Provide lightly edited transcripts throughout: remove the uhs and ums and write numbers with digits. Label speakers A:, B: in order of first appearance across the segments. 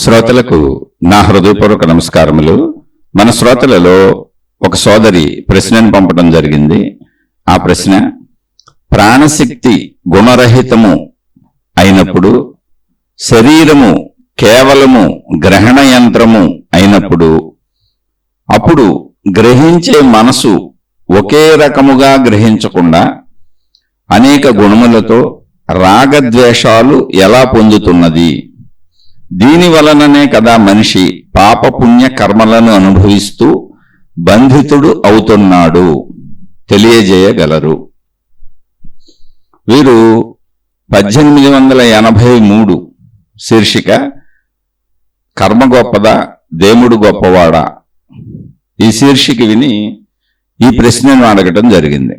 A: శ్రోతలకు నా హృదయపూర్వక నమస్కారములు. మన శ్రోతలలో ఒక సోదరి ప్రశ్నను పంపడం జరిగింది. ఆ ప్రశ్న, ప్రాణశక్తి గుణరహితము అయినప్పుడు, శరీరము కేవలము గ్రహణ యంత్రము అయినప్పుడు, అప్పుడు గ్రహించే మనసు ఒకే రకముగా గ్రహించకుండా అనేక గుణములతో రాగద్వేషాలు ఎలా పొందుతున్నది? దీని వలననే కదా మనిషి పాపపుణ్య కర్మలను అనుభవిస్తూ బంధితుడు అవుతున్నాడు. తెలియజేయగలరు? వీరు 1883 శీర్షిక కర్మ గొప్పదా, దేవుడు గొప్పవాడా, ఈ శీర్షిక విని ఈ ప్రశ్నను అడగటం జరిగింది.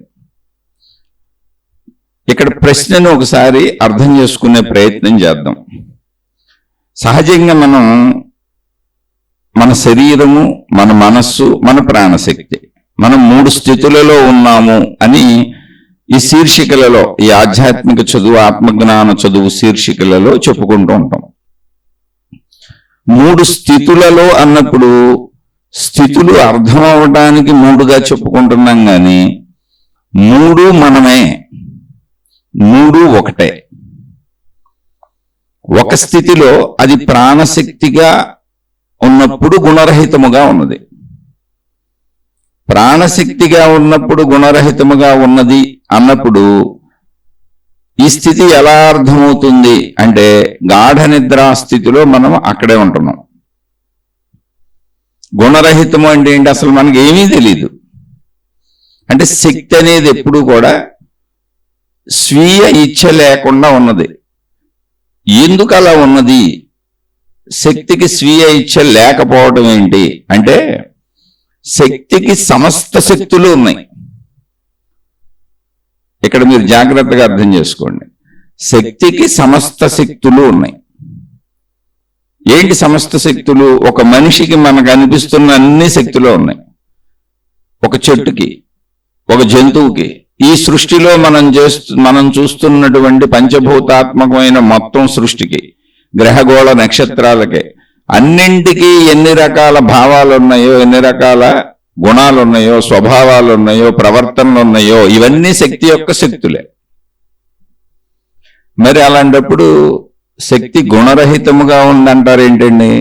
A: ఇక్కడ ప్రశ్నను ఒకసారి అర్థం చేసుకునే ప్రయత్నం చేద్దాం. సహజంగా మన శరీరము, మన మనస్సు, మన ప్రాణశక్తి, మనం 3 స్థితులలో ఉన్నాము అని ఈ శీర్షికలలో, ఈ ఆధ్యాత్మిక చదువు, ఆత్మజ్ఞాన చదువు శీర్షికలలో చెప్పుకుంటూ ఉంటాం. 3 స్థితులలో అన్నప్పుడు స్థితులు అర్థం అవడానికి 3గా చెప్పుకుంటున్నాం, కానీ 3 మనమే, 3 ఒకటే. ఒక స్థితిలో అది ప్రాణశక్తిగా ఉన్నప్పుడు గుణరహితముగా ఉన్నది. ప్రాణశక్తిగా ఉన్నప్పుడు గుణరహితముగా ఉన్నది అన్నప్పుడు ఈ స్థితి ఎలా అర్థమవుతుంది అంటే, గాఢ నిద్రా స్థితిలో మనం అక్కడే ఉంటున్నాం. గుణరహితము అంటే ఏంటి? అసలు మనకి ఏమీ తెలియదు. అంటే శక్తి అనేది ఎప్పుడు కూడా స్వీయ ఇచ్ఛ లేకుండా ఉన్నది. ఎందుకు అలా ఉన్నది? శక్తికి స్వీయ ఇచ్ఛ లేకపోవడం ఏంటి అంటే, శక్తికి సమస్త శక్తులు ఉన్నాయి. ఇక్కడ మీరు జాగ్రత్తగా అర్థం చేసుకోండి. శక్తికి సమస్త శక్తులు ఉన్నాయి. ఏంటి సమస్త శక్తులు? ఒక మనిషికి మనకు అనిపిస్తున్న అన్ని శక్తులు ఉన్నాయి. ఒక చెట్టుకి, ఒక జంతువుకి, ఈ సృష్టిలో మనం చూస్తున్నటువంటి పంచభూతాత్మకమైన మొత్తం సృష్టికి, గ్రహగోళ నక్షత్రాలకి, అన్నింటికీ ఎన్ని రకాల భావాలు ఉన్నాయో, ఎన్ని రకాల గుణాలు ఉన్నాయో, స్వభావాలు ఉన్నాయో, ప్రవర్తనలు ఉన్నాయో, ఇవన్నీ శక్తి యొక్క శక్తులే. మరి అలాంటప్పుడు శక్తి గుణరహితముగా ఉందంటారు ఏంటండి?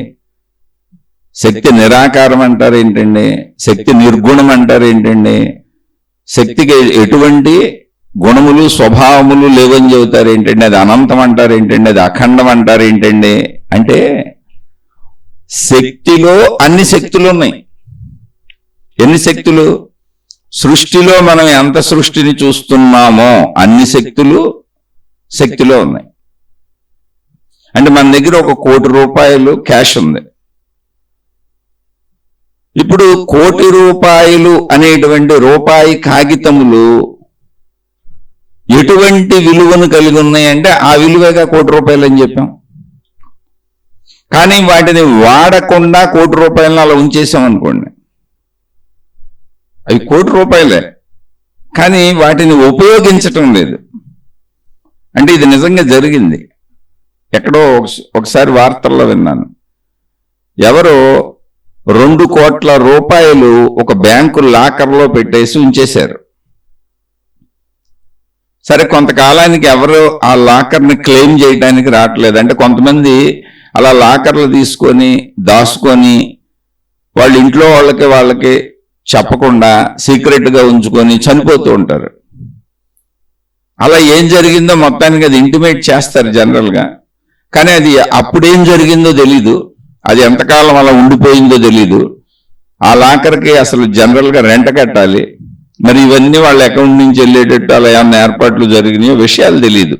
A: శక్తి నిరాకారం అంటారు ఏంటండి? శక్తి నిర్గుణం అంటారు ఏంటండి? శక్తికి ఎటువంటి గుణములు, స్వభావములు లేవని చెబుతారు ఏంటండి? అది అనంతం అంటారు ఏంటండి? అది అఖండం అంటారు ఏంటండి? అంటే శక్తిలో అన్ని శక్తులు ఉన్నాయి. ఎన్ని శక్తులు? సృష్టిలో మనం ఎంత సృష్టిని చూస్తున్నామో అన్ని శక్తిలో ఉన్నాయి. అంటే మన దగ్గర 1 కోటి రూపాయలు క్యాష్ ఉంది. ఇప్పుడు 1 కోటి రూపాయలు అనేటువంటి రూపాయి కాగితములు ఎటువంటి విలువను కలిగి ఉన్నాయంటే ఆ విలువగా 1 కోటి రూపాయలు అని చెప్పాం. కానీ వాటిని వాడకుండా 1 కోటి రూపాయలను అలా ఉంచేసాం అనుకోండి, అవి 1 కోటి రూపాయలే, కానీ వాటిని ఉపయోగించటం లేదు. అంటే ఇది నిజంగా జరిగింది. ఎక్కడో ఒకసారి వార్తల్లో విన్నాను. ఎవరో 2 కోట్ల రూపాయలు ఒక బ్యాంకు లాకర్లో పెట్టేసి ఉంచేశారు. సరే, కొంతకాలానికి ఎవరు ఆ లాకర్ని క్లెయిమ్ చేయడానికి రావట్లేదు. అంటే కొంతమంది అలా లాకర్లు తీసుకొని దాచుకొని వాళ్ళ ఇంట్లో వాళ్ళకి చెప్పకుండా సీక్రెట్గా ఉంచుకొని చనిపోతూ ఉంటారు. అలా ఏం జరిగిందో మొత్తానికి అది ఇంటిమేట్ చేస్తారు జనరల్గా. కానీ అది అప్పుడేం జరిగిందో తెలీదు, అది ఎంతకాలం అలా ఉండిపోయిందో తెలీదు. ఆ లాకర్కి అసలు జనరల్గా రెంట కట్టాలి. మరి ఇవన్నీ వాళ్ళ అకౌంట్ నుంచి వెళ్ళేటట్టు అలా ఏమన్నా ఏర్పాట్లు జరిగినాయో విషయాలు తెలీదు.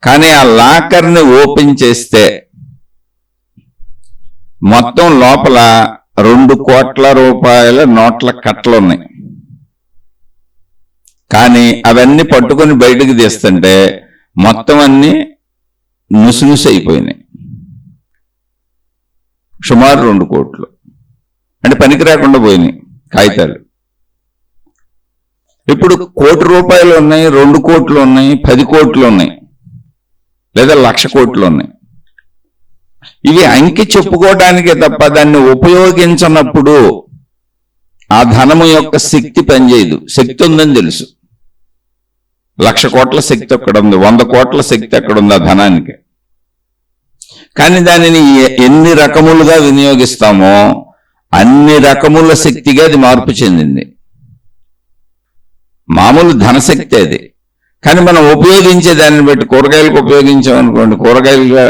A: కానీ ఆ లాకర్ని ఓపెన్ చేస్తే మొత్తం లోపల 2 కోట్ల రూపాయల నోట్ల కట్టలు ఉన్నాయి. కానీ అవన్నీ పట్టుకొని బయటకు తీస్తుంటే మొత్తం అన్నీ నుసునుసు అయిపోయినాయి. సుమారు 2 కోట్లు. అంటే పనికి రాకుండా పోయినాయి కాగితాలు. ఇప్పుడు 1 కోటి రూపాయలు ఉన్నాయి, 2 కోట్లు ఉన్నాయి, 10 కోట్లు ఉన్నాయి, లేదా 1,00,000 కోట్లు ఉన్నాయి. ఇవి అంకి చెప్పుకోవడానికే తప్ప దాన్ని ఉపయోగించనప్పుడు ఆ ధనము యొక్క శక్తి పనిచేయదు. శక్తి ఉందని తెలుసు, 1,00,000 కోట్ల శక్తి అక్కడ ఉంది, 100 కోట్ల శక్తి అక్కడ ఉంది ఆ ధనానికి. కానీ దానిని ఎన్ని రకములుగా వినియోగిస్తామో అన్ని రకముల శక్తిగా అది మార్పు చెందింది. మామూలు ధనశక్తి అది, కానీ మనం ఉపయోగించే దాన్ని బట్టి కూరగాయలకు ఉపయోగించామనుకోండి కూరగాయలుగా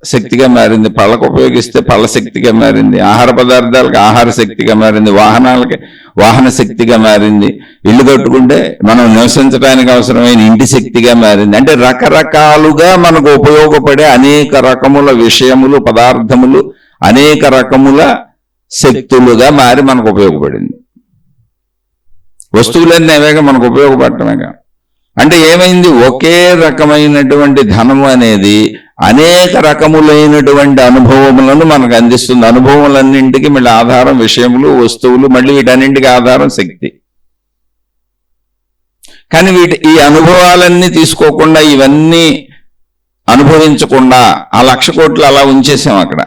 A: శక్తిగా మారింది, పళ్ళకు ఉపయోగిస్తే పళ్ళ శక్తిగా మారింది, ఆహార పదార్థాలకు ఆహార శక్తిగా మారింది, వాహనాలకి వాహన శక్తిగా మారింది, ఇల్లు కట్టుకుంటే మనం నివసించడానికి అవసరమైన ఇంటి శక్తిగా మారింది. అంటే రకరకాలుగా మనకు ఉపయోగపడే అనేక రకముల విషయములు, పదార్థములు అనేక రకముల శక్తులుగా మారి మనకు ఉపయోగపడింది. వస్తువులన్నీ అవేగా మనకు ఉపయోగపడటమేగా. అంటే ఏమైంది, ఒకే రకమైనటువంటి ధనము అనేది అనేక రకములైనటువంటి అనుభవములను మనకు అందిస్తుంది. అనుభవములన్నింటికి మళ్ళీ ఆధారం విషయములు, వస్తువులు, మళ్ళీ వీటన్నింటికి ఆధారం శక్తి. కానీ ఈ అనుభవాలన్నీ తీసుకోకుండా, ఇవన్నీ అనుభవించకుండా ఆ 1,00,000 కోట్లు అలా ఉంచేసాం అక్కడ.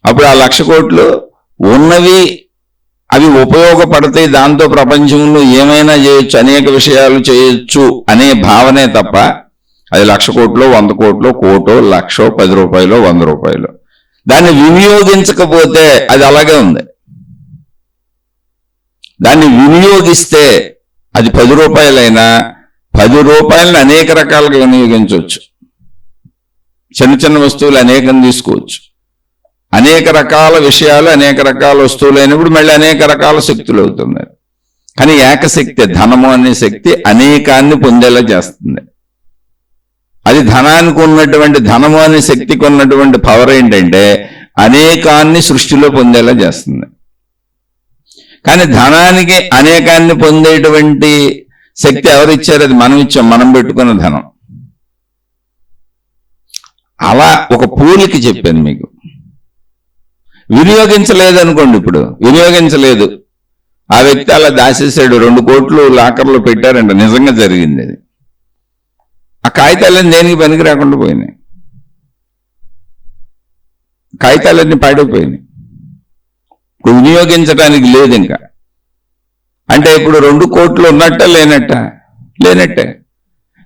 A: అప్పుడు ఆ 1,00,000 కోట్లు ఉన్నవి అవి ఉపయోగపడతాయి, దాంతో ప్రపంచంలో ఏమైనా చేయొచ్చు, అనేక విషయాలు చేయొచ్చు అనే భావనే తప్ప అది 1,00,000 కోట్లు, 100 కోట్లు, కోటో, 1,00,000, 10 రూపాయలు, 100 రూపాయలు. దాన్ని వినియోగించకపోతే అది అలాగే ఉంది. దాన్ని వినియోగిస్తే అది 10 రూపాయలైనా 10 రూపాయలను అనేక రకాలుగా వినియోగించవచ్చు. చిన్న చిన్న వస్తువులు అనేకం తీసుకోవచ్చు, అనేక రకాల విషయాలు అనేక రకాల వస్తువులు అయినప్పుడు మళ్ళీ అనేక రకాల శక్తులు అవుతున్నాయి. కానీ ఏకశక్తి ధనము అనే శక్తి అనేకాన్ని పొందేలా చేస్తుంది. అది ధనానికి ఉన్నటువంటి, ధనము అనే శక్తికి ఉన్నటువంటి పవర్ ఏంటంటే అనేకాన్ని సృష్టిలో పొందేలా చేస్తుంది. కానీ ధనానికి అనేకాన్ని పొందేటువంటి శక్తి ఎవరిచ్చారు? అది మనం ఇచ్చాం, మనం పెట్టుకున్న ధనం. అలా ఒక పూలికి చెప్పాను మీకు. వినియోగించలేదు అనుకోండి, ఇప్పుడు వినియోగించలేదు, ఆ వ్యక్తి అలా దాచేసాడు, 2 కోట్లు లాకర్లో పెట్టారంట, నిజంగా జరిగింది అది. ఆ కాగితాలన్నీ దేనికి పనికి రాకుండా పోయినాయి, కాగితాలన్నీ పాడైపోయినాయి, ఇప్పుడు వినియోగించడానికి లేదు ఇంకా. అంటే ఇప్పుడు 2 కోట్లు ఉన్నట్ట లేనట్టే.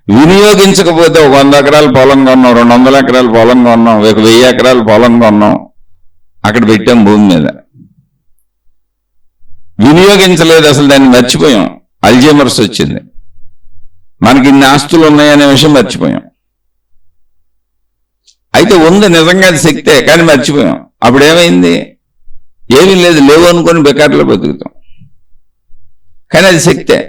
A: వినియోగించకపోతే ఒక 100 ఎకరాల పొలం కొన్నాం, 200 ఎకరాల పొలం కొన్నాం, 1000 ఎకరాల పొలం కొన్నాం, అక్కడ పెట్టాం భూమి మీద. వినియోగించలేదు, అసలు దాన్ని మర్చిపోయాం, అల్జీమర్స్ వచ్చింది, మనకి ఇన్ని ఆస్తులు ఉన్నాయనే విషయం మర్చిపోయాం. అయితే ఉంది నిజంగా అది శక్తే, కానీ మర్చిపోయాం. అప్పుడు ఏమైంది? ఏమీ లేదు, లేవు అనుకొని బెకార్లో బతుకుతాం. కానీ అది శక్తే.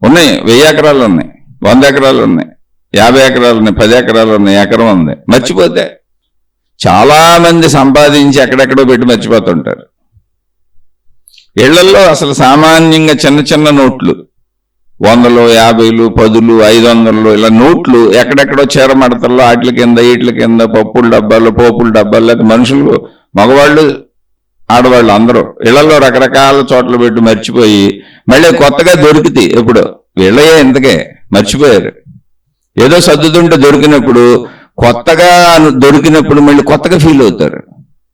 A: ఉన్నాయి 1000 ఎకరాలు ఉన్నాయి, 100 ఎకరాలు ఉన్నాయి, 50 ఎకరాలు ఉన్నాయి, 10 ఎకరాలు ఉన్నాయి, ఎకరం ఉంది. మర్చిపోతే చాలా మంది సంపాదించి ఎక్కడెక్కడో పెట్టి మర్చిపోతుంటారు. ఇళ్లలో అసలు సామాన్యంగా చిన్న చిన్న నోట్లు, 100, 50, 10, 500 ఇలా నోట్లు ఎక్కడెక్కడో చీరమడతల్లో వాటి కింద వీటి కింద పప్పుల డబ్బాలు, పోపుల డబ్బాలు, లేకపోతే మనుషులు, మగవాళ్ళు, ఆడవాళ్ళు అందరూ ఇళ్లలో రకరకాల చోట్ల పెట్టి మర్చిపోయి మళ్ళీ కొత్తగా దొరికితే ఎప్పుడు వీళ్ళయే ఇంతకే మర్చిపోయారు. ఏదో సర్దుతుంటే దొరికినప్పుడు, కొత్తగా దొరికినప్పుడు మళ్ళీ కొత్తగా ఫీల్ అవుతారు.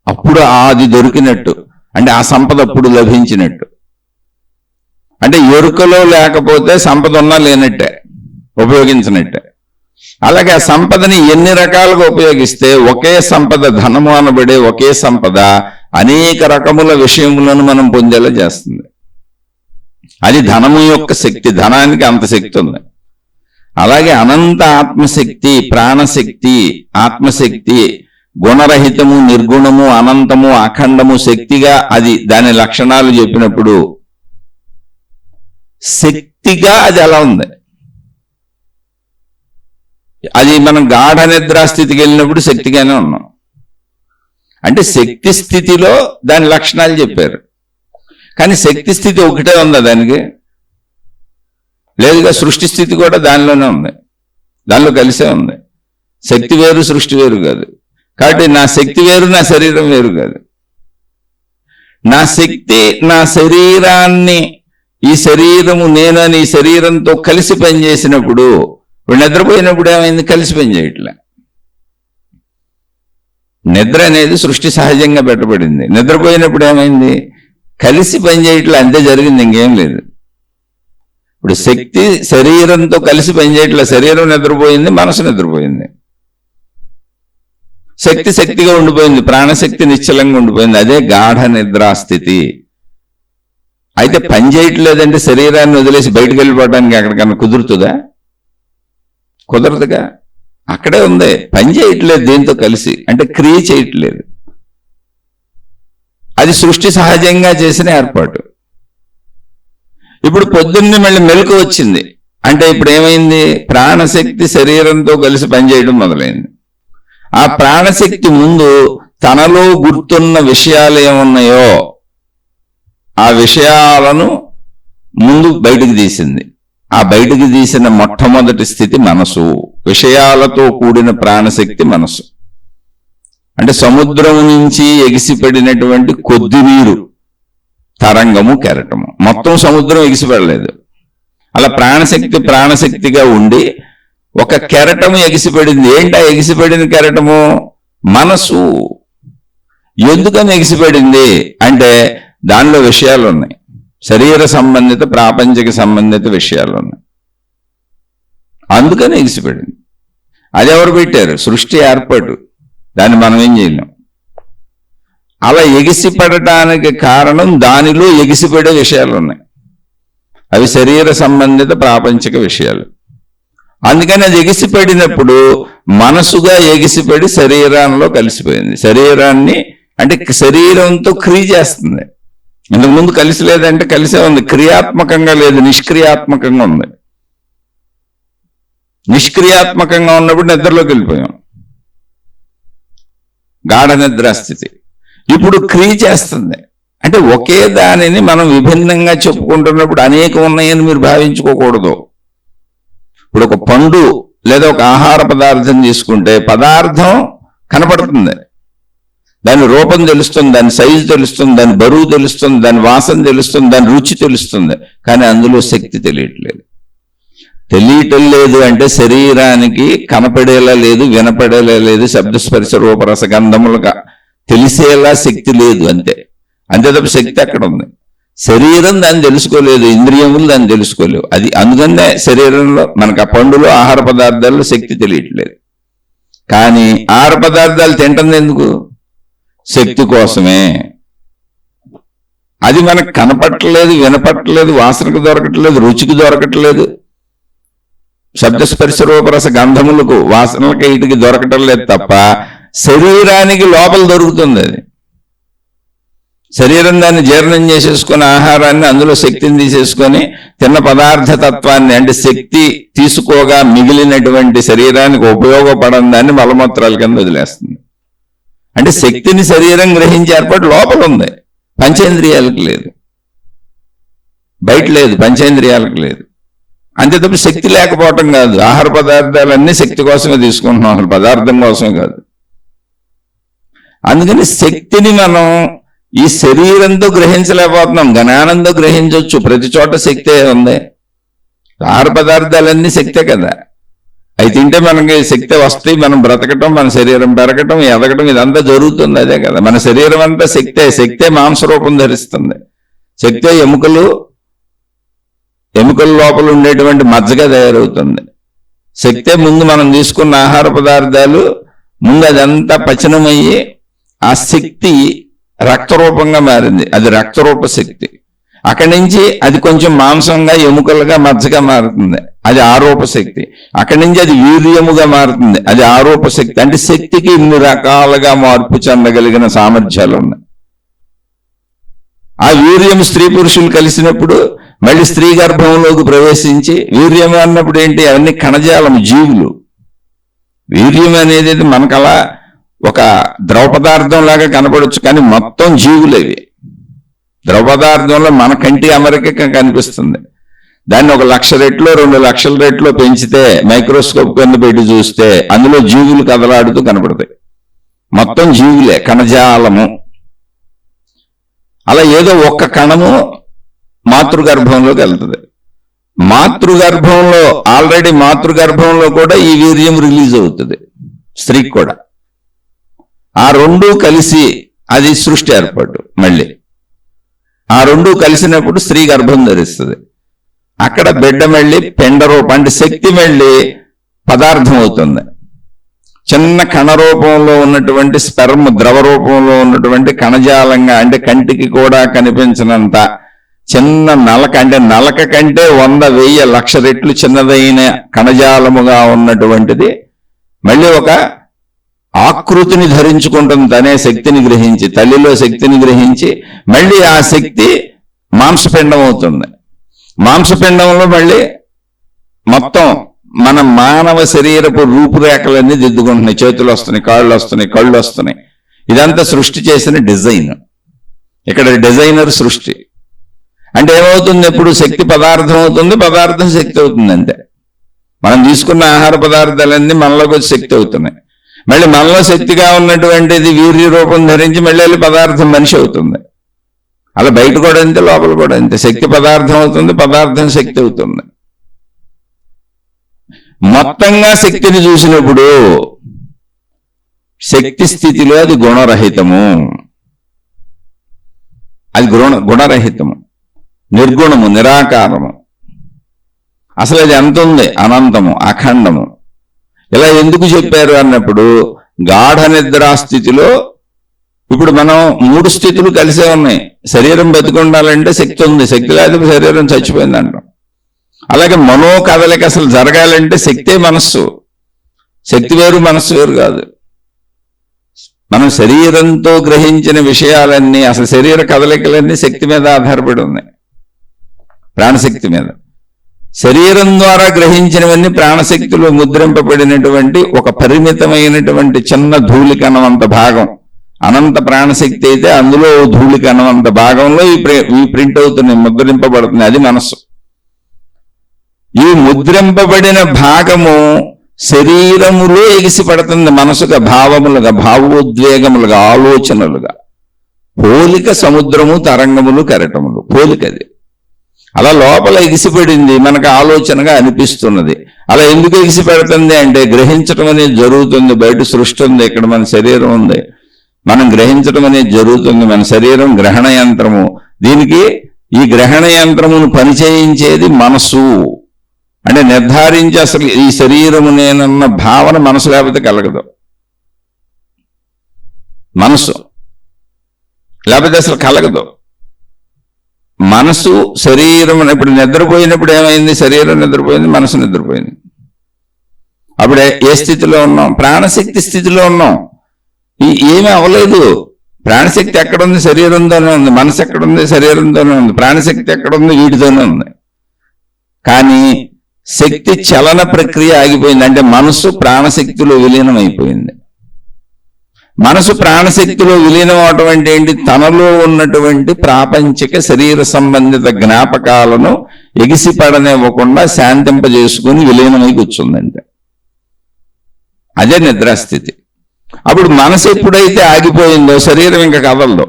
A: అప్పుడు అది దొరికినట్టు, అంటే ఆ సంపద అప్పుడు లభించినట్టు. అంటే ఎరుకలో లేకపోతే సంపద ఉన్నా లేనట్టే, ఉపయోగించినట్టే. అలాగే ఆ సంపదని ఎన్ని రకాలుగా ఉపయోగిస్తే ఒకే సంపద, ధనము అనబడే ఒకే సంపద అనేక రకముల విషయములను మనం పొందేలా చేస్తుంది. అది ధనము యొక్క శక్తి, ధనానికి అంత శక్తి ఉంది. అలాగే అనంత ఆత్మశక్తి, ప్రాణశక్తి, ఆత్మశక్తి గుణరహితము, నిర్గుణము, అనంతము, అఖండము శక్తిగా అది దాని లక్షణాలు చెప్పినప్పుడు శక్తిగా అది ఎలా ఉంది. అది మనం గాఢ నిద్రా స్థితికి వెళ్ళినప్పుడు శక్తిగానే ఉన్నాం. అంటే శక్తి స్థితిలో దాని లక్షణాలు చెప్పారు. కానీ శక్తి స్థితి ఒకటే ఉందా దానికి? లేదుగా. సృష్టి స్థితి కూడా దానిలోనే ఉంది, దానిలో కలిసే ఉంది. శక్తి వేరు, సృష్టి వేరు కాదు. కాబట్టి నా శక్తి వేరు, నా శరీరం వేరు కాదు. నా శక్తి నా శరీరాన్ని, ఈ శరీరము నేను అని ఈ శరీరంతో కలిసి పనిచేసినప్పుడు, నిద్రపోయినప్పుడు ఏమైంది? కలిసి పనిచేయట్లే. నిద్ర అనేది సృష్టి సహజంగా పెట్టబడింది. నిద్రపోయినప్పుడు ఏమైంది? కలిసి పనిచేయట్లే, అంతే జరిగింది, ఇంకేం లేదు. ఇప్పుడు శక్తి శరీరంతో కలిసి పనిచేయట్లే, శరీరం నిద్రపోయింది, మనసు నిద్రపోయింది. శక్తి శక్తిగా ఉండిపోయింది, ప్రాణశక్తి నిశ్చలంగా ఉండిపోయింది. అదే గాఢ నిద్రాస్థితి. అయితే పని చేయట్లేదంటే శరీరాన్ని వదిలేసి బయటకు వెళ్ళిపోవడానికి ఎక్కడికన్నా కుదురుతుందా? కుదరదుగా. అక్కడే ఉంది, పని చేయట్లేదు దీంతో కలిసి, అంటే క్రియ చేయట్లేదు. అది సృష్టి సహజంగా చేసిన ఏర్పాటు. ఇప్పుడు పొద్దున్నే మళ్ళీ మెలకు వచ్చింది అంటే ఇప్పుడు ఏమైంది? ప్రాణశక్తి శరీరంతో కలిసి పనిచేయడం మొదలైంది. ఆ ప్రాణశక్తి ముందు తనలో గుర్తున్న విషయాలు ఏమున్నాయో ఆ విషయాలను ముందు బయటకు తీసింది. ఆ బయటకు తీసిన మొట్టమొదటి స్థితి మనసు. విషయాలతో కూడిన ప్రాణశక్తి మనసు. అంటే సముద్రం నుంచి ఎగిసిపడినటువంటి కొద్ది నీరు, తరంగము, కెరటము, మొత్తం సముద్రం ఎగిసిపడలేదు. అలా ప్రాణశక్తిగా ఉండి ఒక కెరటము ఎగిసిపడింది. ఏంటా ఎగిసిపడిన కెరటము? మనసు. ఎందుకని ఎగిసిపడింది అంటే దానిలో విషయాలు ఉన్నాయి, శరీర సంబంధిత ప్రాపంచిక సంబంధిత విషయాలు ఉన్నాయి, అందుకని ఎగిసిపడింది. అది ఎవరు పెట్టారు? సృష్టి ఏర్పాటు, దాన్ని మనం ఏం చేయలేం. అలా ఎగిసిపడటానికి కారణం దానిలో ఎగిసిపడే విషయాలు ఉన్నాయి, అవి శరీర సంబంధిత ప్రాపంచిక విషయాలు. అందుకని అది ఎగిసిపడినప్పుడు మనసుగా ఎగిసిపడి శరీరంలో కలిసిపోయింది. శరీరాన్ని అంటే శరీరంతో క్రియ చేస్తుంది. ఇంతకుముందు కలిసి లేదంటే కలిసే ఉంది, క్రియాత్మకంగా లేదు, నిష్క్రియాత్మకంగా ఉంది. నిష్క్రియాత్మకంగా ఉన్నప్పుడు నిద్రలోకి వెళ్ళిపోయాం, గాఢ నిద్రాస్థితి. ఇప్పుడు క్రియ చేస్తుంది. అంటే ఒకే దానిని మనం విభిన్నంగా చెప్పుకుంటున్నప్పుడు అనేకం ఉన్నాయని మీరు భావించుకోకూడదు. ఇప్పుడు ఒక పండు లేదా ఒక ఆహార పదార్థం తీసుకుంటే పదార్థం కనపడుతుంది, దాని రూపం తెలుస్తుంది, దాని సైజు తెలుస్తుంది, దాని బరువు తెలుస్తుంది, దాని వాసన తెలుస్తుంది, దాని రుచి తెలుస్తుంది, కానీ అందులో శక్తి తెలియట్లేదు. తెలియటం లేదు అంటే శరీరానికి కనపడేలా లేదు, వినపడేలా లేదు, శబ్దస్పర్శ రూపరస గంధములుగా తెలిసేలా శక్తి లేదు, అంతే. అంతే తప్ప శక్తి అక్కడ ఉంది. శరీరం దాన్ని తెలుసుకోలేదు, ఇంద్రియములు దాన్ని తెలుసుకోలేవు. అది అందుకనే శరీరంలో మనకు ఆ పండులో ఆహార పదార్థాల్లో శక్తి తెలియట్లేదు. కానీ ఆహార పదార్థాలు తింటుంది ఎందుకు? శక్తి కోసమే. అది మనకు కనపట్టలేదు, వినపట్టలేదు, వాసనకు దొరకట్లేదు, రుచికి దొరకట్లేదు, శబ్దస్పర్శ రూపరస గంధములకు వాసనలకి వీటికి దొరకటం లేదు తప్ప శరీరానికి లోపల దొరుకుతుంది. అది శరీరం దాన్ని జీర్ణం చేసేసుకుని ఆహారాన్ని అందులో శక్తిని తీసేసుకొని తిన్న పదార్థ తత్వాన్ని అంటే శక్తి తీసుకోగా మిగిలినటువంటి శరీరానికి ఉపయోగపడని దాన్ని మలమూత్రాల కింద వదిలేస్తుంది. అంటే శక్తిని శరీరం గ్రహించే ఏర్పాటు లోపల ఉంది, పంచేంద్రియాలకు లేదు, బయట లేదు, పంచేంద్రియాలకు లేదు. అంతే తప్ప శక్తి లేకపోవటం కాదు. ఆహార పదార్థాలన్నీ శక్తి కోసమే తీసుకుంటున్నాం, అసలు పదార్థం కోసమే కాదు. అందుకని శక్తిని మనం ఈ శరీరంతో గ్రహించలేకపోతున్నాం, జ్ఞానంతో గ్రహించవచ్చు. ప్రతి చోట శక్తే ఉంది. ఆహార పదార్థాలన్నీ శక్తే కదా, అవి తింటే మనకి శక్తి వస్తాయి, మనం బ్రతకటం, మన శరీరం పెరగటం, ఎదగటం, ఇదంతా జరుగుతుంది. అదే కదా, మన శరీరం అంతా శక్తే మాంసరూపం ధరిస్తుంది. శక్తే ఎముకల లోపల ఉండేటువంటి మజ్జగా తయారవుతుంది. శక్తే ముందు మనం తీసుకున్న ఆహార పదార్థాలు ముందు అదంతా పచనమయ్యి ఆ శక్తి రక్తరూపంగా మారింది, అది రక్తరూప శక్తి. అక్కడి నుంచి అది కొంచెం మాంసంగా ఎముకలుగా మజ్జగా మారుతుంది, అది ఆరూప శక్తి. అక్కడి నుంచి అది వీర్యముగా మారుతుంది, అది ఆరూప శక్తి. అంటే శక్తికి ఇన్ని రకాలుగా మార్పు చెందగలిగిన సామర్థ్యాలు ఉన్నాయి. ఆ వీర్యం స్త్రీ పురుషులు కలిసినప్పుడు మళ్ళీ స్త్రీ గర్భంలోకి ప్రవేశించి వీర్యం అన్నప్పుడు ఏంటి? అవన్నీ కణజాలం, జీవులు. వీర్యం అనేది మనకలా ఒక ద్రవ పదార్థం లాగా కనపడవచ్చు, కానీ మొత్తం జీవులేవి. ద్రవ పదార్థంలో మన కంటి అమరిక కనిపిస్తుంది. దాన్ని 1,00,000 రెట్లు 2,00,000 రెట్లు పెంచితే మైక్రోస్కోప్ కింద పెట్టి చూస్తే అందులో జీవులు కదలాడుతూ కనపడతాయి. మొత్తం జీవులే, కణజాలము. అలా ఏదో ఒక్క కణము మాతృగర్భంలోకి వెళ్తుంది. మాతృగర్భంలో కూడా ఈ వీర్యం రిలీజ్ అవుతుంది, స్త్రీకి కూడా. ఆ రెండూ కలిసి అది సృష్టి ఏర్పాటు. మళ్ళీ ఆ రెండూ కలిసినప్పుడు స్త్రీ గర్భం ధరిస్తుంది. అక్కడ బిడ్డ మళ్ళీ పిండ రూపం అంటే శక్తి మళ్ళీ పదార్థం అవుతుంది. చిన్న కణ రూపంలో ఉన్నటువంటి స్పెర్మ్ ద్రవ రూపంలో ఉన్నటువంటి కణజాలంగా అంటే కంటికి కూడా కనిపించినంత చిన్న నలక అంటే నలక కంటే 100, 1000, 1,00,000 రెట్లు చిన్నదైన కణజాలముగా ఉన్నటువంటిది మళ్ళీ ఒక ఆకృతిని ధరించుకుంటుంది. తనే శక్తిని గ్రహించి, తల్లిలో శక్తిని గ్రహించి మళ్ళీ ఆ శక్తి మాంసపిండం అవుతుంది. మాంసపిండంలో మళ్ళీ మొత్తం మన మానవ శరీరపు రూపురేఖలన్నీ దిద్దుకుంటున్నాయి. చేతులు వస్తున్నాయి, కాళ్ళు వస్తున్నాయి, కళ్ళు వస్తున్నాయి. ఇదంతా సృష్టి చేసిన డిజైన్. ఇక్కడ డిజైనర్ సృష్టి అంటే ఏమవుతుంది? ఎప్పుడు శక్తి పదార్థం అవుతుంది, పదార్థం శక్తి అవుతుంది. అంతే. మనం తీసుకున్న ఆహార పదార్థాలన్నీ మనలోకి వచ్చి శక్తి అవుతున్నాయి. మళ్ళీ మనలో శక్తిగా ఉన్నటువంటిది వీర్య రూపం ధరించి మళ్ళీ పదార్థం మనిషి అవుతుంది. అలా బయట కూడా అంతే, లోపల కూడా అంతే. శక్తి పదార్థం అవుతుంది, పదార్థం శక్తి అవుతుంది. మొత్తంగా శక్తిని చూసినప్పుడు శక్తి స్థితిలో అది గుణరహితము. అది గుణరహితము, నిర్గుణము, నిరాకారము. అసలు అది ఎంత ఉంది? అనంతము, అఖండము. ఇలా ఎందుకు చెప్పారు అన్నప్పుడు గాఢ నిద్రా స్థితిలో ఇప్పుడు మనం 3 స్థితులు కలిసే ఉన్నాయి. శరీరం బతికుండాలంటే శక్తి ఉంది, శక్తి లేకపోతే శరీరం చచ్చిపోయింది అంటాం. అలాగే మనో కదలిక అసలు జరగాలంటే శక్తే మనస్సు. శక్తి వేరు, మనస్సు వేరు కాదు. మనం శరీరంతో గ్రహించిన విషయాలన్నీ, అసలు శరీర కదలికలన్నీ శక్తి మీద ఆధారపడి ఉన్నాయి, ప్రాణశక్తి మీద. శరీరం ద్వారా గ్రహించినవన్నీ ప్రాణశక్తిలో ముద్రింపబడినటువంటి ఒక పరిమితమైనటువంటి చిన్న ధూళికణమంత భాగం. అనంత ప్రాణశక్తి అయితే అందులో ధూళికణమంత భాగంలో ఈ ప్రింట్ అవుతున్నాయి, ముద్రింపబడుతుంది. అది మనస్సు. ఈ ముద్రింపబడిన భాగము శరీరములో ఎగిసిపడుతుంది. మనసుగా, భావములుగా, భావోద్వేగములుగా, ఆలోచనలుగా. పోలిక సముద్రము, తరంగములు, కెరటములు. పోలికది అలా లోపల ఎగిసిపడింది, మనకు ఆలోచనగా అనిపిస్తున్నది. అలా ఎందుకు ఎగిసిపెడుతుంది అంటే గ్రహించడం అనేది జరుగుతుంది. బయట సృష్టి ఉంది, ఇక్కడ మన శరీరం ఉంది, మనం గ్రహించడం అనేది జరుగుతుంది. మన శరీరం గ్రహణ యంత్రము. దీనికి ఈ గ్రహణ యంత్రమును పనిచేయించేది మనసు. అంటే నిర్ధారించి అసలు ఈ శరీరము నేనన్న భావన మనసు లేకపోతే కలగదు. మనసు లేకపోతే అసలు కలగదు. మనసు శరీరం ఇప్పుడు నిద్రపోయినప్పుడు ఏమైంది? శరీరం నిద్రపోయింది, మనసు నిద్రపోయింది. అప్పుడు ఏ స్థితిలో ఉన్నాం? ప్రాణశక్తి స్థితిలో ఉన్నాం. ఏమీ అవ్వలేదు. ప్రాణశక్తి ఎక్కడుంది? శరీరంతోనే ఉంది. మనసు ఎక్కడుంది? శరీరంతోనే ఉంది. ప్రాణశక్తి ఎక్కడుంది? వీటితోనే ఉంది. కానీ శక్తి చలన ప్రక్రియ ఆగిపోయింది. అంటే మనసు ప్రాణశక్తిలో విలీనం అయిపోయింది. మనసు ప్రాణశక్తిలో విలీనం అవటం అంటే ఏంటి? తనలో ఉన్నటువంటి ప్రాపంచిక శరీర సంబంధిత జ్ఞాపకాలను ఎగిసిపడనివ్వకుండా శాంతింపజేసుకుని విలీనమై కూర్చుందంటే అదే నిద్రాస్థితి. అప్పుడు మనసు ఎప్పుడైతే ఆగిపోయిందో శరీరం ఇంకా కదలదు.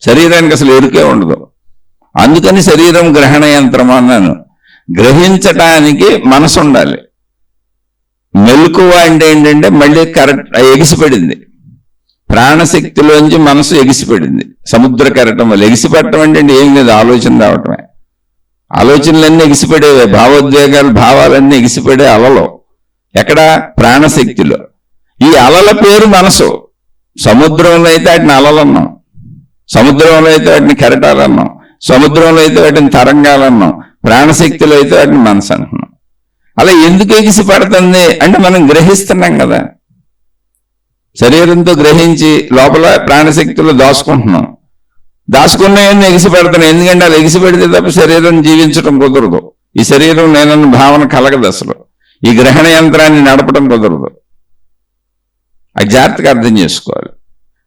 A: శరీరానికి అసలు ఎరుకే ఉండదు. అందుకని శరీరం గ్రహణ యంత్రం అన్నాను. గ్రహించటానికి మనసు ఉండాలి. మెలకువ అంటే ఏంటంటే మళ్ళీ కరెక్ట్ ఎగిసిపడింది. ప్రాణశక్తిలోంచి మనసు ఎగిసిపడింది. సముద్ర కెరటం వల్ల ఎగిసిపడటం అంటే ఏం లేదు, ఆలోచన రావటమే. ఆలోచనలన్నీ ఎగిసిపడేవే, భావోద్వేగాలు, భావాలన్నీ ఎగిసిపడే అలలో. ఎక్కడ? ప్రాణశక్తిలో. ఈ అలల పేరు మనసు. సముద్రంలో అయితే వాటిని అలలు అన్నాం, సముద్రంలో అయితే వాటిని కెరటాలు అన్నాం, సముద్రంలో అయితే వాటిని తరంగాలు అన్నాం, ప్రాణశక్తిలో అయితే వాటిని మనసు అంటున్నాం. అలా ఎందుకు ఎగిసి పడుతుంది అంటే మనం గ్రహిస్తున్నాం కదా. శరీరంతో గ్రహించి లోపల ప్రాణశక్తిలో దాచుకుంటున్నాం. దాచుకున్నాయని ఎగిసి పెడుతున్నాం. ఎందుకంటే అలా ఎగిసి పెడితే తప్ప శరీరం జీవించడం కుదరదు. ఈ శరీరం నేనన్న భావన కలగదు. అసలు ఈ గ్రహణ యంత్రాన్ని నడపడం కుదరదు. అది జాగ్రత్తగా అర్థం చేసుకోవాలి.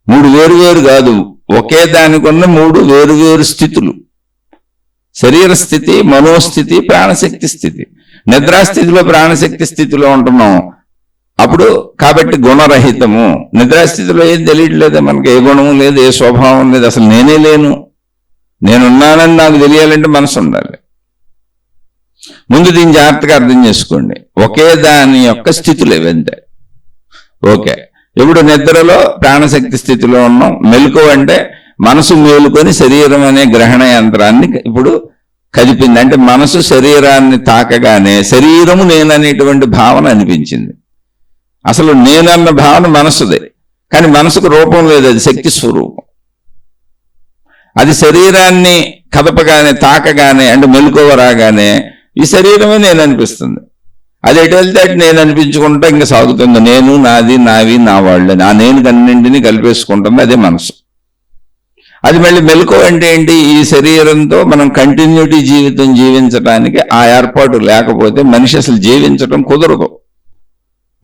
A: 3 వేరు కాదు, ఒకే దానికున్న 3 వేరు స్థితులు. శరీర స్థితి, మనోస్థితి, ప్రాణశక్తి స్థితి. నిద్రాస్థితిలో ప్రాణశక్తి స్థితిలో ఉంటున్నాం. అప్పుడు కాబట్టి గుణరహితము. నిద్రాస్థితిలో ఏం తెలియట్లేదు మనకి, ఏ గుణము లేదు, ఏ స్వభావం లేదు, అసలు నేనే లేను. నేనున్నానని నాకు తెలియాలంటే మనసు ఉండాలి. ముందు దీన్ని జాగ్రత్తగా అర్థం చేసుకోండి. ఒకే దాని యొక్క స్థితులు ఇవంతే. ఓకే, ఇప్పుడు నిద్రలో ప్రాణశక్తి స్థితిలో ఉన్నాం. మెలకువ అంటే మనసు మేలుకొని శరీరం అనే గ్రహణ యంత్రాన్ని ఇప్పుడు కదిపింది. అంటే మనసు శరీరాన్ని తాకగానే శరీరము నేననేటువంటి భావన అనిపించింది. అసలు నేనన్న భావన మనసుదే, కానీ మనసుకు రూపం లేదు, అది శక్తి స్వరూపం. అది శరీరాన్ని కదపగానే తాకగానే అంటే మెలకువ రాగానే ఈ శరీరమే నేను అనిపిస్తుంది. అది ఎటు వెళ్తే అటు నేను అనిపించుకుంటా ఇంకా సాగుతుంది. నేను, నాది, నావి, నా వాళ్ళని, ఆ నేను కన్నింటినీ కలిపేసుకుంటుంది, అదే మనసు. అది మళ్ళీ మెలకువ అంటే ఏంటి? ఈ శరీరంతో మనం కంటిన్యూటీ జీవితం జీవించడానికి ఆ ఏర్పాటు లేకపోతే మనిషి అసలు జీవించడం కుదరదు.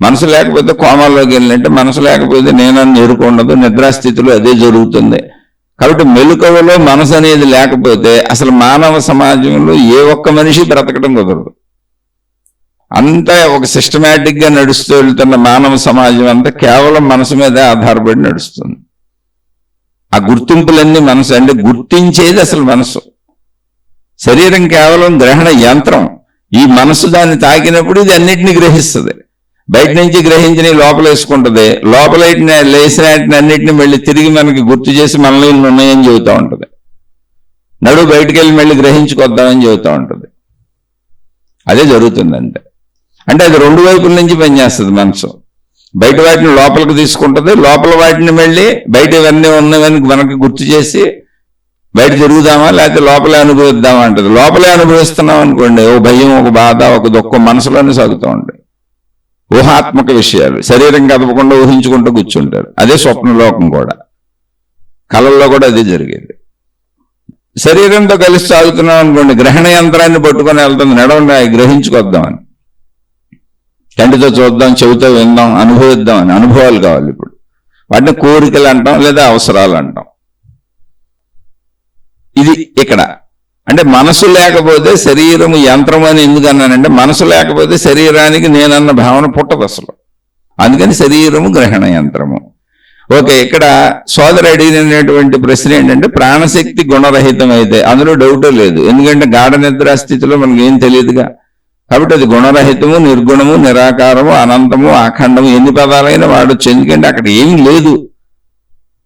A: మనసు లేకపోతే కోమాల్లోకి వెళ్ళినట్టే, మనసు లేకపోతే నేనని ఎరుకుండదు, నిద్రాస్థితిలో అదే జరుగుతుంది. కాబట్టి మెలకువలో మనసు అనేది లేకపోతే అసలు మానవ సమాజంలో ఏ ఒక్క మనిషి బ్రతకడం కుదరదు. అంతా ఒక సిస్టమేటిక్గా నడుస్తూ వెళ్తున్న మానవ సమాజం అంతా కేవలం మనసు మీదే ఆధారపడి నడుస్తుంది. ఆ గుర్తింపులన్నీ మనసు, అంటే గుర్తించేది అసలు మనసు. శరీరం కేవలం గ్రహణ యంత్రం. ఈ మనసు దాన్ని తాకినప్పుడు ఇది అన్నిటినీ గ్రహిస్తుంది. బయట నుంచి గ్రహించిన లోపల వేసుకుంటుంది. లోపల లేచిన అన్నిటిని మళ్ళీ తిరిగి మనకి గుర్తు చేసి మనలో ఉన్నాయని చెబుతూ ఉంటుంది. నడు బయటికి వెళ్ళి మళ్ళీ గ్రహించుకొద్దామని చెబుతూ ఉంటుంది. అదే జరుగుతుంది అంతే. అంటే అది రెండు వైపుల నుంచి పనిచేస్తుంది మనసు. బయట వాటిని లోపలికి తీసుకుంటుంది, లోపల వాటిని మళ్ళీ బయట ఇవన్నీ ఉన్నవని మనకి గుర్తు చేసి బయట తిరుగుదామా లేకపోతే లోపలే అనుభవిద్దామా అంటది. లోపలే అనుభవిస్తున్నాం అనుకోండి, ఓ భయం, ఒక బాధ, ఒక దుఃఖం మనసులోనే సాగుతూ ఉంటాయి. ఊహాత్మక విషయాలు శరీరం కదపకుండా ఊహించుకుంటూ కూర్చుంటారు. అదే స్వప్నలోకం కూడా, కళల్లో కూడా అదే జరిగేది. శరీరంతో కలిసి సాగుతున్నాం అనుకోండి, గ్రహణ యంత్రాన్ని పట్టుకొని వెళ్తుంది, నడవండి గ్రహించుకొద్దామని, కంటితో చూద్దాం, చెవితో విందాం, అనుభవిద్దామని. అనుభవాలు కావాలి ఇప్పుడు. వాటిని కోరికలు అంటాం లేదా అవసరాలు అంటాం. ఇది ఇక్కడ అంటే మనసు లేకపోతే శరీరము యంత్రం అని ఎందుకు అన్నానంటే, మనసు లేకపోతే శరీరానికి నేనన్న భావన పుట్టదు అసలు. అందుకని శరీరము గ్రహణ యంత్రము. ఓకే, ఇక్కడ సోదరు అడిగినటువంటి ప్రశ్న ఏంటంటే, ప్రాణశక్తి గుణరహితం అయితే అందులో డౌటే లేదు. ఎందుకంటే గాఢ నిద్రా స్థితిలో మనకి ఏం తెలియదుగా. కాబట్టి అది గుణరహితము, నిర్గుణము, నిరాకారము, అనంతము, అఖండము, ఎన్ని పదాలైనా వాడొచ్చు. ఎందుకంటే అక్కడ ఏమీ లేదు.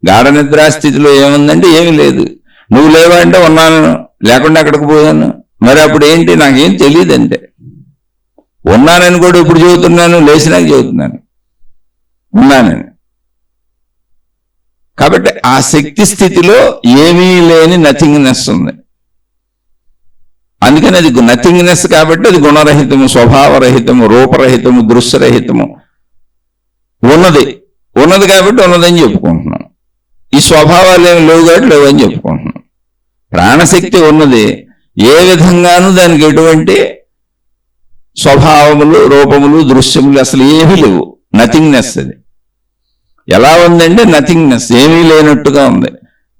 A: గాఢ నిద్రా స్థితిలో ఏముందంటే ఏమీ లేదు. నువ్వు లేవా అంటే ఉన్నాను, లేకుండా అక్కడికి పోయాను. మరి అప్పుడు ఏంటి? నాకేం తెలియదంటే. ఉన్నానని కూడా ఇప్పుడు చెబుతున్నాను, లేచినాక చెబుతున్నాను ఉన్నానని. కాబట్టి ఆ శక్తి స్థితిలో ఏమీ లేని నథింగ్నెస్ ఉంది. అందుకని అది నథింగ్నెస్ కాబట్టి అది గుణరహితము, స్వభావరహితము, రూపరహితము, దృశ్యరహితము. ఉన్నది కాబట్టి ఉన్నదని చెప్పుకుంటున్నాం. ఈ స్వభావాలు ఏమి లేవు కాబట్టి లేవని చెప్పుకుంటున్నాం. ప్రాణశక్తి ఉన్నది, ఏ విధంగానూ దానికి ఎటువంటి స్వభావములు, రూపములు, దృశ్యములు అసలు ఏమీ లేవు. నథింగ్నెస్. అది ఎలా ఉందంటే నథింగ్నెస్, ఏమీ లేనట్టుగా ఉంది.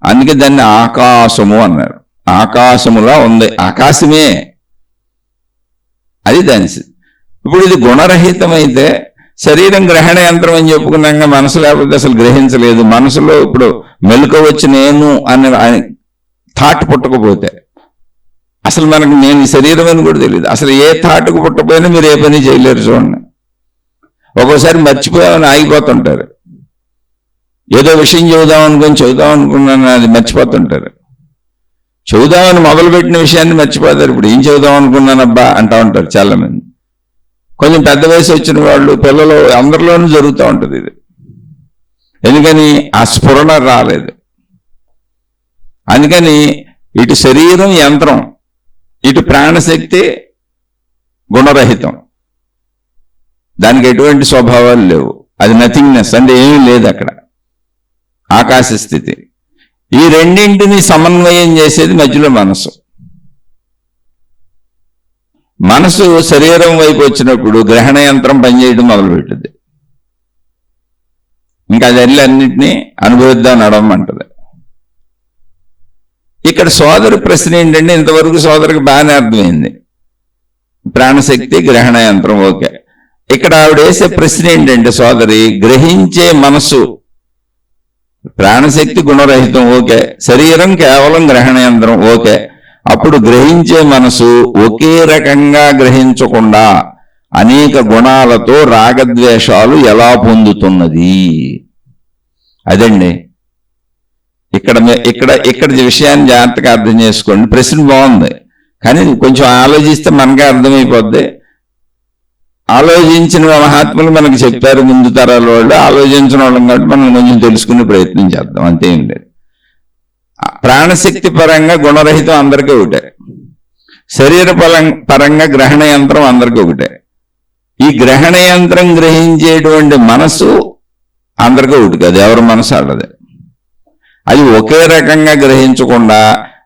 A: అందుకే దాన్ని ఆకాశము అన్నారు. ఆకాశములా ఉంది, ఆకాశమే అది దాని. ఇప్పుడు ఇది గుణరహితమైతే శరీరం గ్రహణ యంత్రం అని చెప్పుకున్నాక మనసు లేకపోతే అసలు గ్రహించలేదు. మనసులో ఇప్పుడు మెలకువ వచ్చి నేను అని థాట్ పుట్టకపోతే అసలు మనకు నేను ఈ శరీరం అని కూడా తెలియదు. అసలు ఏ థాట్కు పుట్టకపోయినా మీరు ఏ పని చేయలేరు. చూడండి, ఒక్కోసారి మర్చిపోయామని ఆగిపోతుంటారు. ఏదో విషయం చెబుదాం అనుకున్నాను, అది మర్చిపోతుంటారు. చెబుదామని మొదలుపెట్టిన విషయాన్ని మర్చిపోతారు. ఇప్పుడు ఏం చెబుదాం అనుకున్నానబ్బా అంటూ ఉంటారు చాలా మంది. కొంచెం పెద్ద వయసు వచ్చిన వాళ్ళు, పిల్లలు, అందరిలోనూ జరుగుతూ ఉంటుంది ఇది. ఎందుకని? ఆ స్ఫురణ రాలేదు. అందుకని ఇటు శరీరం యంత్రం, ఇటు ప్రాణశక్తి గుణరహితం. దానికి ఎటువంటి స్వభావాలు లేవు. అది నథింగ్నెస్, అంటే ఏమీ లేదు అక్కడ. ఆకాశ స్థితి. ఈ రెండింటిని సమన్వయం చేసేది మధ్యలో మనసు. మనసు శరీరం వైపు వచ్చినప్పుడు గ్రహణ యంత్రం పనిచేయడం మొదలుపెట్టింది. ఇంకా అది వెళ్ళి అన్నింటినీ అనుభవిద్దాం, నడవమంటది. ఇక్కడ సోదరు ప్రశ్న ఏంటంటే, ఇంతవరకు సోదరికి బాగానే అర్థమైంది, ప్రాణశక్తి గ్రహణ యంత్రం ఓకే. ఇక్కడ ఆవిడ వేసే ప్రశ్న ఏంటంటే, సోదరి, గ్రహించే మనసు ప్రాణశక్తి గుణరహితం ఓకే, శరీరం కేవలం గ్రహణ యంత్రం ఓకే. అప్పుడు గ్రహించే మనసు ఒకే రకంగా గ్రహించకుండా అనేక గుణాలతో రాగద్వేషాలు ఎలా పొందుతున్నది. అదండి ఇక్కడ ఇక్కడ ఇక్కడ విషయాన్ని జాగ్రత్తగా అర్థం చేసుకోండి. ప్రశ్న బాగుంది, కానీ కొంచెం ఆలోచిస్తే మనకే అర్థమైపోద్ది. ఆలోచించిన మహాత్ములు మనకి చెప్పారు, ముందు తరాల వాళ్ళు ఆలోచించిన వాళ్ళం కాబట్టి మనం కొంచెం తెలుసుకునే ప్రయత్నం చేద్దాం, అంతేం లేదు. ప్రాణశక్తి పరంగా గుణరహితం అందరికీ ఒకటే, శరీర పరంగా గ్రహణ యంత్రం అందరికీ ఒకటే. ఈ గ్రహణ యంత్రం గ్రహించేటువంటి మనసు అందరికీ ఒకటి కాదు, ఎవరి మనసు వాళ్ళదే. అది ఒకే రకంగా గ్రహించకుండా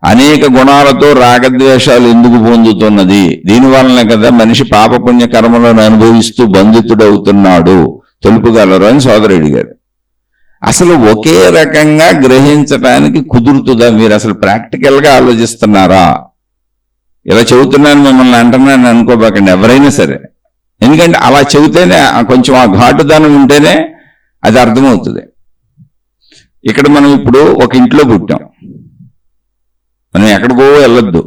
A: అనేక గుణాలతో రాగద్వేషాలు ఎందుకు పొందుతున్నది? దీనివల్లనే కదా మనిషి పాపపుణ్య కర్మలను అనుభవిస్తూ బంధితుడవుతున్నాడు. తెలుపుగలరు అని సోదరుడు గారు. అసలు ఒకే రకంగా గ్రహించడానికి కుదురుతుందా? మీరు అసలు ప్రాక్టికల్గా ఆలోచిస్తున్నారా? ఇలా చెబుతున్నాను మిమ్మల్ని అంటున్నాను అనుకోబాకండి ఎవరైనా సరే. ఎందుకంటే అలా చెబితేనే కొంచెం ఆ ఘాటుదనం ఉంటేనే అది అర్థమవుతుంది. ఇక్కడ మనం ఇప్పుడు ఒక ఇంట్లో పుట్టాం, మనం ఎక్కడికో వెళ్ళొద్దు.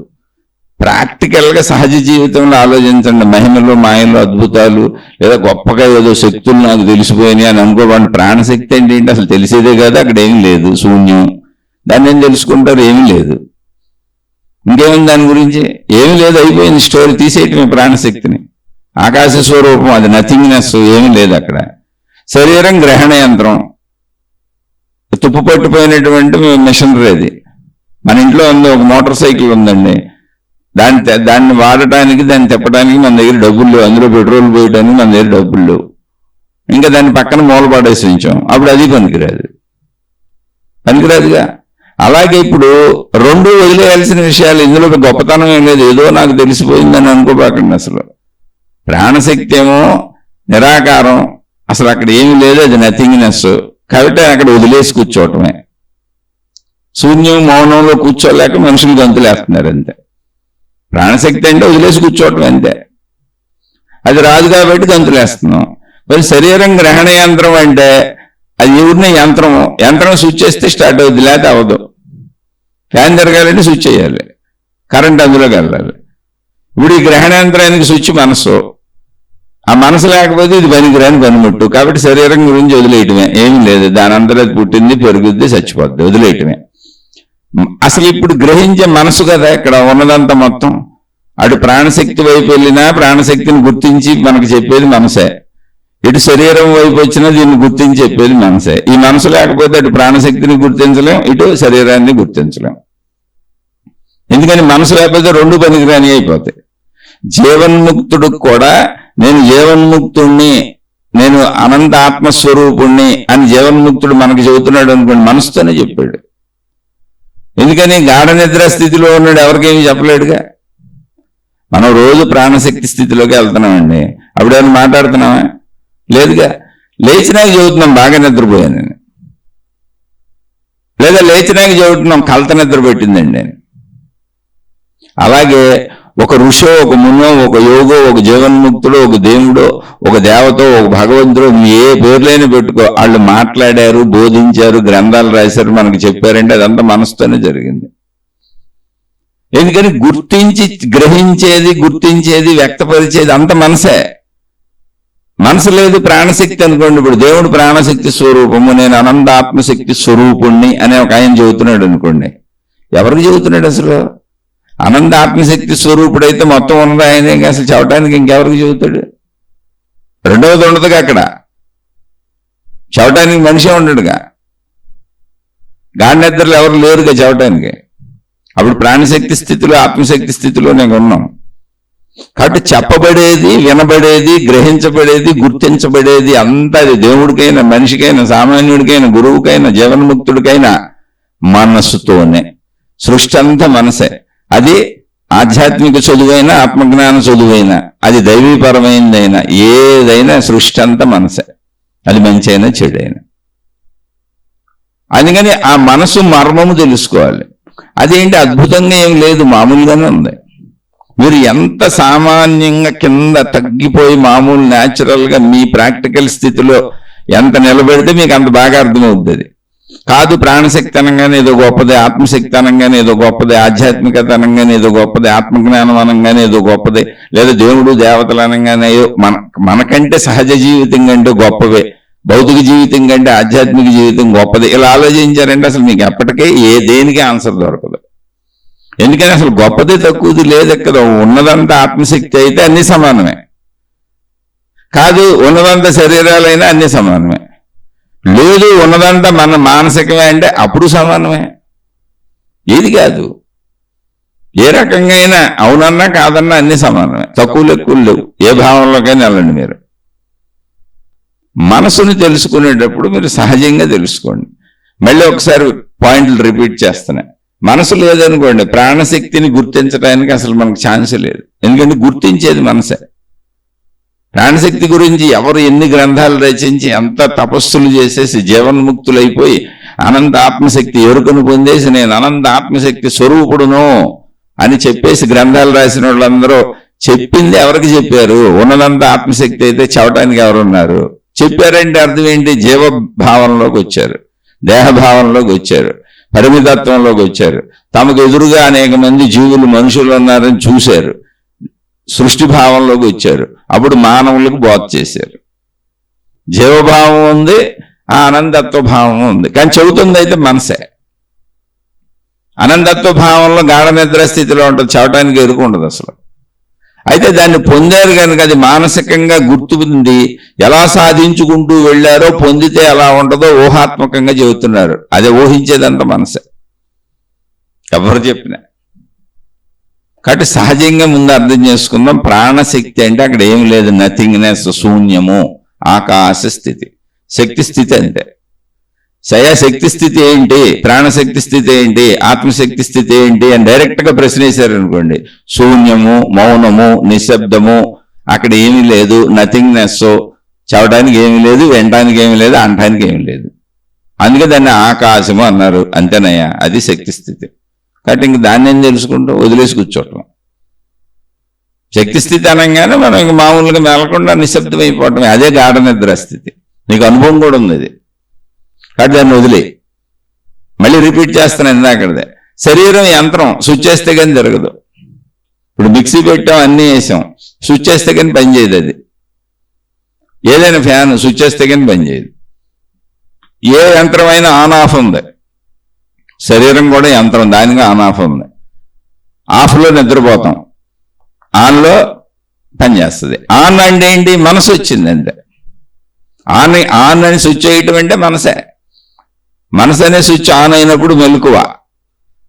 A: ప్రాక్టికల్గా సహజ జీవితంలో ఆలోచించండి. మహిమలు, మాయలు, అద్భుతాలు, లేదా గొప్పగా ఏదో శక్తులు నాకు తెలిసిపోయినాయి అని అనుకోకండి. ప్రాణశక్తి అంటే ఏంటి అసలు తెలిసేదే కదా, అక్కడ ఏమీ లేదు, శూన్యం. దాన్ని ఏం తెలుసుకుంటారు? ఏమీ లేదు. ఇంకేముంది దాని గురించి? ఏమీ లేదు, అయిపోయింది స్టోరీ. తీసేయటమే ప్రాణశక్తిని. ఆకాశ స్వరూపం, అది నథింగ్నెస్, ఏమీ లేదు అక్కడ. శరీరం గ్రహణ యంత్రం, తుప్పు పట్టిపోయినటువంటి మిషనరీ. అది మన ఇంట్లో ఉంది, ఒక మోటార్ సైకిల్ ఉందండి. దాన్ని వాడటానికి, దాన్ని తిప్పడానికి మన దగ్గర డబ్బులు లేవు, అందులో పెట్రోల్ పోయడానికి మన దగ్గర డబ్బులు లేవు. ఇంకా దాన్ని పక్కన మూలపడేసి ఉంచాం, అప్పుడు అది పనికిరాదుగా. అలాగే ఇప్పుడు రెండు వదిలేయాల్సిన విషయాలు. ఇందులో గొప్పతనం ఏం లేదు, ఏదో నాకు తెలిసిపోయిందని అనుకోబాకండి. అసలు ప్రాణశక్తి ఏమో నిరాకారం, అసలు అక్కడ ఏమీ లేదు, అది నథింగ్నెస్. కాబట్టి అక్కడ వదిలేసి కూర్చోవటమే. శూన్యం మౌనంలో కూర్చోలేక మనుషులు గంతులేస్తున్నారు అంతే. ప్రాణశక్తి అంటే వదిలేసి కూర్చోవటం అంతే. అది రాదు కాబట్టి గంతులేస్తున్నాం. మరి శరీరం గ్రహణ యంత్రం అంటే అది ఎవరిని యంత్రం స్విచ్ చేస్తే స్టార్ట్ అవుద్ది, లేకపోతే అవ్వదు. ఫ్యాన్ తిరగాలంటే స్విచ్ చేయాలి, కరెంట్ అందులోకి వెళ్ళాలి. ఇప్పుడు ఈ గ్రహణ యంత్రానికి స్విచ్ మనసు. ఆ మనసు లేకపోతే ఇది పనికిరాని పనిముట్టు. కాబట్టి శరీరం గురించి వదిలేయటమే, ఏమీ లేదు. దాని అంతా పుట్టింది, పెరుగుద్ది, చచ్చిపోద్ది, వదిలేయటమే. అసలు ఇప్పుడు గ్రహించే మనసు కదా ఇక్కడ ఉన్నదంతా మొత్తం. అటు ప్రాణశక్తి వైపు వెళ్ళినా ప్రాణశక్తిని గుర్తించి మనకు చెప్పేది మనసే, ఇటు శరీరం వైపు వచ్చినా దీన్ని గుర్తించి చెప్పేది మనసే. ఈ మనసు లేకపోతే అటు ప్రాణశక్తిని గుర్తించలేం, ఇటు శరీరాన్ని గుర్తించలేం. ఎందుకని మనసు లేకపోతే రెండు పనికిరాని అయిపోతాయి. జీవన్ముక్తుడు కూడా నేను జీవన్ముక్తుణ్ణి, నేను అనంత ఆత్మస్వరూపుణ్ణి అని జీవన్ముక్తుడు మనకు చెబుతున్నాడు అనుకోండి, మనసుతోనే చెప్పాడు. ఎందుకని గాఢ నిద్ర స్థితిలో ఉన్నాడు, ఎవరికేమీ చెప్పలేడుగా. మనం రోజు ప్రాణశక్తి స్థితిలోకి వెళ్తున్నామండి, అప్పుడేమైనా మాట్లాడుతున్నామా? లేదుగా. లేచినాక చెబుతున్నాం బాగా నిద్రపోయాను నేను, లేదా లేచినాక చెబుతున్నాం కలత నిద్ర పెట్టిందండి నేను. అలాగే ఒక ఋషో, ఒక మునో, ఒక యోగో, ఒక జీవన్ముక్తుడో, ఒక దేవుడో, ఒక దేవతో, ఒక భగవంతుడో, ఏ పేర్లైనా పెట్టుకో, వాళ్ళు మాట్లాడారు, బోధించారు, గ్రంథాలు రాశారు, మనకు చెప్పారంటే అదంతా మనసుతోనే జరిగింది. ఎందుకని గుర్తించి గుర్తించేది వ్యక్తపరిచేది అంత మనసే. మనసు లేదు, ప్రాణశక్తి అనుకోండి. ఇప్పుడు దేవుడు ప్రాణశక్తి స్వరూపము, నేను అనంత ఆత్మశక్తి స్వరూపుణ్ణి అనే ఒక ఆయన చెబుతున్నాడు అనుకోండి. ఎవరికి చెబుతున్నాడు అసలు? అనంత ఆత్మశక్తి స్వరూపుడైతే మొత్తం ఉన్నది ఆయనే, అసలు చెప్పడానికి ఇంకెవరికి చెబుతాడు? రెండవది ఉండదుగా అక్కడ, చెప్పడానికి మనిషే ఉండడుగా. గాఢ నిద్రలు ఎవరు లేరుగా చెప్పడానికి. అప్పుడు ప్రాణశక్తి స్థితిలో, ఆత్మశక్తి స్థితిలో నేను ఉన్నాం. కాబట్టి చెప్పబడేది, వినబడేది, గ్రహించబడేది, గుర్తించబడేది అంతా అది దేవుడికైనా, మనిషికైనా, సామాన్యుడికైనా, గురువుకైనా, జీవన్ముక్తుడికైనా మనస్సుతోనే. సృష్టి అంతా మనసే. అది ఆధ్యాత్మిక చదువైనా, ఆత్మజ్ఞాన చదువైనా, అది దైవీపరమైనదైనా, ఏదైనా సృష్టి అంతా మనసే. అది మంచి అయినా చెడైనా. అందుకని ఆ మనసు మర్మము తెలుసుకోవాలి. అదేంటి అద్భుతంగా ఏం లేదు, మామూలుగానే ఉంది. మీరు ఎంత సామాన్యంగా కింద తగ్గిపోయి మామూలు న్యాచురల్గా మీ ప్రాక్టికల్ స్థితిలో ఎంత నిలబెడితే మీకు అంత బాగా అర్థమవుతుంది. కాదు ప్రాణశక్తి అనగానే ఏదో గొప్పది, ఆత్మశక్తి అనగానే ఏదో గొప్పది, ఆధ్యాత్మికత అనగానే ఏదో గొప్పది, ఆత్మజ్ఞానం అనగానే ఏదో గొప్పది, లేదా దేవుడు దేవతలు అనగానే మనకంటే సహజ జీవితం కంటే గొప్పవే, భౌతిక జీవితం కంటే ఆధ్యాత్మిక జీవితం గొప్పది, ఇలా ఆలోచించారంటే అసలు మీకు ఎప్పటికీ దేనికి ఆన్సర్ దొరకదు. ఎందుకని అసలు గొప్పది తక్కువది లేదు ఇక్కడ. ఉన్నదంతా ఆత్మశక్తి అయితే అన్ని సమానమే, కాదు ఉన్నదంతా శరీరాలైనా అన్ని సమానమే, లేదు ఉన్నదంతా మన మానసికమే అంటే అప్పుడు సమానమే. ఏది కాదు, ఏ రకంగా అయినా అవునన్నా కాదన్నా అన్ని సమానమే, తక్కువలు ఎక్కువలు లేవు. ఏ భావంలోకైనా వెళ్ళండి. మీరు మనసుని తెలుసుకునేటప్పుడు మీరు సహజంగా తెలుసుకోండి. మళ్ళీ ఒకసారి పాయింట్లు రిపీట్ చేస్తున్నాయి. మనసు లేదనుకోండి, ప్రాణశక్తిని గుర్తించడానికి అసలు మనకు ఛాన్స్ లేదు. ఎందుకంటే గుర్తించేది మనసే. ప్రాణశక్తి గురించి ఎవరు ఎన్ని గ్రంథాలు రచించి ఎంత తపస్సులు చేసేసి జీవన్ముక్తులైపోయి అనంత ఆత్మశక్తి ఎరుకను పొందేసి నేను అనంత ఆత్మశక్తి స్వరూపుడును అని చెప్పేసి గ్రంథాలు రాసిన వాళ్ళందరూ చెప్పింది ఎవరికి చెప్పారు? ఉన్నదంతా ఆత్మశక్తి అయితే చెప్పడానికి ఎవరున్నారు? చెప్పారంటే అర్థం ఏంటి? జీవభావంలోకి వచ్చారు, దేహభావంలోకి వచ్చారు, పరిమితత్వంలోకి వచ్చారు. తమకు ఎదురుగా అనేక మంది జీవులు మనుషులు ఉన్నారని చూశారు, సృష్టి భావంలోకి వచ్చారు. అప్పుడు మానవులకు బోధ చేశారు. జీవభావం ఉంది, ఆ అనంతత్వ భావం ఉంది, కానీ చెబుతుంది అయితే మనసే. అనంతత్వ భావంలో గాఢ నిద్ర స్థితిలో ఉంటుంది, చవటానికి ఎరుకు ఉండదు అసలు. అయితే దాన్ని పొందారు కనుక అది మానసికంగా గుర్తుంది. ఎలా సాధించుకుంటూ వెళ్ళారో, పొందితే ఎలా ఉంటుందో ఊహాత్మకంగా చెబుతున్నారు. అదే ఊహించేదంతా మనసే, ఎవరు చెప్పినా. కాబట్టి సహజంగా ముందు అర్థం చేసుకుందాం. ప్రాణశక్తి అంటే అక్కడ ఏం లేదు, నథింగ్నెస్, శూన్యము, ఆకాశ స్థితి, శక్తి స్థితి అంతే. శక్తి స్థితి ఏంటి, ప్రాణశక్తి స్థితి ఏంటి, ఆత్మశక్తి స్థితి ఏంటి అని డైరెక్ట్ గా ప్రశ్న వేశారు అనుకోండి, శూన్యము, మౌనము, నిశ్శబ్దము, అక్కడ ఏమీ లేదు, నథింగ్నెస్, చవడానికి ఏమీ లేదు, వినడానికి ఏమీ లేదు, అనడానికి ఏమీ లేదు. అందుకే దాన్ని ఆకాశము అన్నారు. అంతేనయ్యా, అది శక్తి స్థితి. కాబట్టి ఇంక దాన్ని ఏం తెలుసుకుంటూ వదిలేసి కూర్చోవటం. శక్తి స్థితి అనగానే మనం ఇంక మామూలుగా మేలకుండా నిశ్శబ్దం అయిపోవటమే, అదే గాఢ నిద్ర స్థితి. నీకు అనుభవం కూడా ఉంది ఇది. కాబట్టి దాన్ని వదిలే. మళ్ళీ రిపీట్ చేస్తున్నాను ఇందాకదే. శరీరం యంత్రం, స్విచ్ చేస్తే కానీ జరగదు. ఇప్పుడు మిక్సీ పెట్టాం, అన్నీ వేసాం, స్విచ్ చేస్తే కానీ పనిచేయదు. అది ఏదైనా ఫ్యాన్ స్విచ్ చేస్తే కానీ పనిచేయదు. ఏ యంత్రమైనా ఆన్ ఆఫ్ ఉంది, శరీరం కూడా యంత్రం, దానికి ఆన్ ఆఫ్ ఉంది. ఆఫ్లో నిద్రపోతాం, ఆన్లో పనిచేస్తుంది. ఆన్ అంటే ఏంటి? మనసు వచ్చింది అంతే. ఆన్ అని స్విచ్ చేయటం అంటే మనసే. మనసు అనే స్విచ్ ఆన్ అయినప్పుడు మెలకువ,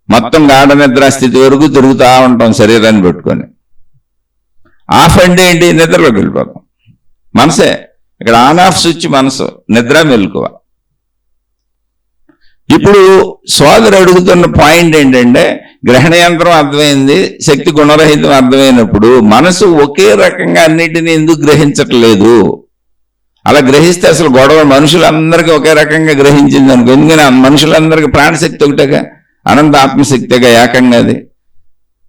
A: మొత్తం గాఢ నిద్ర స్థితి వరకు తిరుగుతూ ఉంటాం శరీరాన్ని పెట్టుకొని. ఆఫ్ అంటే ఏంటి? నిద్రలోకి వెళ్ళిపోతాం, మనసే. ఇక్కడ ఆన్ ఆఫ్ స్విచ్ మనసు, నిద్ర మెలకువ. ఇప్పుడు సోదరు అడుగుతున్న పాయింట్ ఏంటంటే, గ్రహణ యంత్రం అర్థమైంది, శక్తి గుణరహితం అర్థమైనప్పుడు మనసు ఒకే రకంగా అన్నిటినీ ఎందుకు గ్రహించట్లేదు? అలా గ్రహిస్తే అసలు గొడవ. మనుషులందరికీ ఒకే రకంగా గ్రహించింది అనుకో. ఎందుకని మనుషులందరికీ ప్రాణశక్తి ఒకటేగా, అనంత ఆత్మశక్తిగా ఏకంగా. అది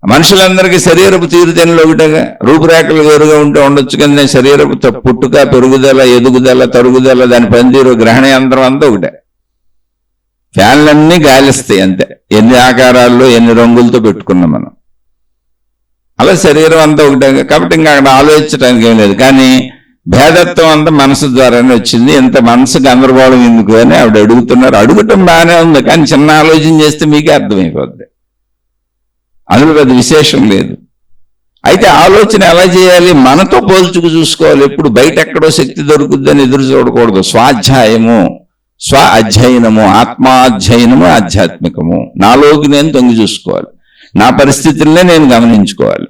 A: మనుషులందరికీ శరీరపు తీరుతెన్నులు ఒకటేగా. రూపురేఖలు వేరుగా ఉంటే ఉండొచ్చు, కానీ శరీరపు పుట్టుక, పెరుగుదల, ఎదుగుదల, తరుగుదల, దాని పనితీరు, గ్రహణ యంత్రం అంతా ఒకటే. ఫ్యాన్లన్నీ గాలిస్తాయి అంతే, ఎన్ని ఆకారాల్లో ఎన్ని రంగులతో పెట్టుకున్నాం మనం. అలా శరీరం అంతా ఒకటే. కాబట్టి ఇంకా అక్కడ ఆలోచించడానికి ఏం లేదు. కానీ భేదత్వం అంతా మనసు ద్వారానే వచ్చింది. ఎంత మనసు గందరగోళం ఎందుకు అని ఆవిడ అడుగుతున్నారు. అడుగటం బాగానే ఉంది, కానీ చిన్న ఆలోచన చేస్తే మీకే అర్థమైపోద్ది. అందులో పెద్ద విశేషం లేదు. అయితే ఆలోచన ఎలా చేయాలి? మనతో పోల్చుకు చూసుకోవాలి. ఎప్పుడు బయట ఎక్కడో శక్తి దొరుకుద్దని ఎదురు చూడకూడదు. స్వాధ్యాయము, స్వ అధ్యయనము, ఆత్మాధ్యయనము, ఆధ్యాత్మికము. నాలోకి నేను తొంగి చూసుకోవాలి, నా పరిస్థితులనే నేను గమనించుకోవాలి,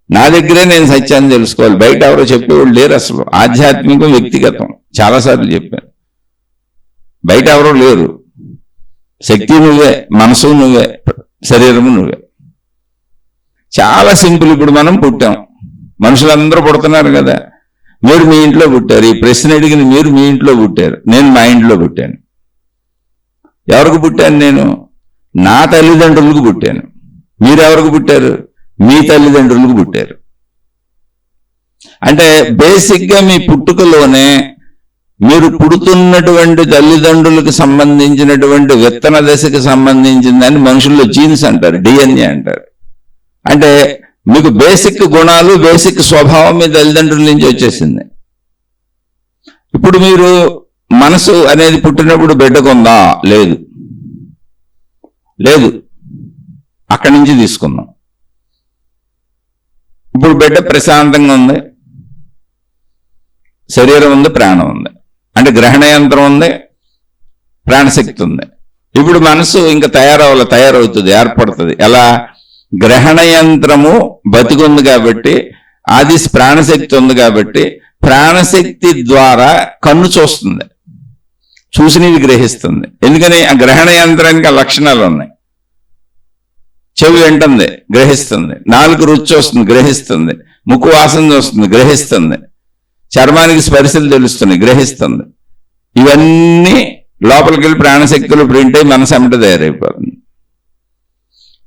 A: నా దగ్గరే నేను సత్యాన్ని తెలుసుకోవాలి. బయట ఎవరో చెప్పేవాళ్ళు లేరు అసలు. ఆధ్యాత్మికం వ్యక్తిగతం, చాలాసార్లు చెప్పాను. బయట ఎవరో లేరు. శక్తి నువ్వే, మనసు నువ్వే, శరీరము నువ్వే. చాలా సింపుల్. ఇప్పుడు మనం పుట్టాం, మనుషులందరూ పుడుతున్నారు కదా. మీరు మీ ఇంట్లో పుట్టారు. ఈ ప్రశ్న అడిగిన మీరు మీ ఇంట్లో పుట్టారు, నేను మా ఇంట్లో పుట్టాను. ఎవరికి పుట్టాను? నేను నా తల్లిదండ్రులకు పుట్టాను. మీరెవరికి పుట్టారు? మీ తల్లిదండ్రులకు పుట్టారు. అంటే బేసిక్గా మీ పుట్టుకలోనే మీరు పుడుతున్నటువంటి తల్లిదండ్రులకు సంబంధించినటువంటి విత్తన దశకు సంబంధించిందని మనుషుల్లో జీన్స్ అంటారు, డిఎన్ఏ అంటారు. అంటే మీకు బేసిక్ గుణాలు, బేసిక్ స్వభావం మీ తల్లిదండ్రుల నుంచి వచ్చేసింది. ఇప్పుడు మీరు మనసు అనేది పుట్టినప్పుడు బిడ్డకుందా? లేదు, లేదు, అక్కడి నుంచి తీసుకుందాం. ఇప్పుడు బిడ్డ ప్రశాంతంగా ఉంది, శరీరం ఉంది, ప్రాణం ఉంది, అంటే గ్రహణ యంత్రం ఉంది, ప్రాణశక్తి ఉంది. ఇప్పుడు మనసు ఇంకా తయారవుతుంది, ఏర్పడుతుంది. ఎలా? గ్రహణ యంత్రము బతికుంది కాబట్టి, అది ప్రాణశక్తి ఉంది కాబట్టి, ప్రాణశక్తి ద్వారా కన్ను చూస్తుంది, చూసినవి గ్రహిస్తుంది. ఎందుకని? ఆ గ్రహణ యంత్రానికి ఆ లక్షణాలు ఉన్నాయి. చెవి వింటుంది, గ్రహిస్తుంది. నాలుగు రుచి వస్తుంది, గ్రహిస్తుంది. ముక్కు వాసన చూస్తుంది, గ్రహిస్తుంది. చర్మానికి స్పర్శలు తెలుస్తున్నాయి, గ్రహిస్తుంది. ఇవన్నీ లోపలికి వెళ్ళి ప్రాణశక్తులు ప్రింట్ అయి మనసు అమ్మట తయారైపోతుంది.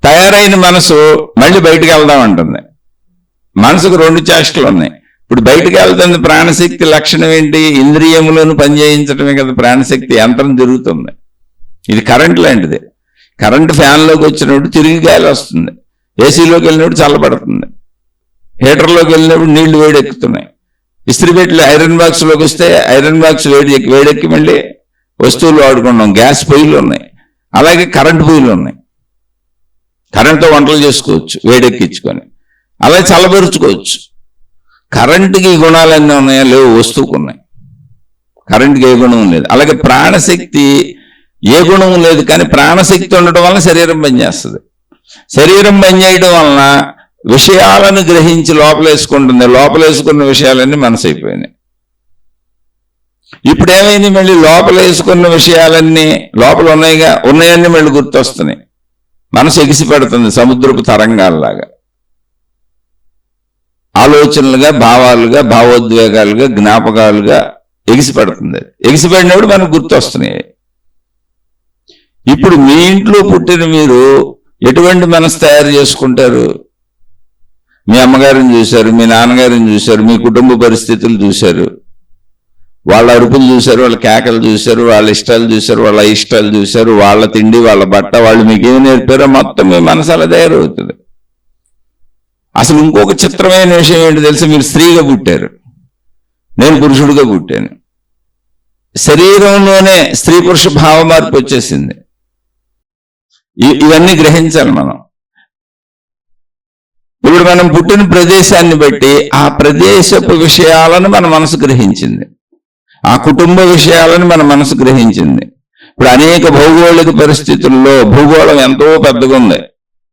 A: తయారైన మనసు మళ్ళీ బయటికి వెళ్దామంటుంది. మనసుకు రెండు చేష్టలు ఉన్నాయి. ఇప్పుడు బయటికి వెళ్తుంది ప్రాణశక్తి లక్షణం ఏంటి? ఇంద్రియములను పనిచేయించడమే కదా ప్రాణశక్తి. యంత్రం తిరుగుతుంది. ఇది కరెంట్ లాంటిది. కరెంటు ఫ్యాన్లోకి వచ్చినప్పుడు తిరిగి గాలి వస్తుంది, ఏసీలోకి వెళ్ళినప్పుడు చల్లబడుతుంది, హీటర్లోకి వెళ్ళినప్పుడు నీళ్లు వేడెక్కుతున్నాయి. ఇస్త్రీపెట్టెలు ఐరన్ బాక్స్లోకి వస్తే ఐరన్ బాక్స్ వేడెక్కి మళ్ళీ వస్తువులు వాడుకున్నాం. గ్యాస్ పొయ్యిలు ఉన్నాయి, అలాగే కరెంటు పొయ్యిలు ఉన్నాయి. కరెంటుతో వంటలు చేసుకోవచ్చు వేడెక్కించుకొని, అలాగే చల్లబరుచుకోవచ్చు. కరెంటుకి ఈ గుణాలన్నీ ఉన్నాయా? లేవు, వస్తువుకు ఉన్నాయి. కరెంటుకి ఏ గుణం లేదు. అలాగే ప్రాణశక్తి ఏ గుణం లేదు, కానీ ప్రాణశక్తి ఉండటం వలన శరీరం పనిచేస్తుంది. శరీరం పనిచేయడం వలన విషయాలను గ్రహించి లోపలేసుకుంటుంది. లోపలేసుకున్న విషయాలన్నీ మనసు అయిపోయినాయి. ఇప్పుడు ఏమైంది? మళ్ళీ లోపలేసుకున్న విషయాలన్నీ లోపల ఉన్నాయన్నీ మళ్ళీ గుర్తొస్తున్నాయి. మనసు ఎగిసి పెడుతుంది సముద్రపు తరంగాల్లాగా. ఆలోచనలుగా, భావాలుగా, భావోద్వేగాలుగా, జ్ఞాపకాలుగా ఎగిసి పెడుతుంది. ఎగిసిపడినప్పుడు మనకు గుర్తొస్తున్నాయి. ఇప్పుడు మీ ఇంట్లో పుట్టిన మీరు ఎటువంటి మనసు తయారు చేసుకుంటారు? మీ అమ్మగారిని చూశారు, మీ నాన్నగారిని చూశారు, మీ కుటుంబ పరిస్థితులు చూశారు, వాళ్ళ అరుపులు చూశారు, వాళ్ళ కేకలు చూశారు, వాళ్ళ ఇష్టాలు చూశారు, వాళ్ళ ఇష్టాలు చూశారు, వాళ్ళ తిండి, వాళ్ళ బట్ట, వాళ్ళు మీకేం నేర్పారో మొత్తం మీ మనసు అలా తయారవుతుంది. అసలు ఇంకొక చిత్రమైన విషయం ఏంటి తెలుసు? మీరు స్త్రీగా పుట్టారు, నేను పురుషుడిగా పుట్టాను. శరీరంలోనే స్త్రీ పురుష భావ మార్పు వచ్చేసింది. ఇవన్నీ గ్రహించాలి మనం. ఇప్పుడు మనం పుట్టిన ప్రదేశాన్ని బట్టి ఆ ప్రదేశపు విషయాలను మన మనసు గ్రహించింది, ఆ కుటుంబ విషయాలను మన మనసు గ్రహించింది. ఇప్పుడు అనేక భౌగోళిక పరిస్థితుల్లో భూగోళం ఎంతో పెద్దగా ఉంది.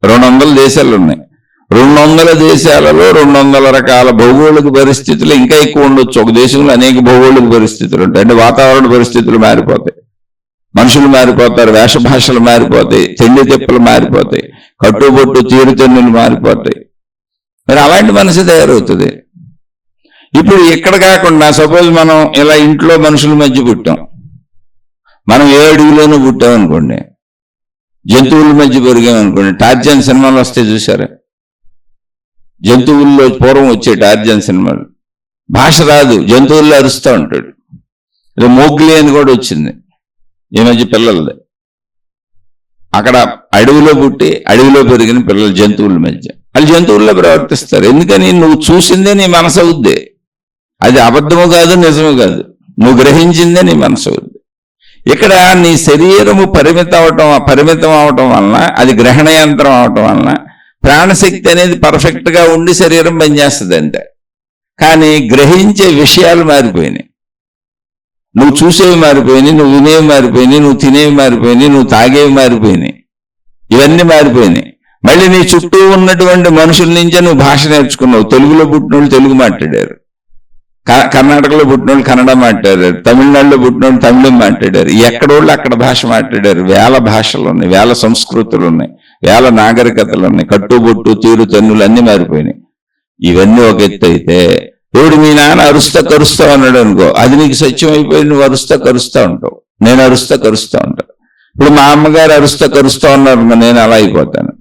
A: 200 దేశాలు ఉన్నాయి. 200 దేశాలలో 200 రకాల భౌగోళిక పరిస్థితులు ఇంకా ఎక్కువ ఉండొచ్చు. ఒక దేశంలో అనేక భౌగోళిక పరిస్థితులు ఉంటాయి. అంటే వాతావరణ పరిస్థితులు మారిపోతాయి, మనుషులు మారిపోతారు, వేష భాషలు మారిపోతాయి, తిండి తిప్పలు మారిపోతాయి, కట్టుబొట్టు తీరుతెన్నులు మారిపోతాయి. మరి అలాంటి మనసు తయారవుతుంది. ఇప్పుడు ఇక్కడ కాకుండా సపోజ్ మనం ఇలా ఇంట్లో మనుషుల మధ్య పుట్టాం, మనం ఏ అడవిలోనూ పుట్టాం అనుకోండి, జంతువుల మధ్య పెరిగాం అనుకోండి. టార్జన్ సినిమాలు వస్తే చూసారా? జంతువుల్లో పూర్వం వచ్చే టార్జన్ సినిమాలు. భాష రాదు, జంతువుల్లో అరుస్తూ ఉంటాడు. ఇది మోగ్లీ అని కూడా వచ్చింది ఈ మధ్య పిల్లలది. అక్కడ అడవిలో పుట్టి అడవిలో పెరిగిన పిల్లలు జంతువుల మధ్య, వాళ్ళు జంతువుల్లో ప్రవర్తిస్తారు. ఎందుకని? నువ్వు చూసిందే నీ మనసు అవుద్ది. అది అబద్ధము కాదు, నిజము కాదు, నువ్వు గ్రహించిందే నీ మనసు అవుద్ది. ఇక్కడ నీ శరీరము పరిమితం అవటం వలన, అది గ్రహణ యంత్రం అవటం వలన ప్రాణశక్తి అనేది పర్ఫెక్ట్ గా ఉండి శరీరం పనిచేస్తుంది అంతే. కానీ గ్రహించే విషయాలు మారిపోయినాయి. నువ్వు చూసేవి మారిపోయినాయి, నువ్వు వినేవి మారిపోయినాయి, నువ్వు తినేవి మారిపోయినాయి, నువ్వు తాగేవి మారిపోయినాయి, ఇవన్నీ మారిపోయినాయి. మళ్ళీ నీ చుట్టూ ఉన్నటువంటి మనుషుల నుంచే నువ్వు భాష నేర్చుకున్నావు. తెలుగులో పుట్టినోళ్ళు తెలుగు మాట్లాడారు, కర్ణాటకలో పుట్టినోళ్ళు కన్నడ మాట్లాడారు, తమిళనాడులో పుట్టినోళ్ళు తమిళం మాట్లాడారు, ఎక్కడోళ్ళు అక్కడ భాష మాట్లాడారు. వేల భాషలు ఉన్నాయి, వేల సంస్కృతులు ఉన్నాయి, వేల నాగరికతలు ఉన్నాయి, కట్టుబొట్టు తీరు తెన్నులు అన్ని మారిపోయినాయి. ఇవన్నీ ఒక ఎత్తు అయితే, ఇప్పుడు మీ నాన్న అరుస్తా కరుస్తా అన్నాడు అనుకో, అది నీకు సత్యం అయిపోయి నువ్వు అరుస్తా కరుస్తా ఉంటావు, నేను అరుస్తా కరుస్తా ఉంటాను. ఇప్పుడు మా అమ్మగారు అరుస్తా కరుస్తా ఉన్నారు, నేను అలా అయిపోతాను.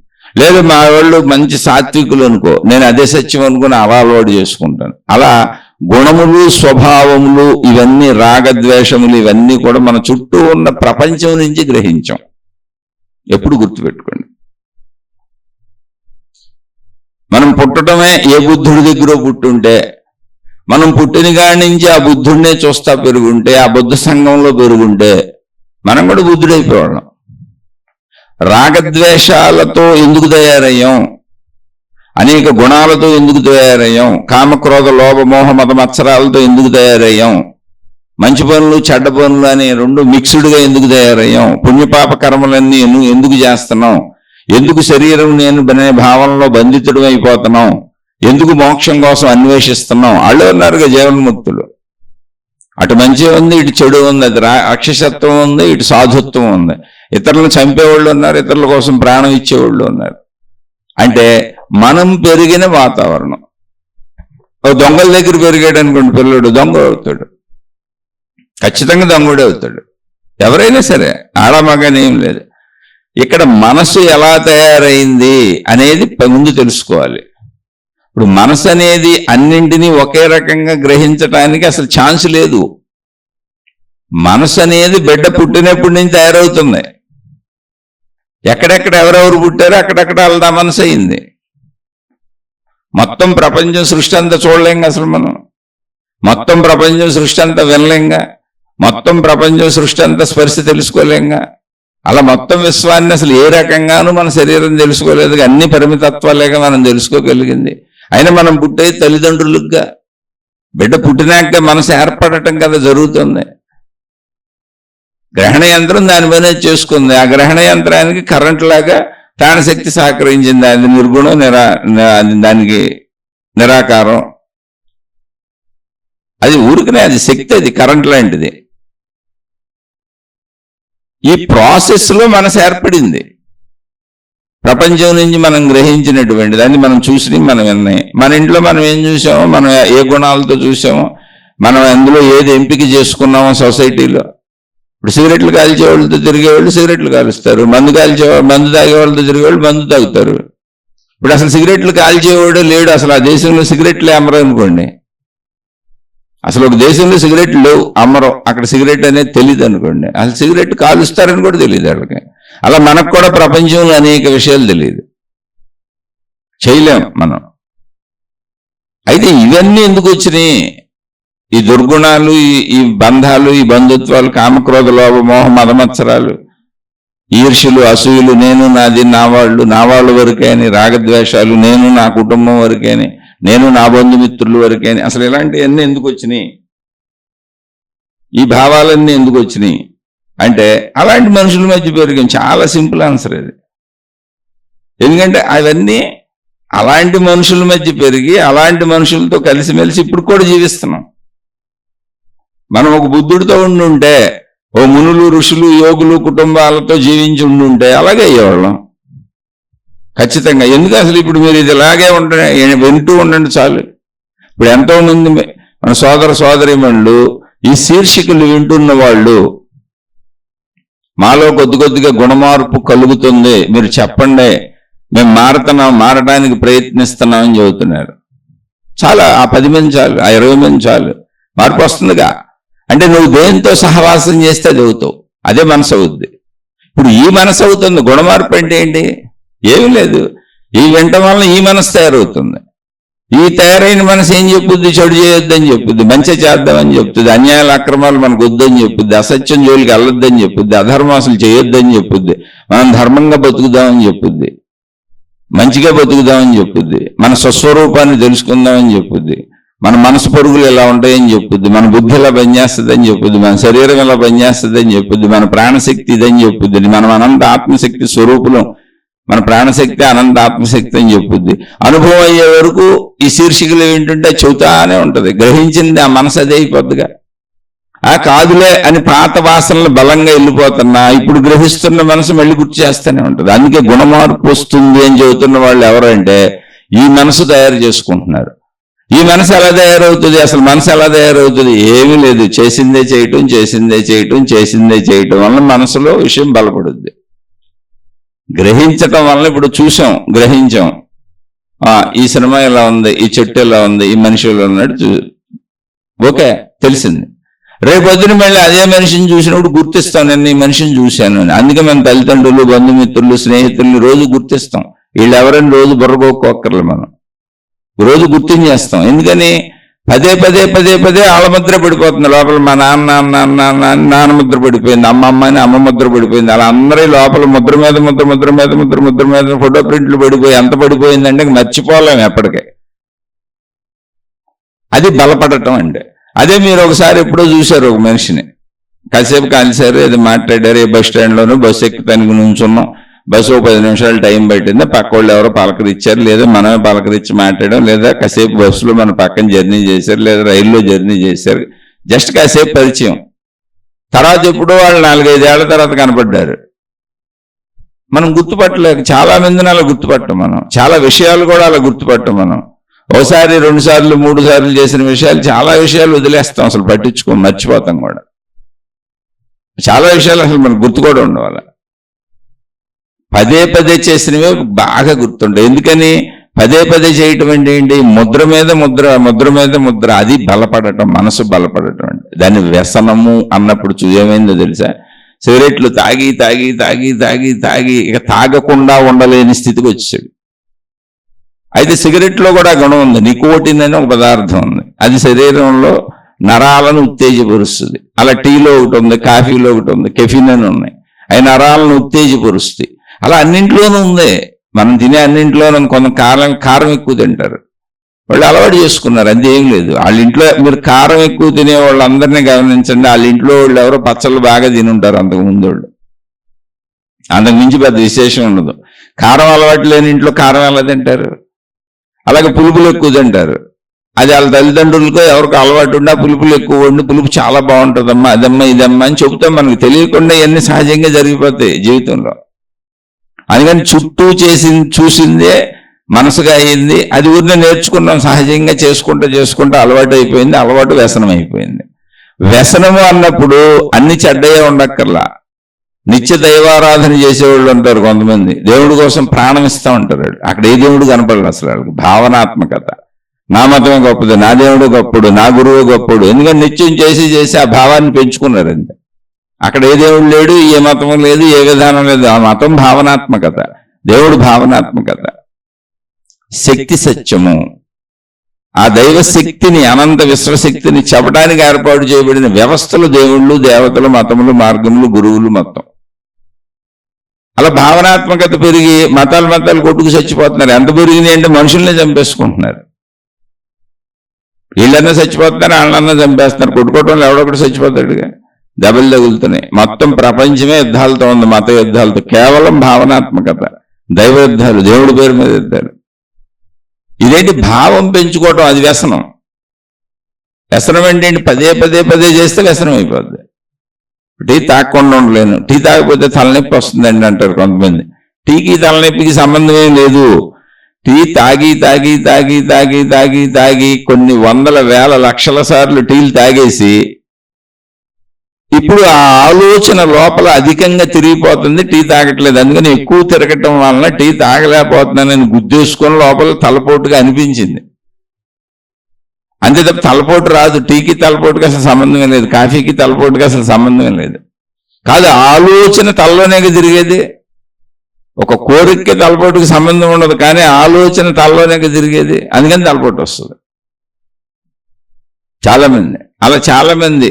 A: లేదు మా వాళ్ళు మంచి సాత్వికులు అనుకో, నేను అదే సత్యం అనుకుని అలా అలవాటు చేసుకుంటాను. అలా గుణములు, స్వభావములు, ఇవన్నీ రాగద్వేషములు, ఇవన్నీ కూడా మన చుట్టూ ఉన్న ప్రపంచం నుంచి గ్రహించాం. ఎప్పుడు గుర్తుపెట్టుకోండి. మనం పుట్టడమే ఏ బుద్ధుడి దగ్గర పుట్టుంటే, మనం పుట్టిన కాడి నుంచి ఆ బుద్ధుడినే చూస్తా పెరుగుంటే, ఆ బుద్ధ సంఘంలో పెరుగుంటే మనం కూడా బుద్ధుడైపోవడం. రాగద్వేషాలతో ఎందుకు తయారయ్యాం, అనేక గుణాలతో ఎందుకు తయారయ్యాం, కామక్రోధ లోభ మోహ మత మత్సరాలతో ఎందుకు తయారయ్యాం, మంచి పనులు చెడ్డ పనులు అనే రెండు మిక్స్డ్గా ఎందుకు తయారయ్యాం, పుణ్యపాప కర్మలన్నీ ఎందుకు చేస్తున్నాం, ఎందుకు శరీరం నేను అనే భావనలో బంధితుడు అయిపోతున్నాం, ఎందుకు మోక్షం కోసం అన్వేషిస్తున్నాం. వాళ్ళు ఉన్నారుగా జీవన్ముక్తులు. అటు మంచి ఉంది, ఇటు చెడు ఉంది, అది రాక్షసత్వం ఉంది, ఇటు సాధుత్వం ఉంది. ఇతరులను చంపేవాళ్ళు ఉన్నారు, ఇతరుల కోసం ప్రాణం ఇచ్చేవాళ్ళు ఉన్నారు. అంటే మనం పెరిగిన వాతావరణం. దొంగల దగ్గర పెరిగాడు అనుకోండి పిల్లడు, దొంగ అవుతాడు, ఖచ్చితంగా దొంగడే అవుతాడు. ఎవరైనా సరే, ఆడమగనేం లేదు. ఇక్కడ మనసు ఎలా తయారైంది అనేది ముందు తెలుసుకోవాలి. ఇప్పుడు మనసు అనేది అన్నింటినీ ఒకే రకంగా గ్రహించటానికి అసలు ఛాన్స్ లేదు. మనసు అనేది బిడ్డ పుట్టినప్పటి నుంచి తయారవుతుంది. ఎక్కడెక్కడ ఎవరెవరు పుట్టారో అక్కడక్కడ వాళ్ళ మనసు అయింది. మొత్తం ప్రపంచం సృష్టి అంతా చూడలేంగా అసలు మనం, మొత్తం ప్రపంచం సృష్టి అంతా వినలేంగా, మొత్తం ప్రపంచం సృష్టి అంతా స్పర్శ తెలుసుకోలేంగా. అలా మొత్తం విశ్వాన్ని అసలు ఏ రకంగానూ మన శరీరం తెలుసుకోలేదు. అన్ని పరిమితత్వాలేగా మనం తెలుసుకోగలిగింది. అయినా మనం పుట్టే తల్లిదండ్రులుగా, బిడ్డ పుట్టినాక మనసు ఏర్పడటం కదా జరుగుతుంది. గ్రహణ యంత్రం దాని పనే చేసుకుంది. ఆ గ్రహణ యంత్రానికి కరెంట్ లాగా ప్రాణశక్తి సహకరించింది. అది నిర్గుణం, దానికి నిరాకారం. అది ఊరికనే, అది శక్తి, అది కరెంట్ లాంటిది. ఈ ప్రాసెస్ లో మనసు ఏర్పడింది. ప్రపంచం నుంచి మనం గ్రహించినటువంటి దాన్ని మనం చూసి మనం విన్నాయి. మన ఇంట్లో మనం ఏం చూసామో, మనం ఏ గుణాలతో చూసామో, మనం అందులో ఏది ఎంపిక చేసుకున్నామో సొసైటీలో. ఇప్పుడు సిగరెట్లు కాల్చేవాళ్ళతో తిరిగేవాళ్ళు సిగరెట్లు కాలుస్తారు, మందు తాగేవాళ్ళతో తిరిగేవాళ్ళు మందు తాగుతారు. ఇప్పుడు అసలు సిగరెట్లు కాల్చేవాడు లేడు. అసలు ఆ దేశంలో సిగరెట్లు అమ్మరు అనుకోండి. అసలు ఒక దేశంలో సిగరెట్లు లేవు, అమ్మరు. అక్కడ సిగరెట్ అనేది తెలియదు అనుకోండి. అసలు సిగరెట్ కాలుస్తారని కూడా తెలియదు వాళ్ళకి. అలా మనకు కూడా ప్రపంచంలో అనేక విషయాలు తెలియదు, చేయలేం మనం. అయితే ఇవన్నీ ఎందుకు వచ్చినాయి? ఈ దుర్గుణాలు, ఈ బంధాలు, ఈ బంధుత్వాలు, కామక్రోధ లోభ మోహ మదమత్సరాలు, ఈర్ష్యులు, అసూయులు, నేను నాది, నా వాళ్ళు వరకే అని, రాగద్వేషాలు, నేను నా కుటుంబం వరకే అని, నేను నా బంధుమిత్రులు వరకే అని. అసలు ఇలాంటివన్నీ ఎందుకు వచ్చినాయి? ఈ భావాలన్నీ ఎందుకు వచ్చినాయి అంటే అలాంటి మనుషుల మధ్య పెరిగాం. చాలా సింపుల్ ఆన్సర్ ఇది. ఎందుకంటే అవన్నీ అలాంటి మనుషుల మధ్య పెరిగి అలాంటి మనుషులతో కలిసిమెలిసి ఇప్పుడు కూడా జీవిస్తున్నాం. మనం ఒక బుద్ధుడితో ఉండుంటే, ఓ మునులు, ఋషులు, యోగులు కుటుంబాలతో జీవించి ఉండుంటే అలాగే అయ్యేవాళ్ళం ఖచ్చితంగా. ఎందుకు అసలు ఇప్పుడు మీరు ఇది ఇలాగే వింటూ ఉండండి చాలు. ఇప్పుడు ఎంతో మంది మన సోదర సోదరీమణులు ఈ శీర్షికలు వింటున్న వాళ్ళు, మాలో కొద్దిగా గుణమార్పు కలుగుతుంది, మీరు చెప్పండి, మేము మారడానికి ప్రయత్నిస్తున్నామని చెబుతున్నారు. చాలా, ఆ 10 మంది చాలు, ఆ 20 మంది చాలు, మార్పు వస్తుందిగా. అంటే నువ్వు దేంతో సహవాసం చేస్తే అది అవుతావు, అదే మనసు అవుద్ది. ఇప్పుడు ఈ మనసు అవుతుంది. గుణమార్పు అంటే ఏంటి? ఏమీ లేదు. ఈ వింటం వల్ల ఈ మనసు తయారవుతుంది. ఈ తయారైన మనసు ఏం చెప్పుద్ది? చెడు చేయొద్దని చెప్పుద్ది, మంచి చేద్దామని చెప్తుంది, అన్యాయాల అక్రమాలు మనకు వద్దని చెప్పుద్ది, అసత్యం జోలికి వెళ్ళొద్దని చెప్పుద్ది, అధర్మం అసలు చేయొద్దని చెప్పుద్ది, మనం ధర్మంగా బతుకుదామని చెప్పుద్ది, మంచిగా బతుకుదామని చెప్పుద్ది, మన స్వస్వరూపాన్ని తెలుసుకుందామని చెప్పుద్ది, మన మనసు పరుగులు ఎలా ఉంటాయని చెప్పుద్ది, మన బుద్ధి ఎలా పనిచేస్తుందని చెప్పుద్ది, మన శరీరం ఎలా పనిచేస్తుందని చెప్పుద్ది, మన ప్రాణశక్తి ఇదని చెప్పుద్ది, మనం అనంత ఆత్మశక్తి స్వరూపులం, మన ప్రాణశక్తి అనంత ఆత్మశక్తి అని చెప్పుద్ది. అనుభవం అయ్యే వరకు ఈ శీర్షికలు ఏంటంటే చెబుతానే ఉంటది. గ్రహించింది ఆ మనసు అదే అయిపోద్దిగా. ఆ కాదులే అని పాత వాసనలు బలంగా వెళ్ళిపోతున్నా ఇప్పుడు గ్రహిస్తున్న మనసు మళ్ళీ గుర్తు చేస్తూనే ఉంటుంది. అందుకే గుణమార్పు వస్తుంది అని చెబుతున్న వాళ్ళు ఎవరంటే ఈ మనసు తయారు చేసుకుంటున్నారు. ఈ మనసు ఎలా తయారవుతుంది? అసలు మనసు ఎలా తయారవుతుంది? ఏమీ లేదు, చేసిందే చేయటం వల్ల మనసులో విషయం బలపడుద్ది. గ్రహించటం వల్ల ఇప్పుడు చూసాం, గ్రహించాం, ఈ సినిమా ఎలా ఉంది, ఈ చెట్టు ఎలా ఉంది, ఈ మనిషి ఎలా ఉన్నాడు ఓకే, తెలిసింది. రేపొద్దున మళ్ళీ అదే మనిషిని చూసినప్పుడు గుర్తిస్తాం, నేను ఈ మనిషిని చూశాను అని. అందుకే మన తల్లిదండ్రులు, బంధుమిత్రులు, స్నేహితుల్ని రోజు గుర్తిస్తాం. వీళ్ళు ఎవరైనా రోజు బుర్రగొక్కర్లు, మనం రోజు గుర్తించేస్తాం. ఎందుకని పదే పదే పదే పదే ఆళ్ళముద్ర పడిపోతుంది లోపల. మా నాన్న ముద్ర పడిపోయింది, అమ్మ అని అమ్మ ముద్ర పడిపోయింది. అలా అందరి లోపల ముద్ర మీద ముద్ర ముద్ర మీద ముద్ర ముద్ర మీద ఫోటో ప్రింట్లు పడిపోయి ఎంత పడిపోయిందంటే మర్చిపోలేము ఎప్పటికే. అది బలపడటం అంటే. అదే మీరు ఒకసారి ఎప్పుడో చూశారు ఒక మనిషిని, కాసేపు కలిసారు, ఏదో మాట్లాడారు, ఏ బస్ స్టాండ్లోనూ బస్సు ఎక్కుతానికి నుంచున్నాం, బస్సు 10 నిమిషాలు టైం పట్టింది, పక్క వాళ్ళు ఎవరో పలకరిచ్చారు, లేదా మనమే పలకరించి మాట్లాడడం, లేదా కాసేపు బస్సులో మన పక్కన జర్నీ చేశారు, లేదా రైల్లో జర్నీ చేశారు, జస్ట్ కాసేపు పరిచయం. తర్వాత ఎప్పుడో వాళ్ళు 4-5 ఏళ్ల తర్వాత కనపడ్డారు. మనం గుర్తుపట్టలేక, చాలా మందిని అలా గుర్తుపట్టం మనం, చాలా విషయాలు కూడా అలా గుర్తుపట్టం మనం. ఒకసారి 2 సార్లు 3 సార్లు చేసిన విషయాలు, చాలా విషయాలు వదిలేస్తాం, అసలు పట్టించుకోం, మర్చిపోతాం కూడా. చాలా విషయాలు అసలు మనకు గుర్తు కూడా ఉండవాలి. పదే పదే చేసినవే బాగా గుర్తుంటాయి. ఎందుకని పదే పదే చేయటం అంటే ఏంటి? ముద్ర మీద ముద్ర, ముద్ర మీద ముద్ర, అది బలపడటం, మనసు బలపడటం అంటే. దాన్ని వ్యసనము అన్నప్పుడు ఏమైందో తెలుసా? సిగరెట్లు తాగి తాగి తాగి తాగి తాగి ఇక తాగకుండా ఉండలేని స్థితికి వచ్చాడు. అయితే సిగరెట్లో కూడా గుణం ఉంది, నికోటిన్ అని ఒక పదార్థం ఉంది, అది శరీరంలో నరాలను ఉత్తేజపరుస్తుంది. అలా టీలో ఒకటి ఉంది, కాఫీలో ఒకటి ఉంది, కెఫిన్ అని ఉన్నాయి, అవి నరాలను ఉత్తేజపరుస్తాయి. అలా అన్నింట్లోనూ ఉంది, మనం తినే అన్నింట్లోనూ. కొంత కారం ఎక్కువ తింటారు, వాళ్ళు అలవాటు చేసుకున్నారు, అది ఏం లేదు. వాళ్ళ ఇంట్లో మీరు కారం ఎక్కువ తినే వాళ్ళందరినీ గమనించండి, వాళ్ళ ఇంట్లో వాళ్ళు ఎవరో పచ్చళ్ళు బాగా తిని ఉంటారు అంతకు ముందు వాళ్ళు, అంతకు మించి పెద్ద విశేషం ఉండదు. కారం అలవాటు లేని ఇంట్లో కారం ఎలా తింటారు? అలాగే పులుపులు ఎక్కువ తింటారు, అది వాళ్ళ తల్లిదండ్రులకో ఎవరికి అలవాటు ఉండి ఆ పులుపులు ఎక్కువ వండి, పులుపు చాలా బాగుంటుందమ్మా, అదమ్మా ఇదమ్మా అని చెబుతాం, మనకు తెలియకుండా ఇవన్నీ సహజంగా జరిగిపోతాయి జీవితంలో. అందుకని చుట్టూ చూసిందే మనసుగా అయింది, అది ఊరినే నేర్చుకున్నాం, సహజంగా చేసుకుంటూ అలవాటు అయిపోయింది, అలవాటు వ్యసనం అయిపోయింది. వ్యసనము అన్నప్పుడు అన్ని చెడ్డయే ఉండక్కర్లా. నిత్య దైవారాధన చేసేవాళ్ళు ఉంటారు కొంతమంది, దేవుడి కోసం ప్రాణం ఇస్తూ ఉంటారు. అక్కడ ఏ దేవుడు కనపడదు అసలు వాళ్ళకి. భావనాత్మకత, నా మతమే గొప్పది, నా దేవుడు గొప్పడు, నా గురువు గొప్పడు, ఎందుకంటే నిత్యం చేసి ఆ భావాన్ని పెంచుకున్నారు అంతే. అక్కడ ఏ దేవుడు లేడు, ఏ మతం లేదు, ఏ విధానం లేదు. ఆ మతం భావనాత్మకత, దేవుడు భావనాత్మకత. శక్తి సత్యము, ఆ దైవ శక్తిని, అనంత విశ్వశక్తిని చెప్పడానికి ఏర్పాటు చేయబడిన వ్యవస్థలు దేవుళ్ళు, దేవతలు, మతములు, మార్గములు, గురువులు మొత్తం. అలా భావనాత్మకత పెరిగి మతాలు కొట్టుకు చచ్చిపోతున్నారు. ఎంత పెరిగినాయి అంటే మనుషుల్ని చంపేసుకుంటున్నారు. వీళ్ళన్నా చచ్చిపోతున్నారు, వాళ్ళన్నా చంపేస్తున్నారు. కొట్టుకోవటంలో ఎవడొకటి చచ్చిపోతాడుగా, దెబ్బలు తగులుతున్నాయి. మొత్తం ప్రపంచమే యుద్ధాలతో ఉంది, మత యుద్ధాలతో. కేవలం భావనాత్మకత, దైవ యుద్ధాలు, దేవుడి పేరు మీద యుద్ధాలు. ఇదేంటి? భావం పెంచుకోవటం, అది వ్యసనం. వ్యసనం ఏంటంటే పదే పదే పదే చేస్తే వ్యసనం అయిపోద్ది. టీ తాగకుండా ఉండలేను, టీ తాగకపోతే తలనొప్పి వస్తుందండి అంటారు కొంతమంది. టీకి తలనొప్పికి సంబంధం ఏం లేదు. టీ తాగి తాగి తాగి తాగి తాగి తాగి కొన్ని వందల వేల లక్షల సార్లు టీలు తాగేసి ఇప్పుడు ఆ ఆలోచన లోపల అధికంగా తిరిగిపోతుంది, టీ తాగట్లేదు. అందుకని ఎక్కువ తిరగటం వలన టీ తాగలేకపోతున్నానని గుద్దేసుకొని లోపల తలపోటుగా అనిపించింది. అంతే తప్ప తలపోటు రాదు. టీకి తలపోటుకి అసలు సంబంధమే లేదు, కాఫీకి తలపోటుకి అసలు సంబంధమే లేదు. కాదు, ఆలోచన తలలోనే తిరిగేది. ఒక కోరికకి తలపోటుకి సంబంధం ఉండదు, కానీ ఆలోచన తలలోనే తిరిగేది, అందుకని తలపోటు వస్తుంది. చాలా మంది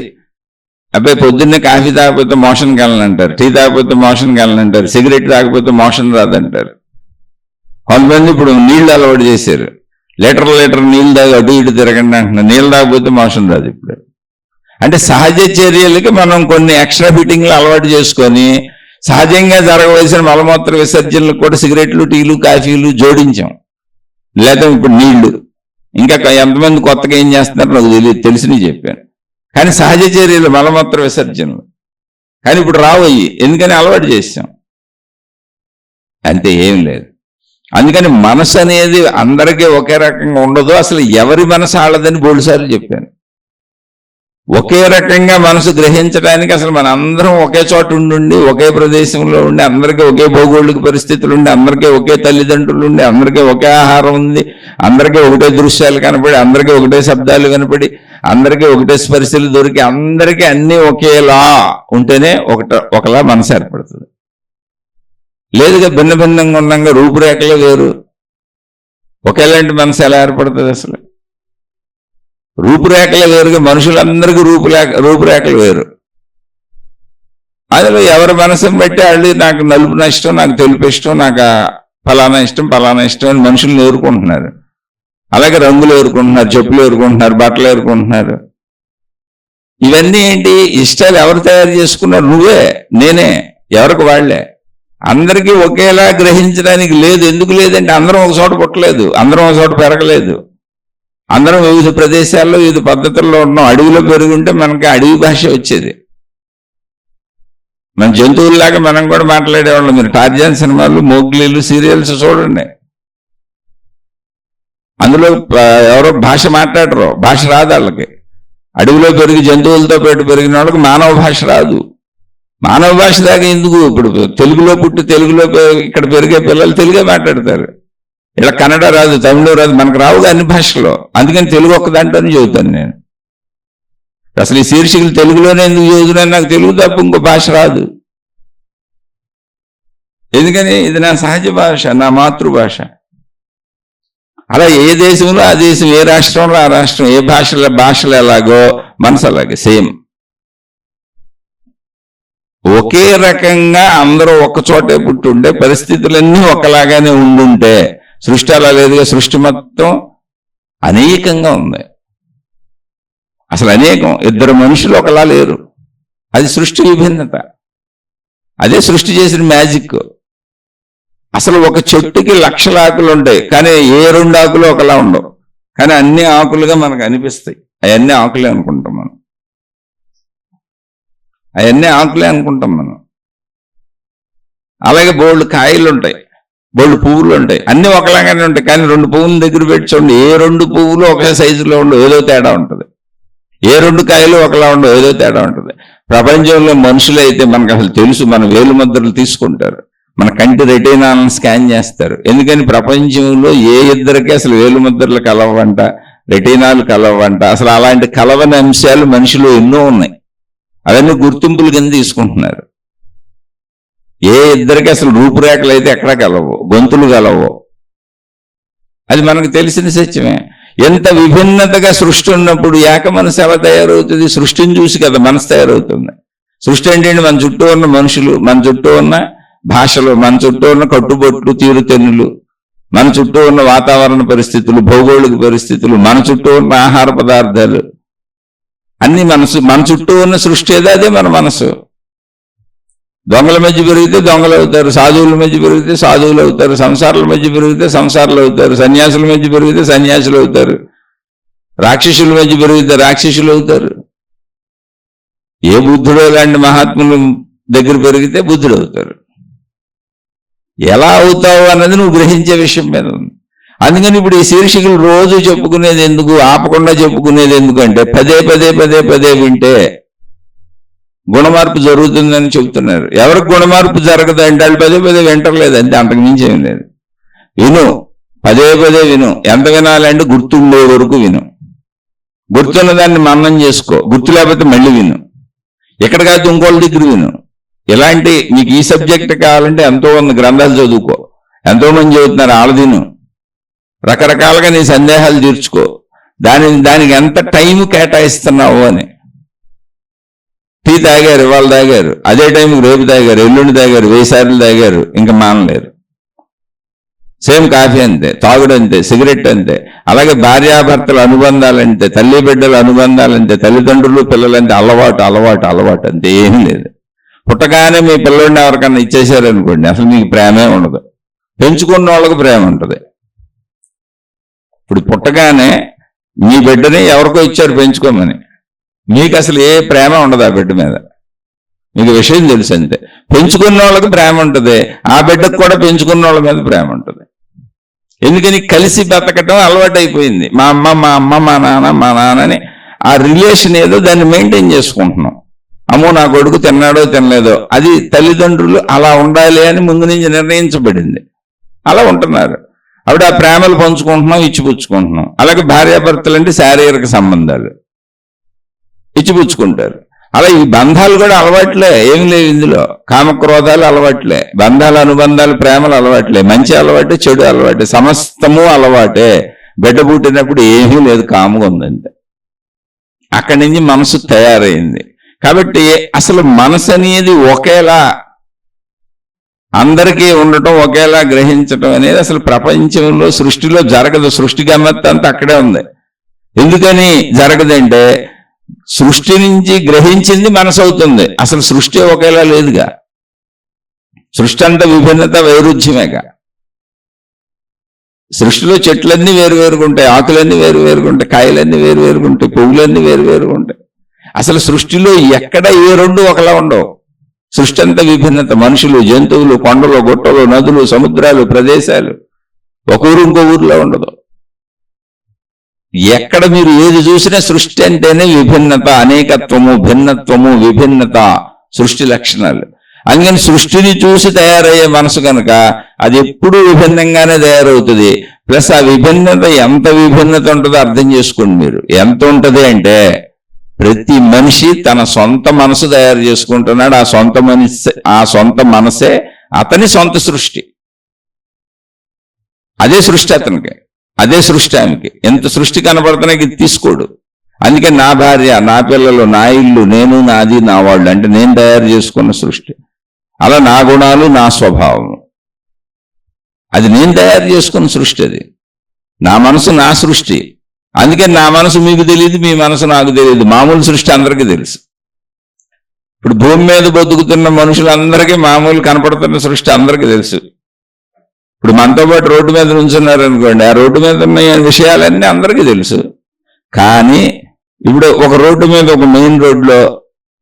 A: అబ్బాయి పొద్దున్నే కాఫీ తాగకపోతే మోషన్కి వెళ్ళనంటారు, టీ తాగకపోతే మోషన్కి వెళ్ళనంటారు, సిగరెట్ తాగకపోతే మోషన్ రాదంటారు. కొంతమంది ఇప్పుడు నీళ్లు అలవాటు చేశారు, లీటర్ నీళ్ళు తాగి అటు ఇటు తిరగండి అంటున్నారు. నీళ్ళు తాగకపోతే మోషన్ రాదు ఇప్పుడు. అంటే సహజ చర్యలకి మనం కొన్ని ఎక్స్ట్రా ఫిట్టింగ్లు అలవాటు చేసుకొని సహజంగా జరగవలసిన మలమూత్ర విసర్జనలకు కూడా సిగరెట్లు, టీలు, కాఫీలు జోడించాం. లేదా ఇప్పుడు నీళ్లు. ఇంకా ఎంతమంది కొత్తగా ఏం చేస్తున్నారో నాకు తెలియదు, తెలిసినవి చెప్పాను. కానీ సహజ చర్యలు మలమూత్ర విసర్జనలు కానీ ఇప్పుడు రావయ్యి, ఎందుకని అలవాటు చేసాం అంతే, ఏం లేదు. అందుకని మనసు అనేది అందరికీ ఒకే రకంగా ఉండదు. అసలు ఎవరి మనసు ఆడదని బోల్సార్లు చెప్పాను. ఒకే రకంగా మనసు గ్రహించడానికి అసలు మన అందరం ఒకే చోట ఉండి, ఒకే ప్రదేశంలో ఉండి, అందరికీ ఒకే భౌగోళిక పరిస్థితులు ఉండి, అందరికీ ఒకే తల్లిదండ్రులు ఉండి, అందరికీ ఒకే ఆహారం ఉంది, అందరికీ ఒకటే దృశ్యాలు కనపడి, అందరికీ ఒకటే శబ్దాలు వినపడి, అందరికీ ఒకటే స్పర్శలు దొరికి అందరికీ అన్నీ ఒకేలా ఉంటేనే ఒకలా మనసు ఏర్పడుతుంది. లేదుగా భిన్న భిన్నంగా ఉండగా రూపురేఖలే వేరు, ఒకేలాంటి మనసు ఎలా ఏర్పడుతుంది? అసలు రూపురేఖలే వేరుగా మనుషులందరికీ రూపురేఖలు వేరు. అందులో ఎవరి మనసుని బట్టి వాళ్ళు నాకు నలుపు ఇష్టం, నాకు తెలుపు ఇష్టం, నాకు ఫలానా ఇష్టం అని మనుషులను ఏరుకుంటున్నారు. అలాగే రంగులు ఏరుకుంటున్నారు, చెప్పులు ఏరుకుంటున్నారు, బట్టలు ఏరుకుంటున్నారు. ఇవన్నీ ఏంటి? ఇష్టాలు ఎవరు తయారు చేసుకున్నారు? నువ్వే, నేనే, ఎవరికి వాళ్లే. అందరికీ ఒకేలా గ్రహించడానికి లేదు. ఎందుకు లేదంటే అందరం ఒక చోట పుట్టలేదు, అందరం ఒక చోట పెరగలేదు, అందరం వివిధ ప్రదేశాల్లో వివిధ పద్ధతుల్లో ఉన్నాం. అడవిలో పెరుగుంటే మనకి అడవి భాష వచ్చేది. మన జంతువుల్లాగా మనం కూడా మాట్లాడేవాళ్ళం. మీరు టార్జాన్ సినిమాలు, మోగ్లీలు, సీరియల్స్ చూడండి, అందులో ఎవరో భాష మాట్లాడరు, భాష రాదు వాళ్ళకి. అడవిలో పెరిగి జంతువులతో పెరిగిన వాళ్ళకి మానవ భాష రాదు. మానవ భాష దాకా ఎందుకు? ఇప్పుడు తెలుగులో పుట్టి తెలుగులో ఇక్కడ పెరిగే పిల్లలు తెలుగే మాట్లాడతారు. ఇలా కన్నడ రాదు, తమిళ రాదు, మనకు రావుగా అన్ని భాషలో. అందుకని తెలుగు ఒక్క దాంట్లోనే చదువుతాను నేను. అసలు ఈ శీర్షికలు తెలుగులోనే ఎందుకు చదువుతున్నాను? నాకు తెలుగు తప్ప ఇంకో భాష రాదు. ఎందుకని? ఇది నా సహజ భాష, నా మాతృభాష. అలా ఏ దేశంలో ఆ దేశం, ఏ రాష్ట్రంలో ఆ రాష్ట్రం, ఏ భాషలు ఎలాగో మనసు అలాగే సేమ్. ఒకే రకంగా అందరూ ఒక్కచోటే పుట్టుంటే, పరిస్థితులన్నీ ఒకలాగానే ఉండుంటే, సృష్టి అలా లేదుగా. సృష్టి మొత్తం అనేకంగా ఉంది. అసలు అనేకం, ఇద్దరు మనుషులు ఒకలా లేరు. అది సృష్టి విభిన్నత. అదే సృష్టి చేసిన మ్యాజిక్. అసలు ఒక చెట్టుకి లక్షల ఆకులు ఉంటాయి, కానీ ఏ 2 ఆకులు ఒకలా ఉండవు. కానీ అన్ని ఆకులుగా మనకు అనిపిస్తాయి. అవన్నీ ఆకులే అనుకుంటాం మనం. అలాగే బోల్డ్ కాయలు ఉంటాయి, బోల్డ్ పువ్వులు ఉంటాయి, అన్ని ఒకలాగానే ఉంటాయి. కానీ 2 పువ్వుల దగ్గర పెట్టి చూడండి, ఏ 2 పువ్వులు ఒకే సైజులో ఉండవు, ఏదో తేడా ఉంటుంది. ఏ 2 కాయలు ఒకలా ఉండవు, ఏదో తేడా ఉంటుంది. ప్రపంచంలో మనుషులైతే మనకు అసలు తెలుసు, మన వేలు ముద్రలు తీసుకుంటారు, మన కంటి రెటీనాలను స్కాన్ చేస్తారు. ఎందుకని? ప్రపంచంలో ఏ ఇద్దరికి అసలు వేలు ముద్రలు కలవంట, రెటీనాలు కలవంట. అసలు అలాంటి కలవని అంశాలు మనిషిలో ఎన్నో ఉన్నాయి. అవన్నీ గుర్తింపులు కింద తీసుకుంటున్నారు. ఏ ఇద్దరికి అసలు రూపురేఖలు అయితే ఎక్కడ కలవు, గొంతులు కలవు. అది మనకు తెలిసిన సత్యమే. ఎంత విభిన్నతగా సృష్టి ఉన్నప్పుడు ఏక మనసు ఎలా తయారవుతుంది? సృష్టిని చూసి కదా మనసు తయారవుతుంది. సృష్టి ఏంటంటే మన చుట్టూ ఉన్న మనుషులు, మన చుట్టూ ఉన్న భాషలు, మన చుట్టూ ఉన్న కట్టుబొట్లు, తీరుతెన్నులు, మన చుట్టూ ఉన్న వాతావరణ పరిస్థితులు, భౌగోళిక పరిస్థితులు, మన చుట్టూ ఉన్న ఆహార పదార్థాలు అన్ని మన చుట్టూ ఉన్న సృష్టి ఏదో అదే మన మనసు. దొంగల మధ్య పెరిగితే దొంగలు అవుతారు, సాధువుల మధ్య పెరిగితే సాధువులు అవుతారు, సంసారాల మధ్య పెరిగితే సంసారాలు అవుతారు, సన్యాసుల మధ్య పెరిగితే సన్యాసులు అవుతారు, రాక్షసుల మధ్య పెరిగితే రాక్షసులు అవుతారు. ఏ బుద్ధుడు లాంటి మహాత్ముల దగ్గర పెరిగితే బుద్ధుడు అవుతారు. ఎలా అవుతావు అన్నది నువ్వు గ్రహించే విషయం మీద ఉంది. అందుకని ఇప్పుడు ఈ శీర్షికలు రోజు చెప్పుకునేది ఎందుకు, ఆపకుండా చెప్పుకునేది ఎందుకంటే పదే వింటే గుణమార్పు జరుగుతుందని చెబుతున్నారు. ఎవరికి గుణమార్పు జరగదంటే వాళ్ళు పదే వింటలేదు, అంతే, అంతకు మించి ఏం లేదు. విను, పదే విను. ఎంత వినాలంటే గుర్తుండే వరకు విను. గుర్తున్న దాన్ని మననం చేసుకో, గుర్తు లేకపోతే మళ్ళీ విను. ఎక్కడ కాదు ఇంకోళ్ళ దగ్గర విను. ఇలాంటి మీకు ఈ సబ్జెక్ట్ కావాలంటే ఎంతో మంది గ్రంథాలు చదువుకో, ఎంతో మంది చదువుతున్నారు, ఆళ్ళదిను. రకరకాలుగా నీ సందేహాలు తీర్చుకో. దానికి ఎంత టైం కేటాయిస్తున్నావు అని. టీ తాగారు, ఇవాళ తాగారు, అదే టైంకి రేపు తాగారు, ఎల్లుండి తాగారు, 1000 సార్లు తాగారు, ఇంకా మానలేరు. సేమ్ కాఫీ అంతే, తాగుడు అంతే, సిగరెట్ అంతే. అలాగే భార్యాభర్తల అనుబంధాలంతే, తల్లి బిడ్డల అనుబంధాలంతే, తల్లిదండ్రులు పిల్లలంతే, అలవాటు అంతే, ఏమీ లేదు. పుట్టగానే మీ పిల్లల్ని ఎవరికన్నా ఇచ్చేసారనుకోండి, అసలు మీకు ప్రేమే ఉండదు. పెంచుకున్న వాళ్ళకి ప్రేమ ఉంటుంది. ఇప్పుడు పుట్టగానే మీ బిడ్డని ఎవరికో ఇచ్చారు పెంచుకోమని, మీకు అసలు ఏ ప్రేమ ఉండదు ఆ బిడ్డ మీద. మీకు విషయం తెలుసు అంతే. పెంచుకున్న వాళ్ళకి ప్రేమ ఉంటుంది, ఆ బిడ్డకు కూడా పెంచుకున్న వాళ్ళ మీద ప్రేమ ఉంటుంది. ఎందుకని? కలిసి బతకటం అలవాటు అయిపోయింది. మా అమ్మ మా నాన్నని ఆ రిలేషన్ ఏదో దాన్ని మెయింటైన్ చేసుకుంటున్నాం. అమ్మో నా కొడుకు తిన్నాడో తినలేదో, అది తల్లిదండ్రులు అలా ఉండాలి అని ముందు నుంచి నిర్ణయించబడింది. అలా ఉంటున్నారు. అప్పుడు ఆ ప్రేమలు పంచుకుంటున్నాం, ఇచ్చిపుచ్చుకుంటున్నాం. అలాగే భార్యాభర్తలు అంటే శారీరక సంబంధాలు. ఇచ్చిపుచ్చుకుంటారు. అలా ఈ బంధాలు కూడా అలవాట్లే, ఏమి లేవు ఇందులో. కామక్రోధాలు అలవాట్లే, బంధాలు అనుబంధాలు ప్రేమలు అలవాట్లే, మంచి అలవాటే చెడు అలవాటే, సమస్తము అలవాటే. బిడ్డ పుట్టినప్పుడు ఏమీ లేదు, కాముగా ఉందంటే అక్కడి నుంచి మనసు తయారైంది. కాబట్టి అసలు మనసు అనేది ఒకేలా అందరికీ ఉండటం, ఒకేలా గ్రహించటం అనేది అసలు ప్రపంచంలో సృష్టిలో జరగదు. సృష్టి గమ్మత్తంతా అక్కడే ఉంది. ఎందుకని జరగదంటే సృష్టి నుంచి గ్రహించింది మనసు అవుతుంది. అసలు సృష్టి ఒకేలా లేదుగా. సృష్టి అంతా విభిన్నత వైరుధ్యమేగా. సృష్టిలో చెట్లన్నీ వేరువేరుగుంటాయి, ఆకులన్నీ వేరువేరుగుంటాయి, కాయలన్నీ వేరువేరుగుంటాయి, పువ్వులన్నీ వేరువేరుగుంటాయి. అసలు సృష్టిలో ఎక్కడ ఏ రెండు ఒకలా ఉండవు. సృష్టి అంతా విభిన్నత. మనుషులు, జంతువులు, కొండలు, గుట్టలు, నదులు, సముద్రాలు, ప్రదేశాలు ఒక ఊరు ఇంకో ఊరిలో ఉండదు. ఎక్కడ మీరు ఏది చూసినా సృష్టి అంటేనే విభిన్నత, అనేకత్వము, భిన్నత్వము, విభిన్నత సృష్టి లక్షణాలు. అందుకని సృష్టిని చూసి తయారయ్యే మనసు కనుక అది ఎప్పుడూ విభిన్నంగానే తయారవుతుంది. ప్లస్ ఆ విభిన్నత ఎంత విభిన్నత ఉంటుందో అర్థం చేసుకోండి మీరు. ఎంత ఉంటుంది అంటే ప్రతి మనిషి తన సొంత మనసు తయారు చేసుకుంటున్నాడు. ఆ సొంత మనసే అతని సొంత సృష్టి. అదే సృష్టి అతనికి, అదే సృష్టి ఆమెకి. ఎంత సృష్టి కనబడుతున్నాయి ఇది తీసుకోడు. అందుకే నా భార్య, నా పిల్లలు, నా ఇల్లు, నేను, నాది, నా వాళ్ళు అంటే నేను తయారు చేసుకున్న సృష్టి. అలా నా గుణాలు, నా స్వభావం, అది నేను తయారు చేసుకున్న సృష్టి. అది నా మనసు, నా సృష్టి. అందుకే నా మనసు మీకు తెలియదు, మీ మనసు నాకు తెలియదు. మామూలు సృష్టి అందరికీ తెలుసు. ఇప్పుడు భూమి మీద బతుకుతున్న మనుషులందరికీ మామూలు కనపడుతున్న సృష్టి అందరికీ తెలుసు. ఇప్పుడు మనతో పాటు రోడ్డు మీద నుంచున్నారు అనుకోండి, ఆ రోడ్డు మీద ఉన్న విషయాలన్నీ అందరికీ తెలుసు. కానీ ఇప్పుడు ఒక రోడ్డు మీద, ఒక మెయిన్ రోడ్లో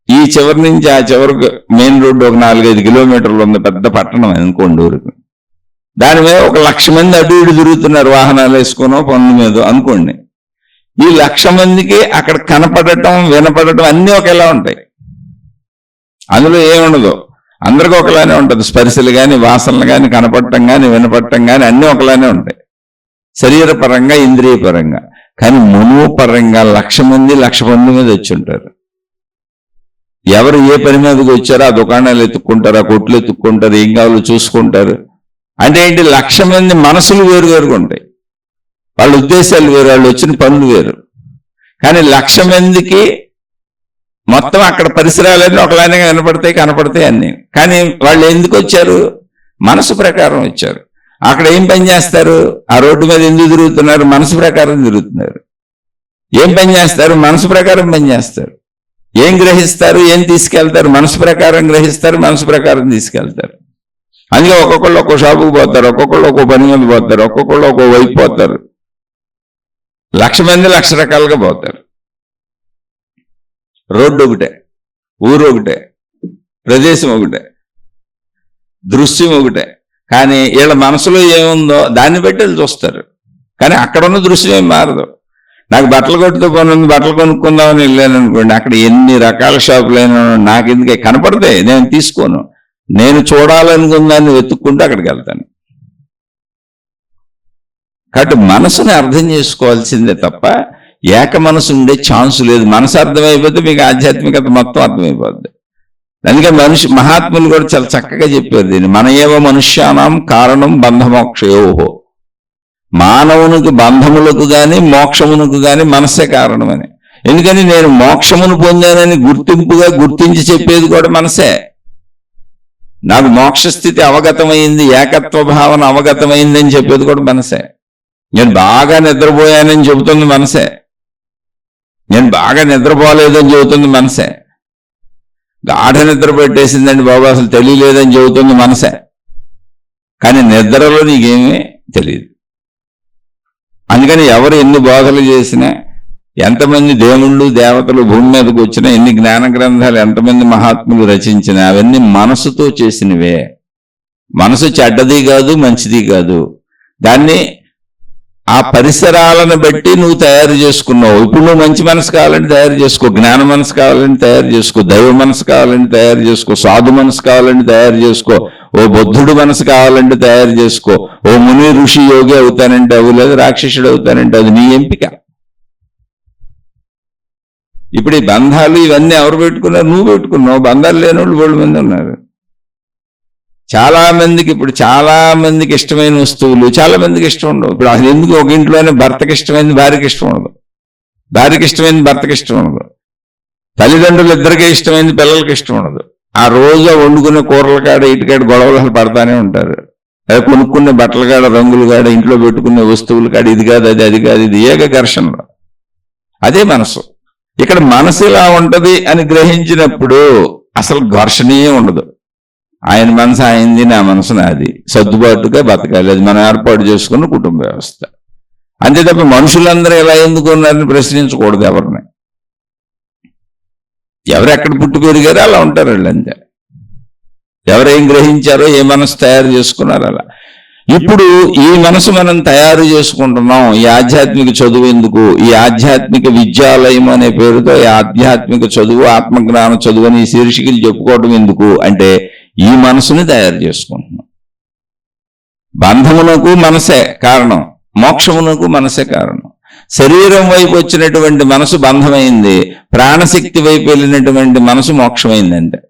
A: ఈ చివరి నుంచి ఆ చివరికి మెయిన్ రోడ్డు ఒక 4-5 కిలోమీటర్లు ఉంది, పెద్ద పట్టణం అనుకోండి ఊరికి. దాని మీద 1,00,000 మంది అటు ఇటు తిరుగుతున్నారు, వాహనాలు వేసుకోనో పనుల మీద అనుకోండి. ఈ 1,00,000 మందికి అక్కడ కనపడటం, వినపడటం అన్నీ ఒకేలా ఉంటాయి. అందులో ఏముండదు, అందరికీ ఒకలానే ఉంటుంది. స్పర్శలు కానీ, వాసనలు కానీ, కనపడటం కానీ, వినపడటం కానీ అన్నీ ఒకలానే ఉంటాయి, శరీరపరంగా, ఇంద్రియ పరంగా. కానీ మనువు పరంగా 1,00,000 మంది 1,00,000 మంది మీద వచ్చి ఉంటారు. ఎవరు ఏ పని మీదకి వచ్చారో ఆ దుకాణాలు ఎత్తుక్కుంటారు, ఆ కొట్లు ఎత్తుక్కుంటారు, ఏం కావాలో చూసుకుంటారు. అంటే ఏంటి, 1,00,000 మంది మనసులు వేరువేరుగా ఉంటాయి, వాళ్ళ ఉద్దేశాలు వేరు, వాళ్ళు వచ్చిన పనులు వేరు. కానీ 1,00,000 మందికి మొత్తం అక్కడ పరిసరాలన్నీ ఒకలానే వినపడతాయి, కనపడతాయి అన్నీ. కానీ వాళ్ళు ఎందుకు వచ్చారు, మనసు ప్రకారం వచ్చారు. అక్కడ ఏం పని చేస్తారు, ఆ రోడ్డు మీద ఎందుకు తిరుగుతున్నారు, మనసు ప్రకారం తిరుగుతున్నారు. ఏం పని చేస్తారు, మనసు ప్రకారం పని చేస్తారు. ఏం గ్రహిస్తారు, ఏం తీసుకెళ్తారు, మనసు ప్రకారం గ్రహిస్తారు, మనసు ప్రకారం తీసుకెళ్తారు. అందుకే ఒక్కొక్కళ్ళు ఒక్కో షాపుకి పోతారు, ఒక్కొక్కళ్ళు ఒక్కో పని మీద పోతారు, ఒక్కొక్కళ్ళు ఒక్కో వైపు పోతారు. 1,00,000 మంది 1,00,000 రకాలుగా పోతారు. రోడ్డు ఒకటే, ఊరు ఒకటే, ప్రదేశం ఒకటే, దృశ్యం ఒకటే. కానీ వీళ్ళ మనసులో ఏముందో దాన్ని బట్టి వాళ్ళు చూస్తారు. కానీ అక్కడ ఉన్న దృశ్యం ఏం మారదు. నాకు బట్టలు కొట్టుతో పని ఉంది, బట్టలు కొనుక్కుందామని వెళ్ళాను అనుకోండి, అక్కడ ఎన్ని రకాల షాపులైనా నాకు ఎందుకే కనపడతాయి, నేను తీసుకోను. నేను చూడాలనుకున్నాన్ని వెతుక్కుంటూ అక్కడికి వెళ్తాను. కాబట్టి మనసుని అర్థం చేసుకోవాల్సిందే తప్ప ఏక మనసు ఉండే ఛాన్స్ లేదు. మనసు అర్థమైపోతే మీకు ఆధ్యాత్మికత మొత్తం అర్థమైపోద్ది. అందుకే మహాత్ములు కూడా చాలా చక్కగా చెప్పారు దీన్ని. మన ఏవ మనుష్యానాం కారణం బంధమోక్షయోహో. మానవునికి బంధములకు గాని మోక్షమునకు గాని మనస్సే కారణమని. ఎందుకని నేను మోక్షమును పొందానని గుర్తింపుగా గుర్తించి చెప్పేది కూడా మనసే. నాకు మోక్షస్థితి అవగతమైంది, ఏకత్వ భావన అవగతమైంది అని చెప్పేది కూడా మనసే. నేను బాగా నిద్రపోయానని చెబుతుంది మనసే, నేను బాగా నిద్రపోలేదని చెబుతుంది మనసే. గాఢ నిద్ర పెట్టేసిందండి బాబు, అసలు తెలియలేదని చెబుతుంది మనసే. కానీ నిద్రలో నీకేమీ తెలియదు. అందుకని ఎవరు ఎన్ని బోధలు చేసినా, ఎంతమంది దేవుళ్ళు దేవతలు భూమి మీదకి వచ్చినా, ఎన్ని జ్ఞాన గ్రంథాలు ఎంతమంది మహాత్ములు రచించినా అవన్నీ మనసుతో చేసినవే. మనసు చెడ్డది కాదు, మంచిది కాదు. దాన్ని ఆ పరిసరాలను బట్టి నువ్వు తయారు చేసుకున్నావు. ఇప్పుడు నువ్వు మంచి మనసు కావాలని తయారు చేసుకో, జ్ఞాన మనసు కావాలని తయారు చేసుకో, దైవ మనసు కావాలని తయారు చేసుకో, సాధు మనసు కావాలని తయారు చేసుకో, ఓ బుద్ధుడు మనసు కావాలంటే తయారు చేసుకో, ఓ ముని ఋషి యోగి అవుతానంటే అవు, లేదు రాక్షసుడు అవుతానంటే అది నీ ఎంపిక. ఇప్పుడు ఈ బంధాలు ఇవన్నీ ఎవరు పెట్టుకున్నారు? నువ్వు పెట్టుకున్నావు. బంధాలు లేని వాళ్ళు 100 మంది ఉన్నారు. చాలా మందికి ఇష్టమైన వస్తువులు చాలా మందికి ఇష్టం ఉండవు. ఇప్పుడు అసలు ఎందుకు ఒక ఇంట్లోనే భర్తకి ఇష్టమైంది భార్యకి ఇష్టం ఉండదు, భార్యకి ఇష్టమైంది భర్తకి ఇష్టం ఉండదు, తల్లిదండ్రులు ఇద్దరికీ ఇష్టమైంది పిల్లలకి ఇష్టం ఉండదు. ఆ రోజు వండుకునే కూరల కాడ ఇటుకాడ గొడవలు పడతానే ఉంటారు. అదే కొనుక్కునే బట్టల కాడ రంగులు కాడ ఇంట్లో పెట్టుకునే వస్తువుల కాడ ఇది కాదు అది కాదు ఇది ఏక ఘర్షణలో. అదే మనసు. ఇక్కడ మనసు ఇలా ఉంటది అని గ్రహించినప్పుడు అసలు ఘర్షణే ఉండదు. ఆయన మనసు ఆయనది, నా మనసు నాది, సర్దుబాటుగా బతకాలి. అది మనం ఏర్పాటు చేసుకున్న కుటుంబ వ్యవస్థ. అంతే తప్ప మనుషులందరూ ఎలా ఎందుకు ఉన్నారని ప్రశ్నించకూడదు ఎవరిని. ఎవరు ఎక్కడ పుట్టి పెరిగారో అలా ఉంటారు వాళ్ళు, అంతే. ఎవరేం గ్రహించారో ఏ మనసు తయారు చేసుకున్నారో అలా. ఇప్పుడు ఈ మనసు మనం తయారు చేసుకుంటున్నాం. ఈ ఆధ్యాత్మిక చదువు ఎందుకు? ఈ ఆధ్యాత్మిక విద్యాలయం అనే పేరుతో ఈ ఆధ్యాత్మిక చదువు, ఆత్మజ్ఞాన చదువు అని ఈ శీర్షికలు చెప్పుకోవటం ఎందుకు అంటే ఈ మనసుని తయారు చేసుకుంటున్నాం. బంధమునకు మనసే కారణం, మోక్షమునకు మనసే కారణం. శరీరం వైపు వచ్చినటువంటి మనసు బంధమైంది, ప్రాణశక్తి వైపు వెళ్ళినటువంటి మనసు మోక్షమైందంటే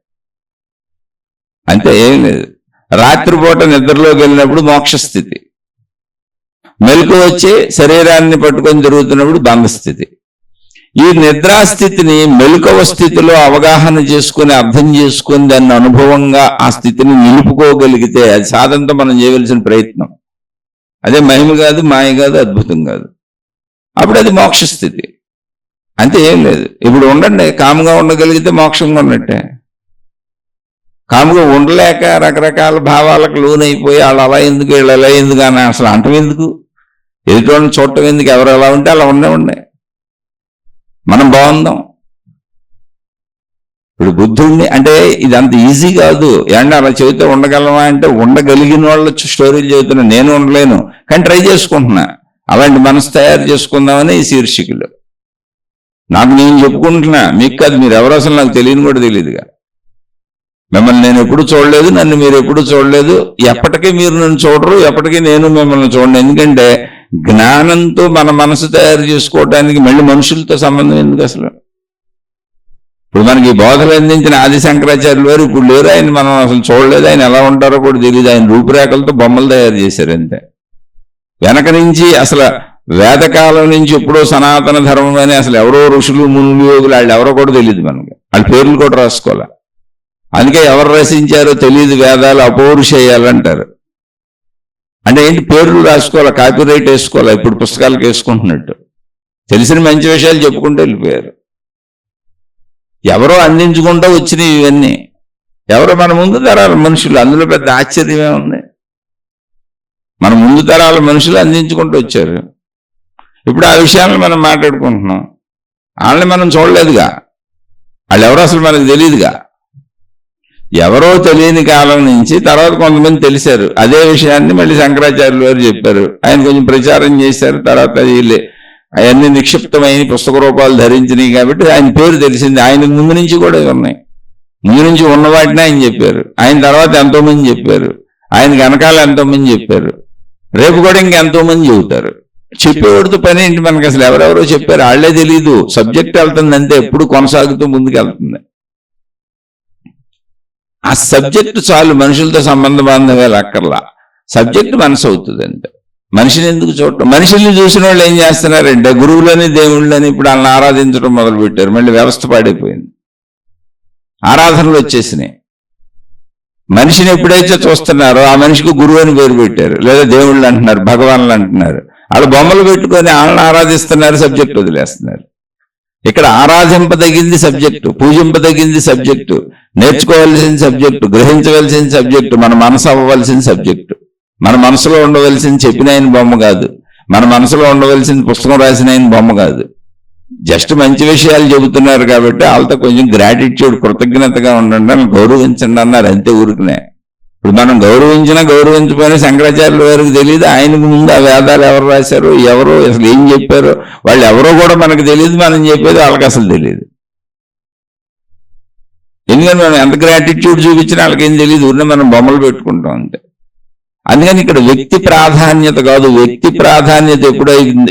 A: అంతే, ఏం లేదు. రాత్రిపూట నిద్రలోకి వెళ్ళినప్పుడు మోక్షస్థితి, మెలకు వచ్చి శరీరాన్ని పట్టుకొని తిరుగుతున్నప్పుడు బంధస్థితి. ఈ నిద్రాస్థితిని మెలకువ స్థితిలో అవగాహన చేసుకుని అర్థం చేసుకుని దాన్ని అనుభవంగా ఆ స్థితిని నిలుపుకోగలిగితే అది సాధనతో మనం చేయవలసిన ప్రయత్నం. అదే మహిమ కాదు, మాయ కాదు, అద్భుతం కాదు. అప్పుడు అది మోక్షస్థితి. అంతే, ఏం లేదు. ఇప్పుడు ఉండండి, కాముగా ఉండగలిగితే మోక్షంగా ఉన్నట్టే. కాముగా ఉండలేక రకరకాల భావాలకు లోనైపోయి వాళ్ళు అలా ఎందుకు వీళ్ళు అలా ఎందుకు అని అసలు అంటం ఎందుకు? ఎదుటోళ్ళని చూడటం ఎందుకు? ఎవరు ఎలా ఉంటే అలా ఉండే మనం బాగుందాం. ఇప్పుడు బుద్ధుడిని అంటే ఇది అంత ఈజీ కాదు. ఏంటంటే అలా చెబితే ఉండగలమా అంటే ఉండగలిగిన వాళ్ళ స్టోరీలు చెబుతున్నా, నేను ఉండలేను కానీ ట్రై చేసుకుంటున్నా. అలాంటి మనసు తయారు చేసుకుందామని ఈ శీర్షికలు. నాకు నేను చెప్పుకుంటున్నా, మీకు కాదు. మీరు ఎవరు అసలు నాకు తెలియని కూడా తెలియదుగా. మిమ్మల్ని నేను ఎప్పుడు చూడలేదు, నన్ను మీరు ఎప్పుడు చూడలేదు, ఎప్పటికీ మీరు నన్ను చూడరు, ఎప్పటికీ నేను మిమ్మల్ని చూడను. ఎందుకంటే జ్ఞానంతో మన మనసు తయారు చేసుకోవడానికి మళ్ళీ మనుషులతో సంబంధం ఎందుకు అసలు? ఇప్పుడు మనకి బోధలు అందించిన ఆది శంకరాచార్యులు వారు ఇప్పుడు లేరు. ఆయన మనం అసలు చూడలేదు, ఆయన ఎలా ఉంటారో కూడా తెలియదు. ఆయన రూపురేఖలతో బొమ్మలు తయారు చేశారు అంతే. వెనక నుంచి అసలు వేదకాలం నుంచి ఎప్పుడో సనాతన ధర్మం అని అసలు ఎవరో ఋషులు మునులు యోగులు వాళ్ళు ఎవరో కూడా తెలియదు మనకి. వాళ్ళ పేర్లు కూడా రాసుకోవాలి. అందుకే ఎవరు రచించారో తెలియదు. వేదాలు అపౌరుషేయాలంటారు. అంటే ఏంటి? పేర్లు రాసుకోవాలి, కాపీరైట్ వేసుకోవాలి. ఇప్పుడు పుస్తకాలకు వేసుకుంటున్నట్టు తెలిసిన మంచి విషయాలు చెప్పుకుంటూ వెళ్ళిపోయారు. ఎవరో అందించుకుంటూ వచ్చినాయి ఇవన్నీ. ఎవరో మన ముందు తరాల మనుషులు. అందులో పెద్ద ఆశ్చర్యమే ఉంది. మన ముందు తరాల మనుషులు అందించుకుంటూ వచ్చారు. ఇప్పుడు ఆ విషయాలను మనం మాట్లాడుకుంటున్నాం. వాళ్ళని మనం చూడలేదుగా, వాళ్ళు ఎవరో అసలు మనకు తెలియదుగా. ఎవరో తెలియని కాలం నుంచి తర్వాత కొంతమంది తెలిసారు. అదే విషయాన్ని మళ్ళీ శంకరాచార్యులు వారు చెప్పారు. ఆయన కొంచెం ప్రచారం చేశారు. తర్వాత అవన్నీ నిక్షిప్తమైన పుస్తక రూపాలు ధరించినాయి కాబట్టి ఆయన పేరు తెలిసింది. ఆయనకు ముందు నుంచి కూడా ఉన్నాయి. ముందు నుంచి ఉన్న వాటిని ఆయన చెప్పారు. ఆయన తర్వాత ఎంతో మంది చెప్పారు. ఆయనకి వెనకాల ఎంతో మంది చెప్పారు. రేపు కూడా ఇంకెంతో మంది చెబుతారు. చెప్పేవాడితో పని ఏంటి? మనకి అసలు ఎవరెవరో చెప్పారు, వాళ్లే తెలియదు. సబ్జెక్ట్ వెళ్తుంది అంతే, ఎప్పుడు కొనసాగుతూ ముందుకు వెళ్తుంది. ఆ సబ్జెక్టు చాలు, మనుషులతో సంబంధ బాంధవ్యాలు అక్కర్లా. సబ్జెక్టు మనసు అవుతుంది అంటే. మనిషిని ఎందుకు చూడటం? మనుషుల్ని చూసిన వాళ్ళు ఏం చేస్తున్నారంటే గురువులని దేవుళ్ళని ఇప్పుడు వాళ్ళని ఆరాధించడం మొదలుపెట్టారు. మళ్ళీ వ్యవస్థ పాడైపోయింది. ఆరాధనలు వచ్చేసినాయి. మనిషిని ఎప్పుడైతే చూస్తున్నారో ఆ మనిషికి గురువు అని పేరు పెట్టారు, లేదా దేవుళ్ళు అంటున్నారు, భగవాన్లు అంటున్నారు. వాళ్ళు బొమ్మలు పెట్టుకొని వాళ్ళని ఆరాధిస్తున్నారు, సబ్జెక్టు వదిలేస్తున్నారు. ఇక్కడ ఆరాధింపదగింది సబ్జెక్టు, పూజింపదగింది సబ్జెక్టు, నేర్చుకోవాల్సిన సబ్జెక్టు, గ్రహించవలసిన సబ్జెక్టు, మన మనసు అవ్వవలసిన సబ్జెక్టు. మన మనసులో ఉండవలసిన చెప్పిన ఆయన బొమ్మ కాదు, మన మనసులో ఉండవలసిన పుస్తకం రాసిన ఆయన బొమ్మ కాదు. జస్ట్ మంచి విషయాలు చెబుతున్నారు కాబట్టి వాళ్ళతో కొంచెం గ్రాటిట్యూడ్, కృతజ్ఞతగా ఉండండి అని గౌరవించండి అన్నారు అంతే, ఊరుకునే. ఇప్పుడు మనం గౌరవించినా గౌరవించకపోయినా శంకరాచార్యుల వారికి తెలియదు. ఆయనకు ముందు ఆ వేదాలు ఎవరు రాశారు, ఎవరు అసలు ఏం చెప్పారు, వాళ్ళు ఎవరో కూడా మనకు తెలియదు. మనం చెప్పేది వాళ్ళకి అసలు తెలియదు. ఎందుకంటే మనం ఎంత గ్రాటిట్యూడ్ చూపించినా వాళ్ళకేం తెలియదు. ఊరినే మనం బొమ్మలు పెట్టుకుంటాం అంతే. అందుకని ఇక్కడ వ్యక్తి ప్రాధాన్యత కాదు, వ్యక్తి ప్రాధాన్యత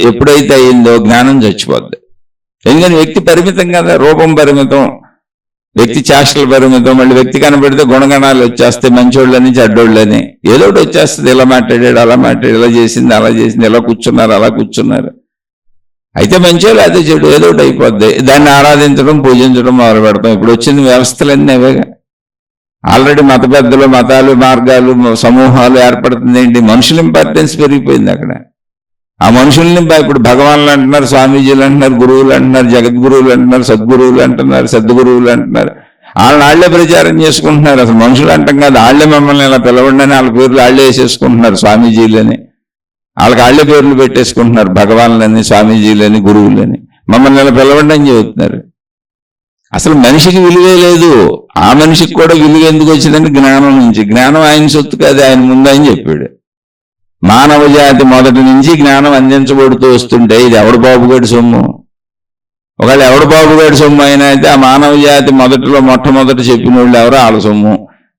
A: ఎప్పుడైతే అయిందో జ్ఞానం చచ్చిపోద్ది. ఎందుకని వ్యక్తి పరిమితం కదా, రూపం పరిమితం, వ్యక్తి చేష్టలు పరిమితం. మళ్ళీ వ్యక్తి కనబడితే గుణగణాలు వచ్చేస్తాయి, మంచోళ్ళని చెడ్డోళ్ళని ఏదో ఒకటి వచ్చేస్తుంది. ఇలా మాట్లాడాడు, అలా మాట్లాడాడు, ఇలా చేసింది, అలా చేసింది, ఇలా కూర్చున్నారు, అలా కూర్చున్నారు. అయితే మంచో లేకపోతే చెడు ఏదో ఒకటి అయిపోద్ది. దాన్ని ఆరాధించడం, పూజించడం మొదలు పెడతాం. ఇప్పుడు వచ్చిన వ్యవస్థలన్నీ అవేగా. ఆల్రెడీ మత పెద్దలు, మతాలు, మార్గాలు, సమూహాలు ఏర్పడుతుంది. ఏంటి, మనుషుల ఇంపార్టెన్స్ పెరిగిపోయింది అక్కడ. ఆ మనుషుల్ని ఇప్పుడు భగవాన్లు అంటున్నారు, స్వామీజీలు అంటున్నారు, గురువులు అంటున్నారు, జగద్గురువులు అంటున్నారు, సద్గురువులు అంటున్నారు, సద్గురువులు అంటున్నారు. వాళ్ళే ప్రచారం చేసుకుంటున్నారు. అసలు మనుషులు అంటాం కాదు, వాళ్ళే మమ్మల్ని ఇలా పిలవండి అని వాళ్ళ పేర్లు వాళ్ళే వేసేసుకుంటున్నారు. స్వామీజీలని వాళ్ళకి వాళ్ళే పేర్లు పెట్టేసుకుంటున్నారు, భగవాన్లని, స్వామీజీలని, గురువులని. మమ్మల్ని ఇలా పిలవండి అని చెబుతున్నారు. అసలు మనిషికి విలువే లేదు. ఆ మనిషికి కూడా విలువ ఎందుకు వచ్చిందంటే జ్ఞానం నుంచి. జ్ఞానం ఆయన సొత్తు కాదు, ఆయన ముందు అని చెప్పాడు. మానవ జాతి మొదటి నుంచి జ్ఞానం అందించబడుతూ వస్తుంటే ఇది ఎవడు బాబుగాడి సొమ్ము? ఒకవేళ ఎవడు బాబుగాడి సొమ్ము అయినా అయితే ఆ మానవ జాతి మొట్టమొదటి చెప్పిన వాళ్ళు ఎవరో వాళ్ళ సొమ్ము.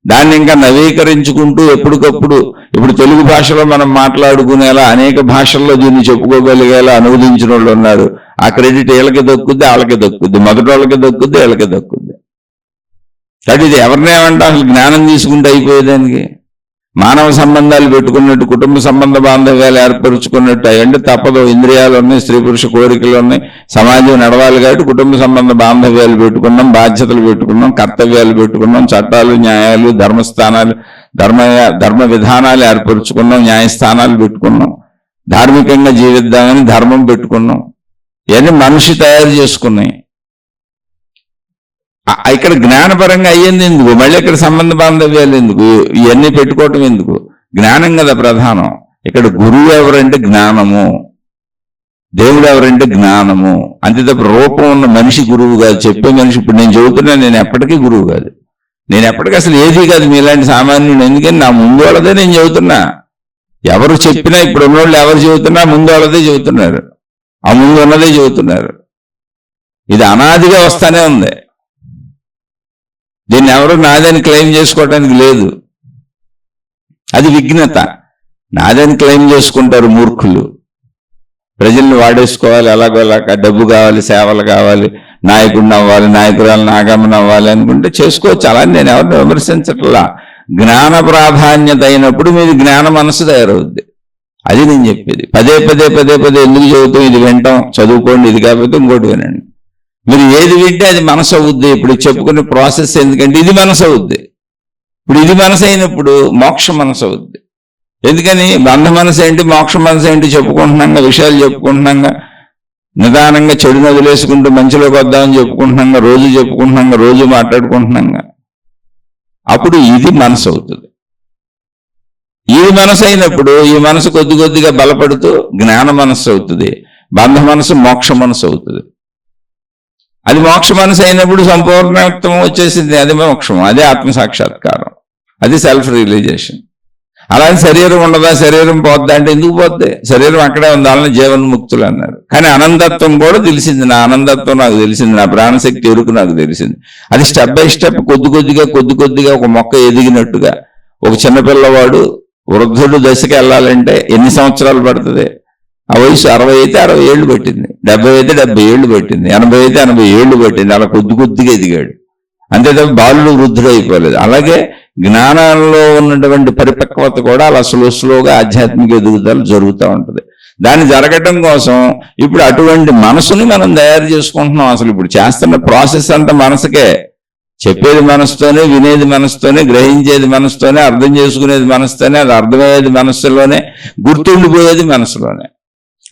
A: దాన్ని ఇంకా నవీకరించుకుంటూ ఎప్పటికప్పుడు, ఇప్పుడు తెలుగు భాషలో మనం మాట్లాడుకునేలా అనేక భాషల్లో దీన్ని చెప్పుకోగలిగేలా అనువదించిన వాళ్ళు ఉన్నారు. ఆ క్రెడిట్ వీళ్ళకి దక్కుద్ది, వాళ్ళకి దక్కుద్ది, మొదటి వాళ్ళకి దక్కుద్ది, వీళ్ళకి దక్కుద్ది. కాబట్టి ఇది ఎవరినేమంటే అసలు జ్ఞానం తీసుకుంటే అయిపోయేదానికి. మానవ సంబంధాలు పెట్టుకున్నట్టు, కుటుంబ సంబంధ బాంధవ్యాలు ఏర్పరుచుకున్నట్టు అయ్యంటే తప్పదు. ఇంద్రియాలు ఉన్నాయి, స్త్రీ పురుష కోరికలు ఉన్నాయి, సమాజం నడవాలి. కాబట్టి కుటుంబ సంబంధ బాంధవ్యాలు పెట్టుకున్నాం, బాధ్యతలు పెట్టుకున్నాం, కర్తవ్యాలు పెట్టుకున్నాం, చట్టాలు, న్యాయాలు, ధర్మస్థానాలు, ధర్మ విధానాలు ఏర్పరుచుకున్నాం, న్యాయస్థానాలు పెట్టుకున్నాం, ధార్మికంగా జీవిద్దామని ధర్మం పెట్టుకున్నాం. ఇవన్నీ మనిషి తయారు చేసుకున్నాయి. ఇక్కడ జ్ఞానపరంగా అయ్యింది ఎందుకు? మళ్ళీ ఇక్కడ సంబంధ బాంధవ్యాలు ఎందుకు? ఇవన్నీ పెట్టుకోవటం ఎందుకు? జ్ఞానం కదా ప్రధానం. ఇక్కడ గురువు ఎవరంటే జ్ఞానము, దేవుడు ఎవరంటే జ్ఞానము. అంతే తప్ప రూపం ఉన్న మనిషి గురువు కాదు, చెప్పే మనిషి. ఇప్పుడు నేను చెబుతున్నా, నేను ఎప్పటికీ గురువు కాదు, నేను ఎప్పటికీ అసలు ఏది కాదు మీలాంటి సామాన్యుడు. ఎందుకని నా ముందు వాళ్ళదే నేను చెబుతున్నా. ఎవరు చెప్పినా, ఇప్పుడు ఉన్నోళ్ళు ఎవరు చెబుతున్నా ముందు వాళ్ళదే చెబుతున్నారు, ఆ ముందు ఉన్నదే చెబుతున్నారు. ఇది అనాదిగా వస్తానే ఉంది. దీన్ని ఎవరు నాదని క్లెయిమ్ చేసుకోవడానికి లేదు. అది విఘ్నత. నాదని క్లెయిమ్ చేసుకుంటారు మూర్ఖులు. ప్రజల్ని వాడేసుకోవాలి, అలాగోలాగా డబ్బు కావాలి, సేవలు కావాలి, నాయకుడిని అవ్వాలి, నాయకురాలను ఆగమనం అవ్వాలి అనుకుంటే చేసుకోవచ్చు. అలా నేను ఎవరిని విమర్శించట్లా. జ్ఞాన ప్రాధాన్యత అయినప్పుడు మీది జ్ఞాన మనసు తయారవుద్ది. అది నేను చెప్పేది. పదే పదే పదే పదే ఎందుకు చెబుతాం? ఇది వింటాం, చదువుకోండి, ఇది కాకపోతే ఇంకోటి వినండి. మీరు ఏది వింటే అది మనసు అవుద్ది. ఇప్పుడు చెప్పుకునే ప్రాసెస్ ఎందుకంటే ఇది మనసు అవుద్ది. ఇప్పుడు ఇది మనసు అయినప్పుడు మోక్ష మనసు అవుద్ది. ఎందుకని బంధ మనసు ఏంటి, మోక్ష మనసు ఏంటి చెప్పుకుంటున్నాగా, విషయాలు చెప్పుకుంటున్నాగా, నిదానంగా చెడుని వదిలేసుకుంటూ మంచిలోకి వద్దామని చెప్పుకుంటున్నాగా, రోజు చెప్పుకుంటున్నాగా, రోజు మాట్లాడుకుంటున్నాగా. అప్పుడు ఇది మనసు అవుతుంది. ఇది మనసు అయినప్పుడు ఈ మనసు కొద్ది కొద్దిగా బలపడుతూ జ్ఞాన మనస్సు అవుతుంది. బంధ మనసు మోక్ష మనసు అవుతుంది. అది మోక్ష మనసు అయినప్పుడు సంపూర్ణత్వం వచ్చేసింది. అది మోక్షం, అదే ఆత్మ సాక్షాత్కారం, అది సెల్ఫ్ రియలైజేషన్. అలాగే శరీరం ఉండదా, శరీరం పోద్దా అంటే ఎందుకు పోద్ది? శరీరం అక్కడే ఉంది, వాళ్ళని జీవన్ముక్తులు అన్నారు. కానీ అనంతత్వం కూడా తెలిసింది. నా ఆనందత్వం నాకు తెలిసింది, నా ప్రాణశక్తి ఎరుకు నాకు తెలిసింది. అది స్టెప్ బై స్టెప్ కొద్ది కొద్దిగా ఒక మొక్క ఎదిగినట్టుగా. ఒక చిన్నపిల్లవాడు వృద్ధుడు దశకి వెళ్ళాలంటే ఎన్ని సంవత్సరాలు పడుతుంది? ఆ వయసు 60 అయితే 60 ఏళ్ళు పట్టింది, 70 అయితే 70 ఏళ్ళు పట్టింది, 80 అయితే 80 ఏళ్ళు పట్టింది. అలా కొద్దిగా ఎదిగాడు. అంతే తప్ప బాలుడు వృద్ధుడు అయిపోలేదు. అలాగే జ్ఞానంలో ఉన్నటువంటి పరిపక్వత కూడా అలా స్లోగా ఆధ్యాత్మిక ఎదుగుదల జరుగుతూ ఉంటుంది. దాన్ని జరగటం కోసం ఇప్పుడు అటువంటి మనసుని మనం తయారు చేసుకుంటున్నాం. అసలు ఇప్పుడు చేస్తున్న ప్రాసెస్ అంతా మనసుకే. చెప్పేది మనసుతోనే, వినేది మనసుతోనే, గ్రహించేది మనసుతోనే, అర్థం చేసుకునేది మనసుతోనే, అది అర్థమయ్యేది మనసులోనే, గుర్తుండిపోయేది మనసులోనే.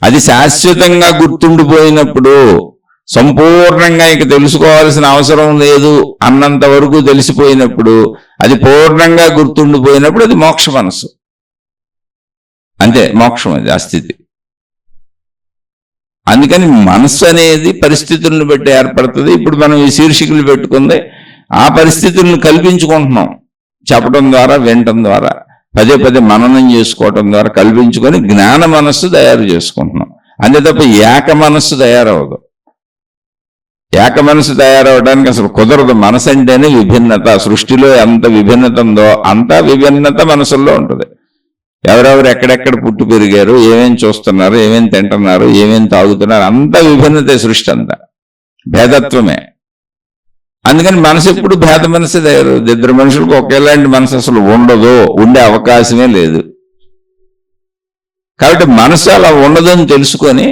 A: అది శాశ్వతంగా గుర్తుండిపోయినప్పుడు, సంపూర్ణంగా ఇక తెలుసుకోవాల్సిన అవసరం లేదు అన్నంత వరకు తెలిసిపోయినప్పుడు, అది పూర్ణంగా గుర్తుండిపోయినప్పుడు అది మోక్ష మనసు. అంతే, మోక్షం అది ఆ స్థితి. అందుకని మనస్సు అనేది పరిస్థితులను బట్టి ఏర్పడుతుంది. ఇప్పుడు మనం ఈ శీర్షికలు పెట్టుకుంది ఆ పరిస్థితులను కల్పించుకుంటున్నాం, చెప్పడం ద్వారా, వినటం ద్వారా, పదే పదే మననం చేసుకోవటం ద్వారా కల్పించుకొని జ్ఞాన మనస్సు తయారు చేసుకుంటున్నాం. అంతే తప్ప ఏక మనస్సు తయారవదు. ఏక మనసు తయారవడానికి అసలు కుదరదు. మనసు అంటేనే విభిన్నత. సృష్టిలో ఎంత విభిన్నత ఉందో అంత విభిన్నత మనసుల్లో ఉంటుంది. ఎవరెవరు ఎక్కడెక్కడ పుట్టి పెరిగారు, ఏమేం చూస్తున్నారు, ఏమేం తింటున్నారు, ఏమేం తాగుతున్నారు, అంత విభిన్నతే సృష్టి అంతా. భేదత్వమే. అందుకని మనసు ఎప్పుడు భేద మనసు తయారు. ఇద్దరు మనుషులకు ఒకేలాంటి మనసు అసలు ఉండదు, ఉండే అవకాశమే లేదు. కాబట్టి మనసు అలా ఉండదని తెలుసుకొని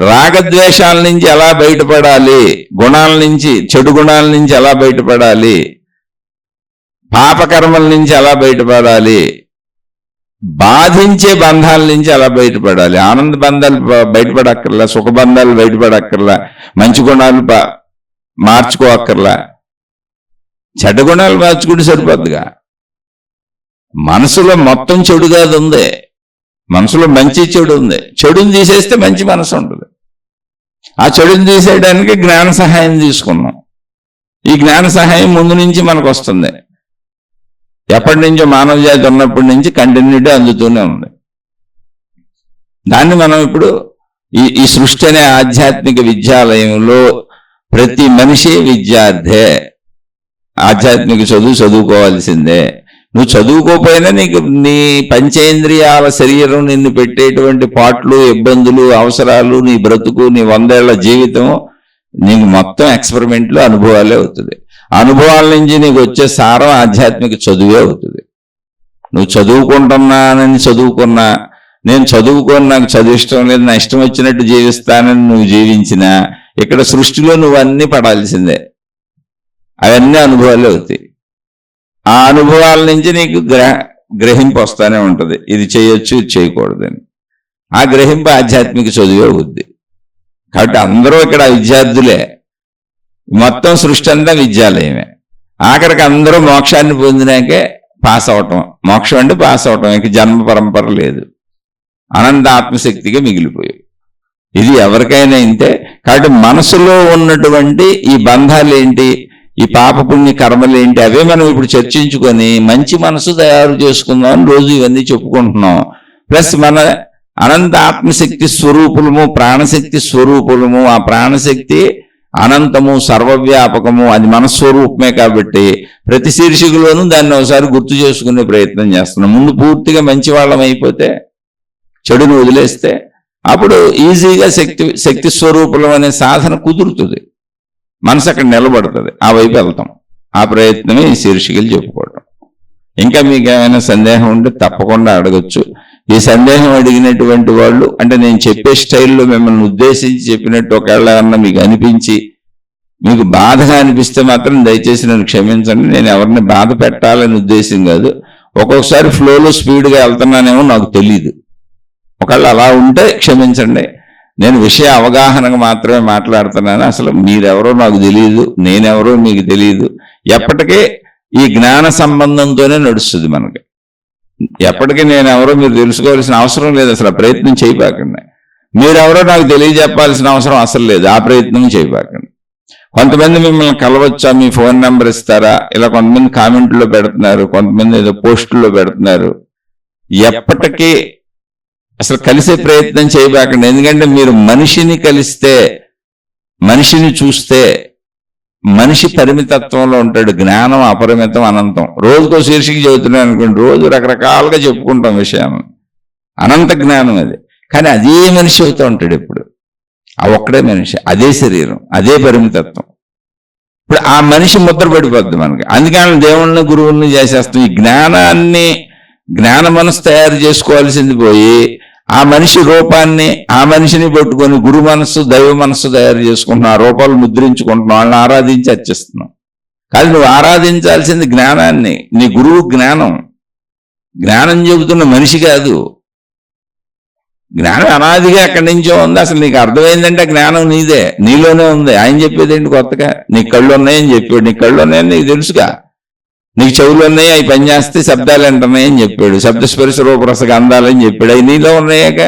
A: రాగద్వేషాల నుంచి ఎలా బయటపడాలి, గుణాల నుంచి, చెడు గుణాల నుంచి ఎలా బయటపడాలి, పాపకర్మల నుంచి ఎలా బయటపడాలి, బాధించే బంధాల నుంచి ఎలా బయటపడాలి. ఆనంద బంధాలు బయటపడక్కర్లా, సుఖ బంధాలు బయటపడక్కర్లా, మంచి గుణాలు మార్చుకోక్కర్లా, చెడ్డ గుణాలు మార్చుకుంటే సరిపోద్దుగా. మనసులో మొత్తం చెడు కాదు ఉంది, మనసులో మంచి చెడు ఉంది. చెడుని తీసేస్తే మంచి మనసు ఉంటుంది. ఆ చెడుని తీసేయడానికి జ్ఞాన సహాయం తీసుకున్నాం. ఈ జ్ఞాన సహాయం ముందు నుంచి మనకు వస్తుంది. ఎప్పటి నుంచో మానవ జాతి ఉన్నప్పటి నుంచి కంటిన్యూటీ అందుతూనే ఉంది. దాన్ని మనం ఇప్పుడు ఈ సృష్టి అనే ఆధ్యాత్మిక విద్యాలయంలో ప్రతి మనిషి విద్యార్థే. ఆధ్యాత్మిక చదువుకోవాల్సిందే. నువ్వు చదువుకోపోయినా నీకు నీ పంచేంద్రియాల శరీరం నిన్ను పెట్టేటువంటి పాటలు, ఇబ్బందులు, అవసరాలు, నీ బ్రతుకు, నీ 100 ఏళ్ల జీవితం నీకు మొత్తం ఎక్స్పెరిమెంట్లు, అనుభవాలే అవుతుంది. అనుభవాల నుంచి నీకు వచ్చే సారం ఆధ్యాత్మిక చదువే అవుతుంది. నువ్వు చదువుకుంటున్నానని చదువుకున్నా, నేను చదువుకొని నాకు చదువు ఇష్టం లేదు, నా ఇష్టం వచ్చినట్టు జీవిస్తానని నువ్వు జీవించినా ఇక్కడ సృష్టిలో నువ్వు అన్నీ పడాల్సిందే. అవన్నీ అనుభవాలే అవుతాయి. ఆ అనుభవాల నుంచి నీకు గ్రహింపు వస్తానే ఉంటుంది. ఇది చేయొచ్చు, ఇది చేయకూడదని. ఆ గ్రహింపు ఆధ్యాత్మిక చదువే అవుద్ది. కాబట్టి అందరూ ఇక్కడ విద్యార్థులే. మొత్తం సృష్టి అంతా విద్యాలయమే. ఆఖరికి అందరూ మోక్షాన్ని పొందినాకే పాస్ అవటం. మోక్షం అంటే పాస్ అవటం, ఇక జన్మ పరంపర లేదు. అనంత ఆత్మశక్తిగా మిగిలిపోయాయి. ఇది ఎవరికైనా ఇంతే. కాబట్టి మనసులో ఉన్నటువంటి ఈ బంధాలు ఏంటి, ఈ పాపపుణ్య కర్మలు ఏంటి, అవే మనం ఇప్పుడు చర్చించుకొని మంచి మనసు తయారు చేసుకుందాం రోజు ఇవన్నీ చెప్పుకుంటున్నాం. ప్లస్ మన అనంత ఆత్మశక్తి స్వరూపులము, ప్రాణశక్తి స్వరూపులము. ఆ ప్రాణశక్తి అనంతము, సర్వవ్యాపకము, అది మన స్వరూపమే. కాబట్టి ప్రతి శీర్షికలోనూ దాన్ని ఒకసారి గుర్తు చేసుకునే ప్రయత్నం చేస్తున్నాం. ముందు పూర్తిగా మంచి వాళ్ళం అయిపోతే, చెడును వదిలేస్తే అప్పుడు ఈజీగా శక్తి స్వరూపులం అనే సాధన కుదురుతుంది. మనసు అక్కడ నిలబడుతుంది. ఆ వైపు వెళ్తాం. ఆ ప్రయత్నమే ఈ శీర్షికలు చెప్పుకోవటం. ఇంకా మీకు ఏమైనా సందేహం ఉంటే తప్పకుండా అడగచ్చు. ఈ సందేహం అడిగినటువంటి వాళ్ళు, అంటే నేను చెప్పే స్టైల్లో మిమ్మల్ని ఉద్దేశించి చెప్పినట్టు ఒకవేళ ఏమన్నా మీకు అనిపించి మీకు బాధగా అనిపిస్తే మాత్రం దయచేసి నన్ను క్షమించండి. నేను ఎవరిని బాధ పెట్టాలని ఉద్దేశం కాదు. ఒక్కొక్కసారి ఫ్లోలో స్పీడ్గా వెళ్తున్నానేమో నాకు తెలియదు. ఒకవేళ అలా ఉంటే క్షమించండి. నేను విషయ అవగాహనకు మాత్రమే మాట్లాడుతున్నాను. అసలు మీరెవరో నాకు తెలియదు, నేనెవరో మీకు తెలియదు. ఎప్పటికీ ఈ జ్ఞాన సంబంధంతోనే నడుస్తుంది మనకి. ఎప్పటికీ నేనెవరో మీరు తెలుసుకోవాల్సిన అవసరం లేదు. అసలు ప్రయత్నం చేయబాకండి. మీరెవరో నాకు తెలియజెప్పాల్సిన అవసరం అసలు లేదు. ఆ ప్రయత్నం చేయబాకండి. కొంతమంది మిమ్మల్ని కలవచ్చా, మీ ఫోన్ నెంబర్ ఇస్తారా, ఇలా కొంతమంది కామెంట్లో పెడుతున్నారు, కొంతమంది ఏదో పోస్టుల్లో పెడుతున్నారు. ఎప్పటికీ అసలు కలిసే ప్రయత్నం చేయబాకండి. ఎందుకంటే మీరు మనిషిని కలిస్తే, మనిషిని చూస్తే, మనిషి పరిమితత్వంలో ఉంటాడు. జ్ఞానం అపరిమితం, అనంతం. రోజుకో శీర్షిక చెబుతున్నాను అనుకోండి, రోజు రకరకాలుగా చెప్పుకుంటాం విషయం. అనంత జ్ఞానం అది. కానీ అదే మనిషి అవుతూ ఉంటాడు ఎప్పుడు. ఆ ఒక్కడే మనిషి, అదే శరీరం, అదే పరిమితత్వం. ఇప్పుడు ఆ మనిషి ముద్ర పడిపోద్ది మనకి. అందుకని దేవుళ్ళని, గురువుల్ని చేసేస్తాం. ఈ జ్ఞాన మనసు తయారు చేసుకోవాల్సింది పోయి ఆ మనిషి రూపాన్ని, ఆ మనిషిని పట్టుకొని గురు మనస్సు, దైవ మనస్సు తయారు చేసుకుంటున్నాం. ఆ రూపాలు ముద్రించుకుంటున్నాం, వాళ్ళని ఆరాధించి అర్చిస్తున్నాం. కానీ నువ్వు ఆరాధించాల్సింది జ్ఞానాన్ని. నీ గురువు జ్ఞానం. జ్ఞానం చెబుతున్న మనిషి కాదు. జ్ఞానం అనాదిగా ఎక్కడి నుంచో ఉంది. అసలు నీకు అర్థమైందంటే జ్ఞానం నీదే, నీలోనే ఉంది. ఆయన చెప్పేది ఏంటి కొత్తగా? నీకు కళ్ళు ఉన్నాయని చెప్పాడు. నీకు కళ్ళు ఉన్నాయని నీకు తెలుసుగా. నీకు చెవులు ఉన్నాయి, అవి పనిచేస్తే శబ్దాలు అంటున్నాయని చెప్పాడు. శబ్దస్పర్శ రూపరస గంధాలని చెప్పాడు. అవి నీలో ఉన్నాయాక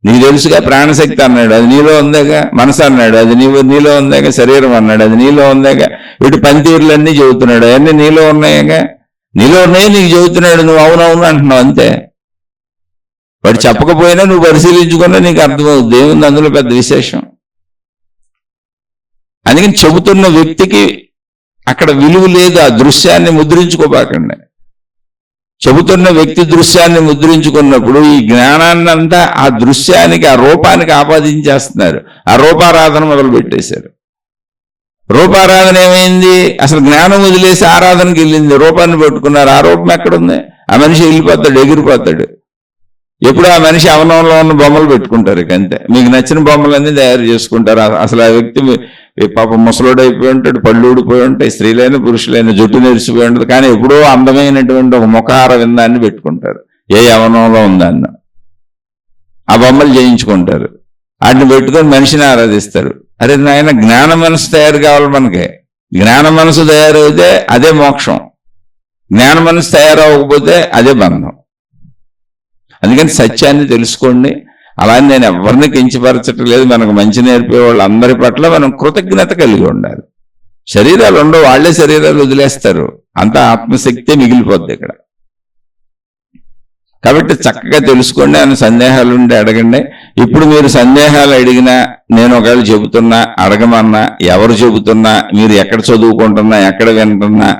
A: నీకు తెలుసుగా. ప్రాణశక్తి అన్నాడు, అది నీలో ఉందాగా. మనసు అన్నాడు, అది నీలో ఉందాక. శరీరం అన్నాడు, అది నీలో ఉందాక. వీటి పనితీరులన్నీ చెబుతున్నాడు, అవన్నీ నీలో ఉన్నాయాగా. నీలో ఉన్నాయి, నీకు చెబుతున్నాడు. నువ్వు అవునవును అంటున్నావు అంతే. వాడు చెప్పకపోయినా నువ్వు పరిశీలించుకున్నా నీకు అర్థమవుతుంది. ఏముంది అందులో పెద్ద విశేషం? అందుకని చెబుతున్న వ్యక్తికి అక్కడ విలువ లేదు. ఆ దృశ్యాన్ని ముద్రించుకోబాకండి. చెబుతున్న వ్యక్తి దృశ్యాన్ని ముద్రించుకున్నప్పుడు ఈ జ్ఞానాన్ని అంతా ఆ దృశ్యానికి, ఆ రూపానికి ఆపాదించేస్తున్నారు. ఆ రూపారాధన మొదలు పెట్టేశారు. రూపారాధన ఏమైంది? అసలు జ్ఞానం వదిలేసి ఆరాధనకి వెళ్ళింది, రూపాన్ని పెట్టుకున్నారు. ఆ రూపం ఎక్కడుంది? ఆ మనిషి వెళ్ళిపోతాడు, ఎగిరిపోతాడు. ఎప్పుడు ఆ మనిషి అవనంలో ఉన్న బొమ్మలు పెట్టుకుంటారు, ఇక అంతే. మీకు నచ్చిన బొమ్మలన్నీ తయారు చేసుకుంటారు. అసలు ఆ వ్యక్తి పాప ముసలోడు అయిపోయి ఉంటాడు, పళ్ళు ఊడిపోయి ఉంటాయి, స్త్రీలైన పురుషులైన జుట్టు నెరిసిపోయి ఉంటుంది, కానీ ఎప్పుడో అందమైనటువంటి ఒక ముఖహార విందాన్ని పెట్టుకుంటారు, ఏ అవనంలో ఉందన్న. ఆ బొమ్మలు చేయించుకుంటారు, వాటిని పెట్టుకొని మనిషిని ఆరాధిస్తారు. అరే నాయన, జ్ఞాన మనసు తయారు కావాలి మనకి. జ్ఞాన మనసు తయారైతే అదే మోక్షం, జ్ఞాన మనసు తయారవకపోతే అదే బంధం. అందుకని సత్యాన్ని తెలుసుకోండి. అలానే నేను ఎవరిని కించపరచటం లేదు. మనకు మంచి నేర్పే వాళ్ళు అందరి పట్ల మనం కృతజ్ఞత కలిగి ఉండాలి. శరీరాలు ఉండవు, వాళ్లే శరీరాలు వదిలేస్తారు, అంతా ఆత్మశక్తే మిగిలిపోద్ది ఇక్కడ. కాబట్టి చక్కగా తెలుసుకోండి. అని సందేహాలు ఉంటే అడగండి. ఇప్పుడు మీరు సందేహాలు అడిగినా, నేను ఒకవేళ చెబుతున్నా, అడగమన్నా, ఎవరు చెబుతున్నా, మీరు ఎక్కడ చదువుకుంటున్నా, ఎక్కడ వింటున్నా,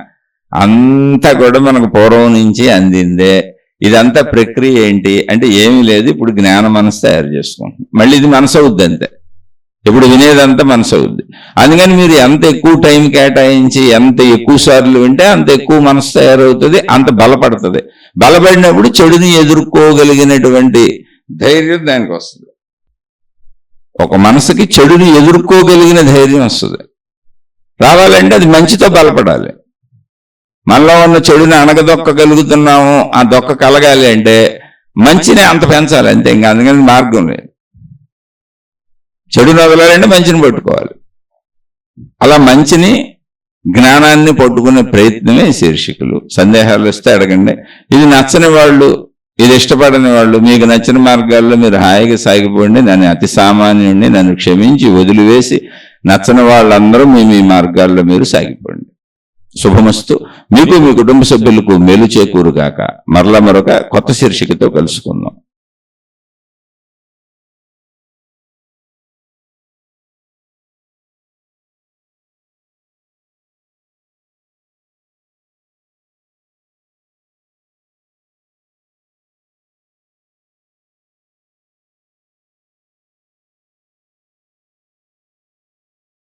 A: అంతా కూడా మనకు పూర్వం నుంచి అందిందే. ఇదంతా ప్రక్రియ ఏంటి అంటే ఏమీ లేదు. ఇప్పుడు జ్ఞాన మనసు తయారు చేసుకుంటున్నాం. మళ్ళీ ఇది మనసు అవుద్ది అంతే. ఇప్పుడు వినేదంతా మనసు అవుద్ది. అందుకని మీరు ఎంత ఎక్కువ టైం కేటాయించి ఎంత ఎక్కువ సార్లు వింటే అంత ఎక్కువ మనసు తయారవుతుంది, అంత బలపడుతుంది. బలపడినప్పుడు చెడుని ఎదుర్కోగలిగినటువంటి ధైర్యం దానికి వస్తుంది. ఒక మనసుకి చెడుని ఎదుర్కోగలిగిన ధైర్యం వస్తుంది. రావాలంటే అది మంచితో బలపడాలి. మనలో ఉన్న చెడుని అణగదొక్కగలుగుతున్నాము, ఆ దొక్క కలగాలి అంటే మంచిని అంత పెంచాలి అంతే. ఇంకా అందుకని మార్గం లేదు. చెడుని వదలాలంటే మంచిని పట్టుకోవాలి. అలా మంచిని, జ్ఞానాన్ని పట్టుకునే ప్రయత్నమే శీర్షికలు. సందేహాలు వస్తే అడగండి. ఇది నచ్చని వాళ్ళు, ఇది ఇష్టపడని వాళ్ళు, మీకు నచ్చిన మార్గాల్లో మీరు హాయిగా సాగిపోండి. నన్ను అతి సామాన్యుడిని, నన్ను క్షమించి వదిలివేసి నచ్చని వాళ్ళందరూ మీ మార్గాల్లో మీరు సాగిపోండి. శుభమస్తు. మీకు, మీ కుటుంబ సభ్యులకు మేలు చేకూరుగాక. మరలా మరొక కొత్త శీర్షికతో కలుసుకుందాం.